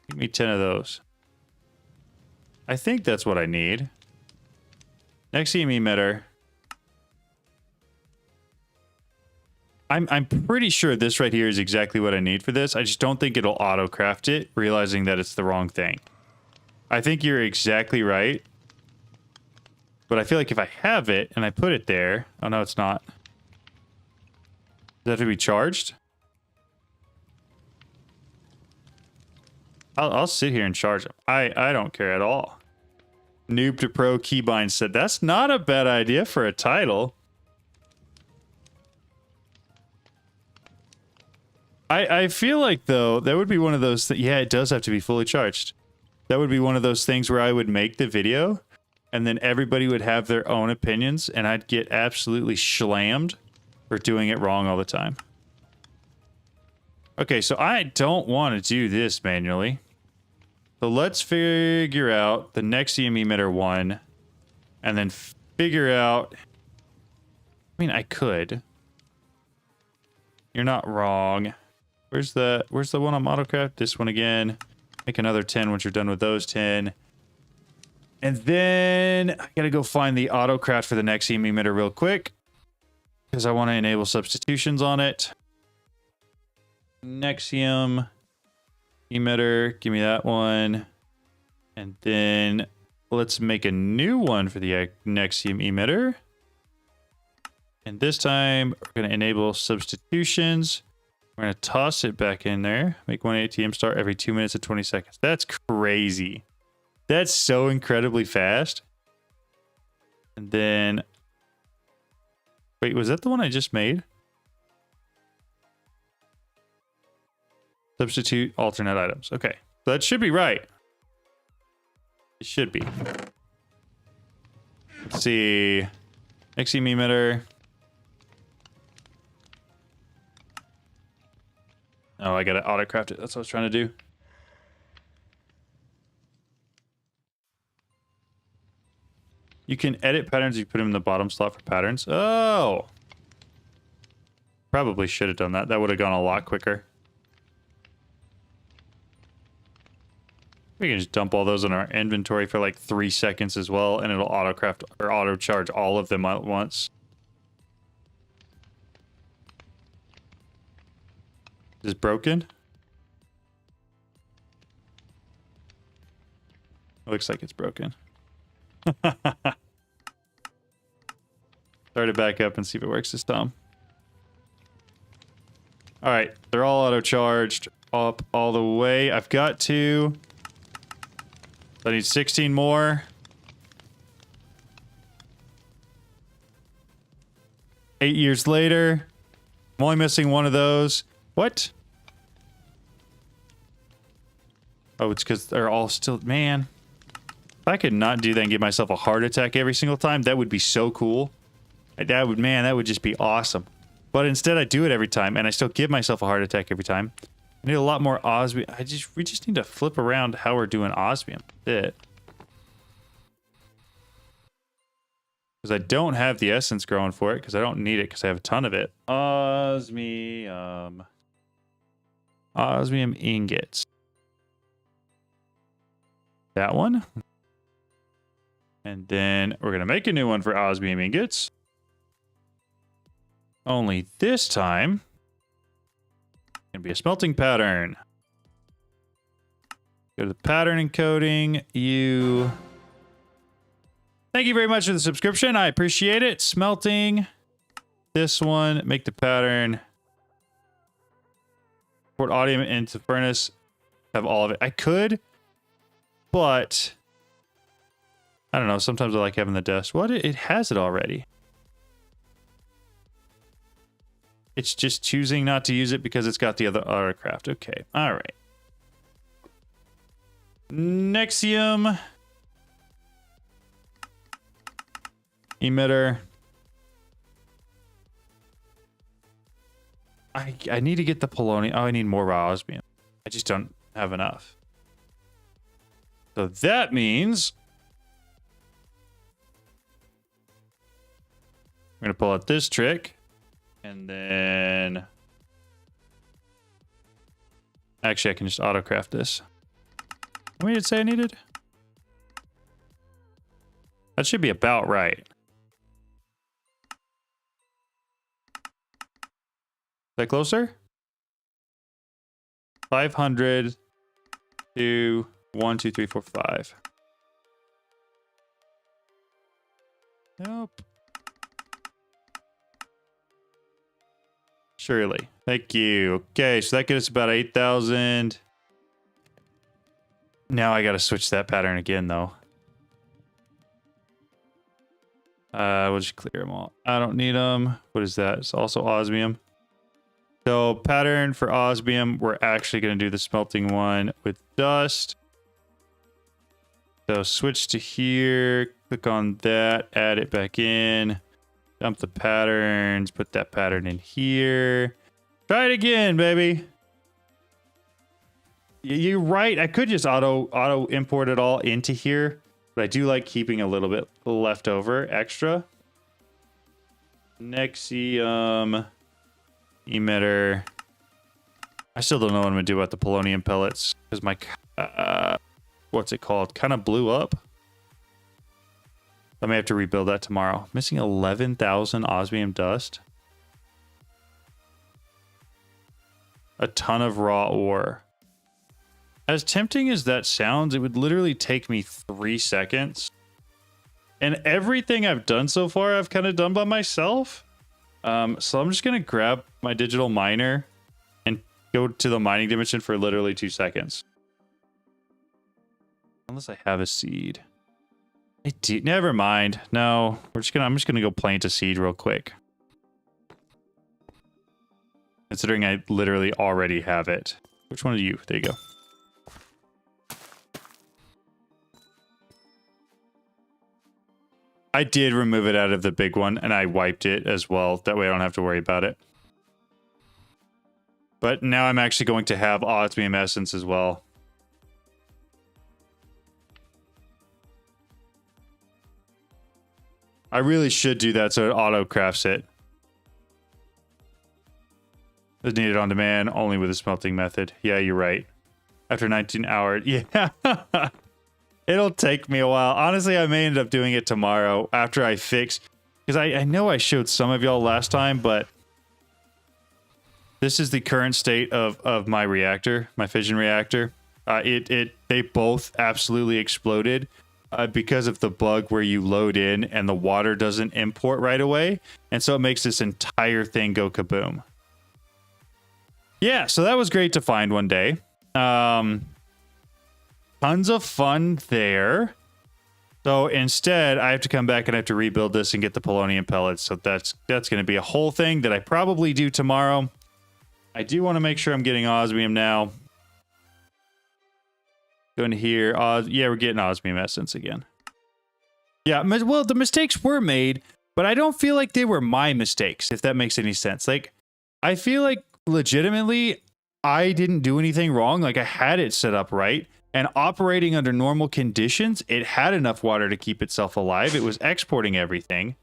A: Give me 10 of those. I think that's what I need. Next EM emitter. I'm pretty sure this right here is exactly what I need for this. I just don't think it'll auto-craft it, realizing that it's the wrong thing. I think you're exactly right. But I feel like if I have it and I put it there... Oh, no, it's not. Does it have to be charged? I'll sit here and charge them. I don't care at all. Noob to Pro Keybind said, that's not a bad idea for a title. I feel like, though, that would be one of those... Yeah, it does have to be fully charged. That would be one of those things where I would make the video, and then everybody would have their own opinions, and I'd get absolutely slammed for doing it wrong all the time. Okay, so I don't want to do this manually. So let's figure out the next EM emitter one, and then figure out... I mean, I could. You're not wrong. Where's the one on AutoCraft? This one again. Make another 10 once you're done with those 10. And then I gotta go find the AutoCraft for the next EM emitter real quick, because I want to enable substitutions on it. Nexium emitter, give me that one. And then let's make a new one for the Nexium emitter. And this time we're going to enable substitutions. We're going to toss it back in there. Make one ATM start every 2 minutes and 20 seconds. That's crazy. That's so incredibly fast. And then... Wait, was that the one I just made? Substitute alternate items. Okay. So that should be right. It should be. Let's see. Next EM emitter. Oh, I gotta autocraft it. That's what I was trying to do. You can edit patterns if you put them in the bottom slot for patterns. Oh! Probably should have done that. That would have gone a lot quicker. We can just dump all those in our inventory for like 3 seconds as well, and it'll autocraft or auto charge all of them at once. Is this broken? It looks like it's broken. Start it back up and see if it works this time. All right, they're all auto charged up all the way. I've got to... I need 16 more. 8 years later. I'm only missing one of those. What? Oh, it's because they're all still... Man. If I could not do that and give myself a heart attack every single time, that would be so cool. That would, man, that would just be awesome. But instead I do it every time, and I still give myself a heart attack every time. I need a lot more osmium. We just need to flip around how we're doing osmium. That's it. Because I don't have the essence growing for it, because I don't need it, because I have a ton of it. Osmium. Osmium ingots. That one. And then we're going to make a new one for osmium ingots. Only this time, it's going to be a smelting pattern. Go to the pattern encoding. Thank you very much for the subscription. I appreciate it. Smelting. This one. Make the pattern. Port audio into furnace. Have all of it. I could, but I don't know. Sometimes I like having the dust. What? It has it already. It's just choosing not to use it because it's got the other autocraft. Okay. All right. Nexium. Emitter. I need to get the polonium. Oh, I need more raw osmium. I just don't have enough. So that means I'm going to pull out this trick. And then actually I can just autocraft this. How many did it say I needed? That should be about right. Is that closer? 500 to 1, 2, 3, 4, 5. Nope. Surely. Thank you. Okay, so that gets us about 8,000. Now I gotta switch that pattern again, though. We'll just clear them all. I don't need them. What is that? It's also osmium. So pattern for osmium, we're actually going to do the smelting one with dust. So switch to here, click on that, add it back in, dump the patterns, put that pattern in here. Try it again, baby. You're right. I could just auto import it all into here, but I do like keeping a little bit left over extra. Nexium. Emitter. I still don't know what I'm gonna do about the polonium pellets because my what's it called kind of blew up. I may have to rebuild that tomorrow. Missing 11,000 osmium dust. A ton of raw ore. As tempting as that sounds, it would literally take me 3 seconds. And everything I've done so far, I've kind of done by myself. So I'm just going to grab my digital miner and go to the mining dimension for literally 2 seconds. Unless I have a seed. Never mind. No, I'm just going to go plant a seed real quick. Considering I literally already have it. Which one are you? There you go. I did remove it out of the big one, and I wiped it as well. That way I don't have to worry about it. But now I'm actually going to have osmium essence as well. I really should do that so it auto-crafts it. Is needed on demand, only with a smelting method. Yeah, you're right. After 19 hours. Yeah. It'll take me a while. Honestly, I may end up doing it tomorrow after I fix. Because I know I showed some of y'all last time, but this is the current state of my reactor, my fission reactor. They both absolutely exploded because of the bug where you load in and the water doesn't import right away. And so it makes this entire thing go kaboom. Yeah, so that was great to find one day. Tons of fun there. So instead, I have to come back and I have to rebuild this and get the polonium pellets. So that's going to be a whole thing that I probably do tomorrow. I do want to make sure I'm getting osmium now. Going here. Yeah, we're getting osmium essence again. Yeah, well, the mistakes were made, but I don't feel like they were my mistakes, if that makes any sense. Like, I feel like legitimately, I didn't do anything wrong. Like, I had it set up right. And operating under normal conditions, it had enough water to keep itself alive. It was exporting everything.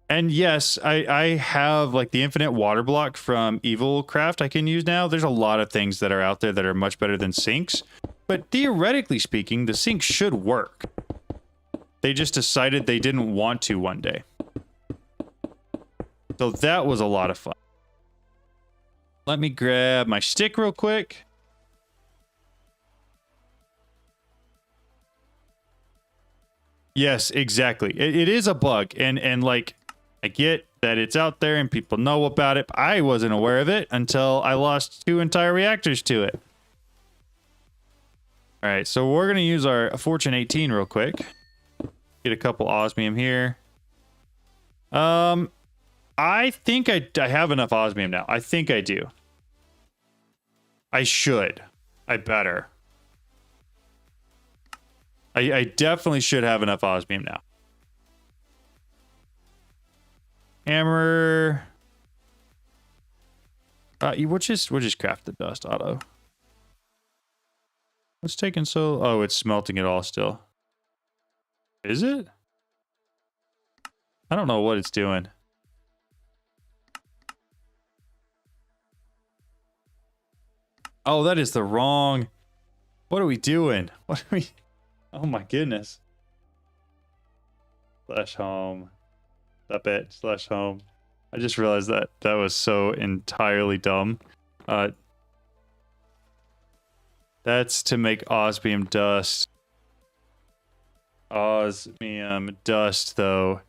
A: And yes, I have like the infinite water block from Evil Craft I can use now. There's a lot of things that are out there that are much better than sinks. But theoretically speaking, the sink should work. They just decided they didn't want to one day. So that was a lot of fun. Let me grab my stick real quick. Yes, exactly. It is a bug, and like, I get that it's out there and people know about it, but I wasn't aware of it until I lost 2 entire reactors to it. All right, so we're going to use our Fortune 18 real quick. Get a couple osmium here. I think I have enough osmium now. I think I do. I should. I better. I definitely should have enough osmium now. Hammer. We'll just craft the dust auto. What's taking so? Oh, it's smelting it all still. Is it? I don't know what it's doing. Oh, that is the wrong. What are we doing? What are we? Oh my goodness. Slash home. Stop it. Slash home. I just realized that that was so entirely dumb. That's to make osmium dust. Osmium dust, though,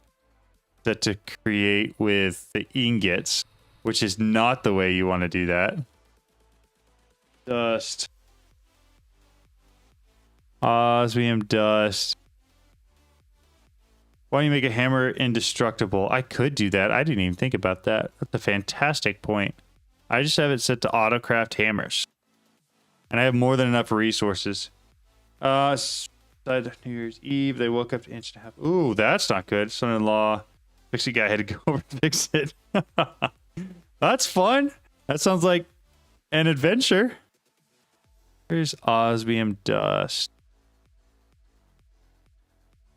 A: that to create with the ingots, which is not the way you want to do that. Dust. Osmium dust. Why don't you make a hammer indestructible? I could do that. I didn't even think about that. That's a fantastic point. I just have it set to autocraft hammers. And I have more than enough resources. New Year's Eve, they woke up to inch and a half. Ooh, that's not good. Son-in-law. Pixie guy had to go over and fix it. That's fun. That sounds like an adventure. Here's osmium dust.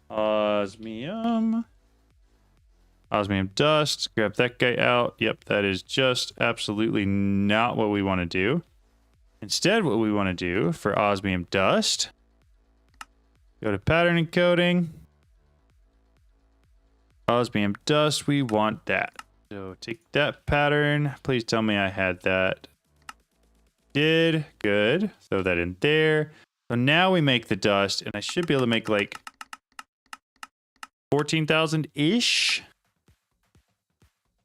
A: Osmium dust. Grab that guy out. Yep, that is just absolutely not what we want to do. Instead, what we want to do for osmium dust, go to pattern encoding. Osmium dust, we want that. So take that pattern. Please tell me I had that. Did. Good. Throw that in there. So now we make the dust, and I should be able to make like 14,000-ish.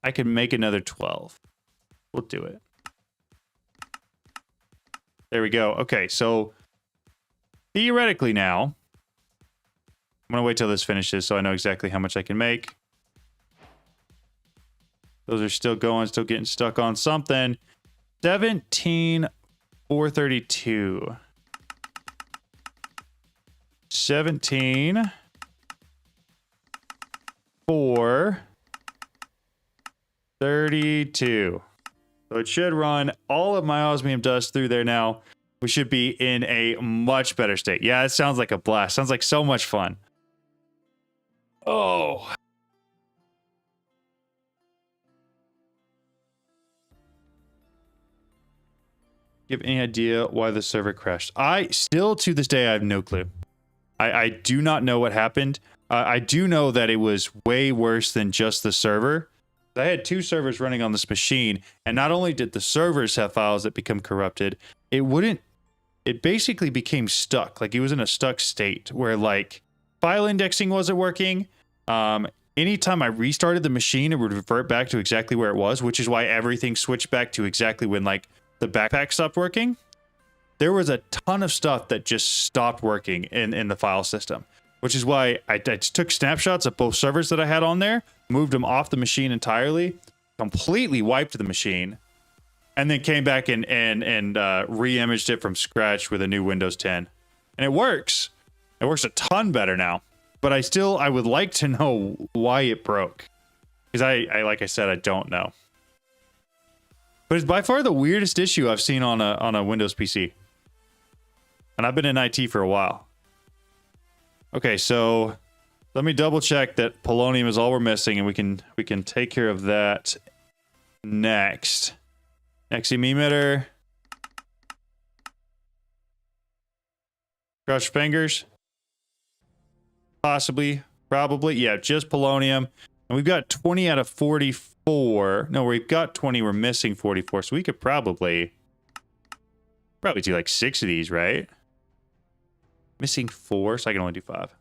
A: I could make another 12. We'll do it. There we go. Okay, so theoretically now, I'm going to wait till this finishes so I know exactly how much I can make. Those are still going, still getting stuck on something. 17,432. 17,432. So it should run all of my osmium dust through there now. We should be in a much better state. Yeah, it sounds like a blast. Sounds like so much fun. Oh. You have any idea why the server crashed? I still, to this day, I have no clue. I do not know what happened. I do know that it was way worse than just the server. I had two servers running on this machine, and not only did the servers have files that become corrupted, it basically became stuck. Like, it was in a stuck state where, like, file indexing wasn't working. Anytime I restarted the machine, it would revert back to exactly where it was, which is why everything switched back to exactly when, like, the backpack stopped working. There was a ton of stuff that just stopped working in the file system, which is why I took snapshots of both servers that I had on there, moved them off the machine entirely, completely wiped the machine, and then came back and re-imaged it from scratch with a new Windows 10. And it works. It works a ton better now. But I would like to know why it broke. Because I like I said, I don't know. But it's by far the weirdest issue I've seen on a Windows PC. And I've been in IT for a while. Okay, so let me double check that polonium is all we're missing, and we can take care of that next. Next emitter. Crush fingers. Possibly, probably. Yeah, just polonium. And we've got 20 out of 44. No, we've got 20. We're missing 44. So we could probably do like 6 of these, right? Missing 4, so I can only do 5.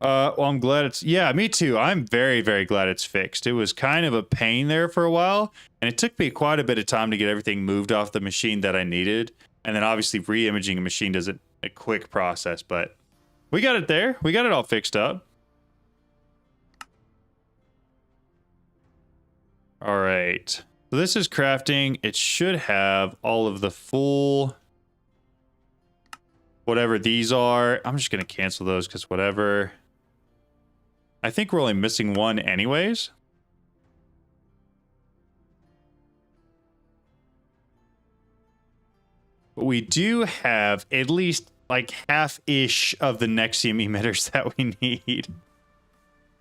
A: Well, I'm glad it's... Yeah, me too. I'm very, very glad it's fixed. It was kind of a pain there for a while, and it took me quite a bit of time to get everything moved off the machine that I needed. And then obviously re-imaging a machine isn't a quick process, but we got it there. We got it all fixed up. All right. So this is crafting. It should have all of the full... whatever these are. I'm just going to cancel those because whatever. I think we're only missing one anyways. But we do have at least like half-ish of the Nexium emitters that we need.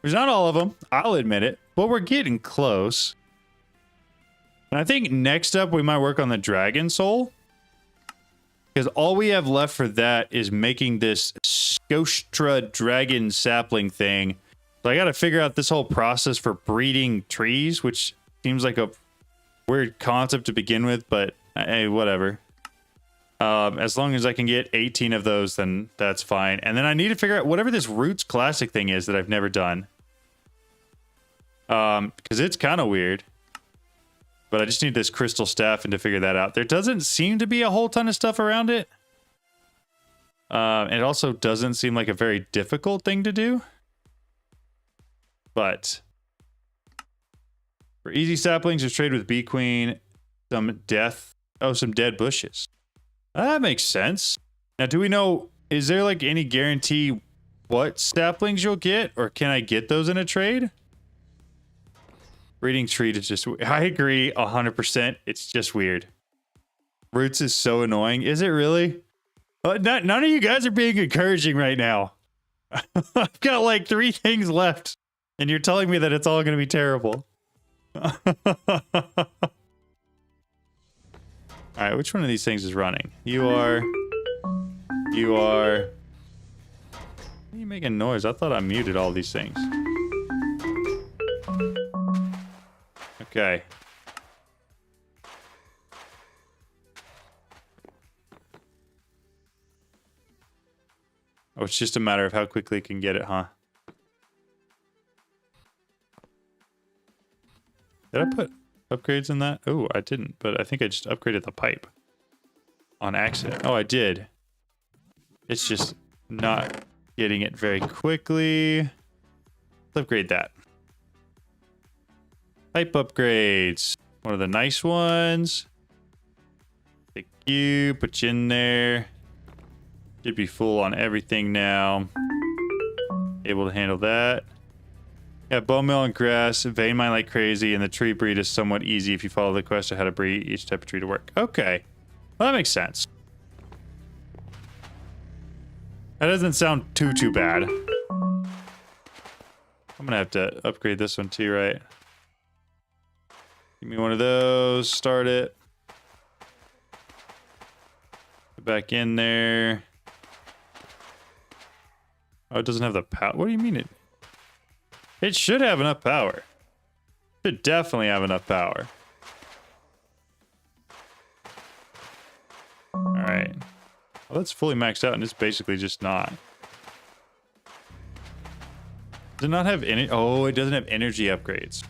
A: There's not all of them, I'll admit it, but we're getting close. And I think next up we might work on the Dragon Soul. Because all we have left for that is making this Scostra dragon sapling thing. So I got to figure out this whole process for breeding trees, which seems like a weird concept to begin with, but hey, whatever. As long as I can get 18 of those, then that's fine. And then I need to figure out whatever this Roots Classic thing is that I've never done. Because it's kind of weird. But I just need this crystal staff and to figure that out. There doesn't seem to be a whole ton of stuff around it. It also doesn't seem like a very difficult thing to do. But for easy saplings, just trade with Bee Queen. Some dead bushes. That makes sense. Now, do we know, is there like any guarantee what saplings you'll get? Or can I get those in a trade? Breeding tree is just... I agree 100%. It's just weird. Roots is so annoying. Is it really? None of you guys are being encouraging right now. I've got like 3 things left. And you're telling me that it's all going to be terrible. Alright, which one of these things is running? You are... Why are you making noise? I thought I muted all these things. Okay. Oh, it's just a matter of how quickly it can get it, huh? Did I put upgrades in that? Oh, I didn't, but I think I just upgraded the pipe. On accident. Oh, I did. It's just not getting it very quickly. Let's upgrade that. Pipe upgrades. One of the nice ones. Thank you. Put you in there. Should be full on everything now. Able to handle that. Yeah, bone meal and grass. Vein mine like crazy. And the tree breed is somewhat easy if you follow the quest of how to breed each type of tree to work. Okay. Well, that makes sense. That doesn't sound too bad. I'm gonna have to upgrade this one too, right? Give me one of those. Start it. Put back in there. Oh, it doesn't have the power. What do you mean it should have enough power. Should definitely have enough power. Alright. Well, that's fully maxed out and it's basically just not. Does it not have any? Oh, it doesn't have energy upgrades.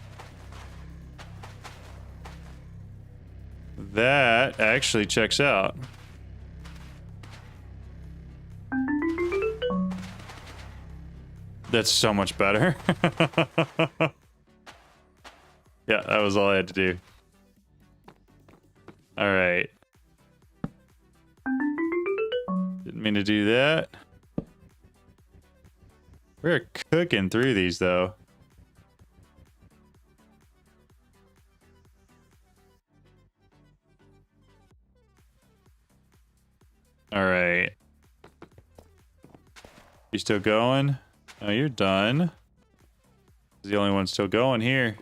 A: That actually checks out. That's so much better. Yeah, that was all I had to do. All right. Didn't mean to do that. We're cooking through these, though. All right. You still going? Oh, you're done. The only one still going here.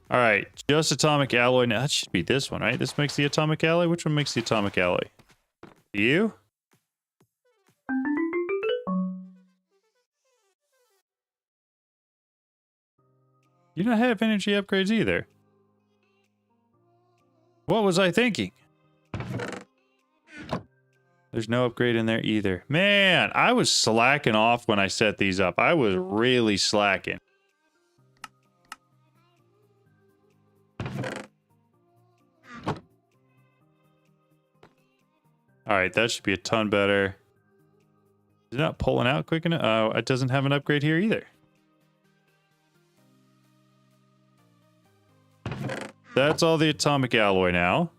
A: All right, just atomic alloy. Now that should be this one, right? This makes the atomic alloy. Which one makes the atomic alloy? You? You don't have energy upgrades either. What was I thinking? There's no upgrade in there either. Man, I was slacking off when I set these up. I was really slacking. Alright, that should be a ton better. Is it not pulling out quick enough? Oh, it doesn't have an upgrade here either. That's all the atomic alloy now.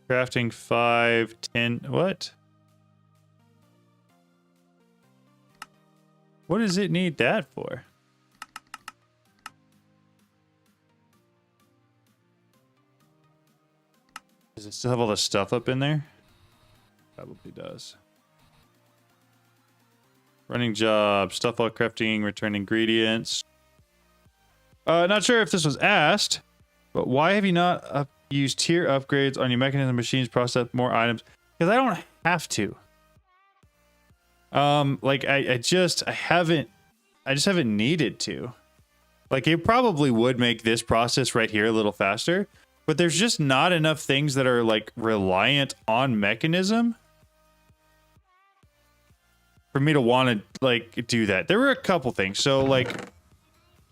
A: Crafting 5, 10, what? What does it need that for? Does it still have all the stuff up in there? Probably does. Running job, stuff while crafting, return ingredients. Not sure if this was asked, but why have you not used tier upgrades on your mechanism machines, process more items? Because I don't have to. Like I just haven't needed to. Like it probably would make this process right here a little faster, but there's just not enough things that are like reliant on mechanism for me to want to like do that. There were a couple things. So like,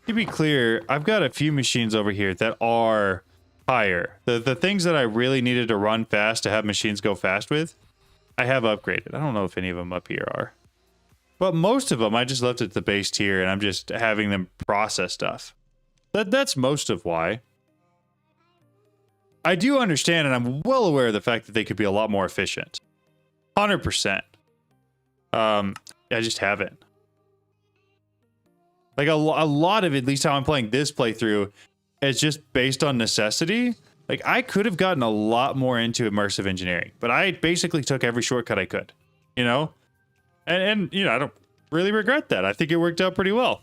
A: to be clear, I've got a few machines over here that are higher. The things that I really needed to run fast to have machines go fast with, I have upgraded. I don't know if any of them up here are. But most of them, I just left at the base tier and I'm just having them process stuff. That's most of why. I do understand and I'm well aware of the fact that they could be a lot more efficient. 100%. I just haven't. Like a lot of it, at least how I'm playing this playthrough, is just based on necessity. Like I could have gotten a lot more into immersive engineering, but I basically took every shortcut I could, you know? And you know, I don't really regret that. I think it worked out pretty well.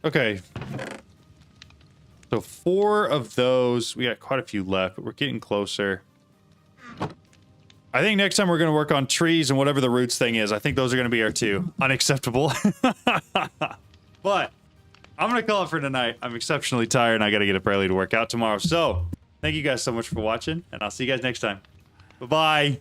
A: Okay. So 4 of those, we got quite a few left, but we're getting closer. I think next time we're going to work on trees and whatever the roots thing is. I think those are going to be our 2. Unacceptable. But I'm going to call it for tonight. I'm exceptionally tired and I got to get up early to work out tomorrow. So thank you guys so much for watching and I'll see you guys next time. Bye-bye.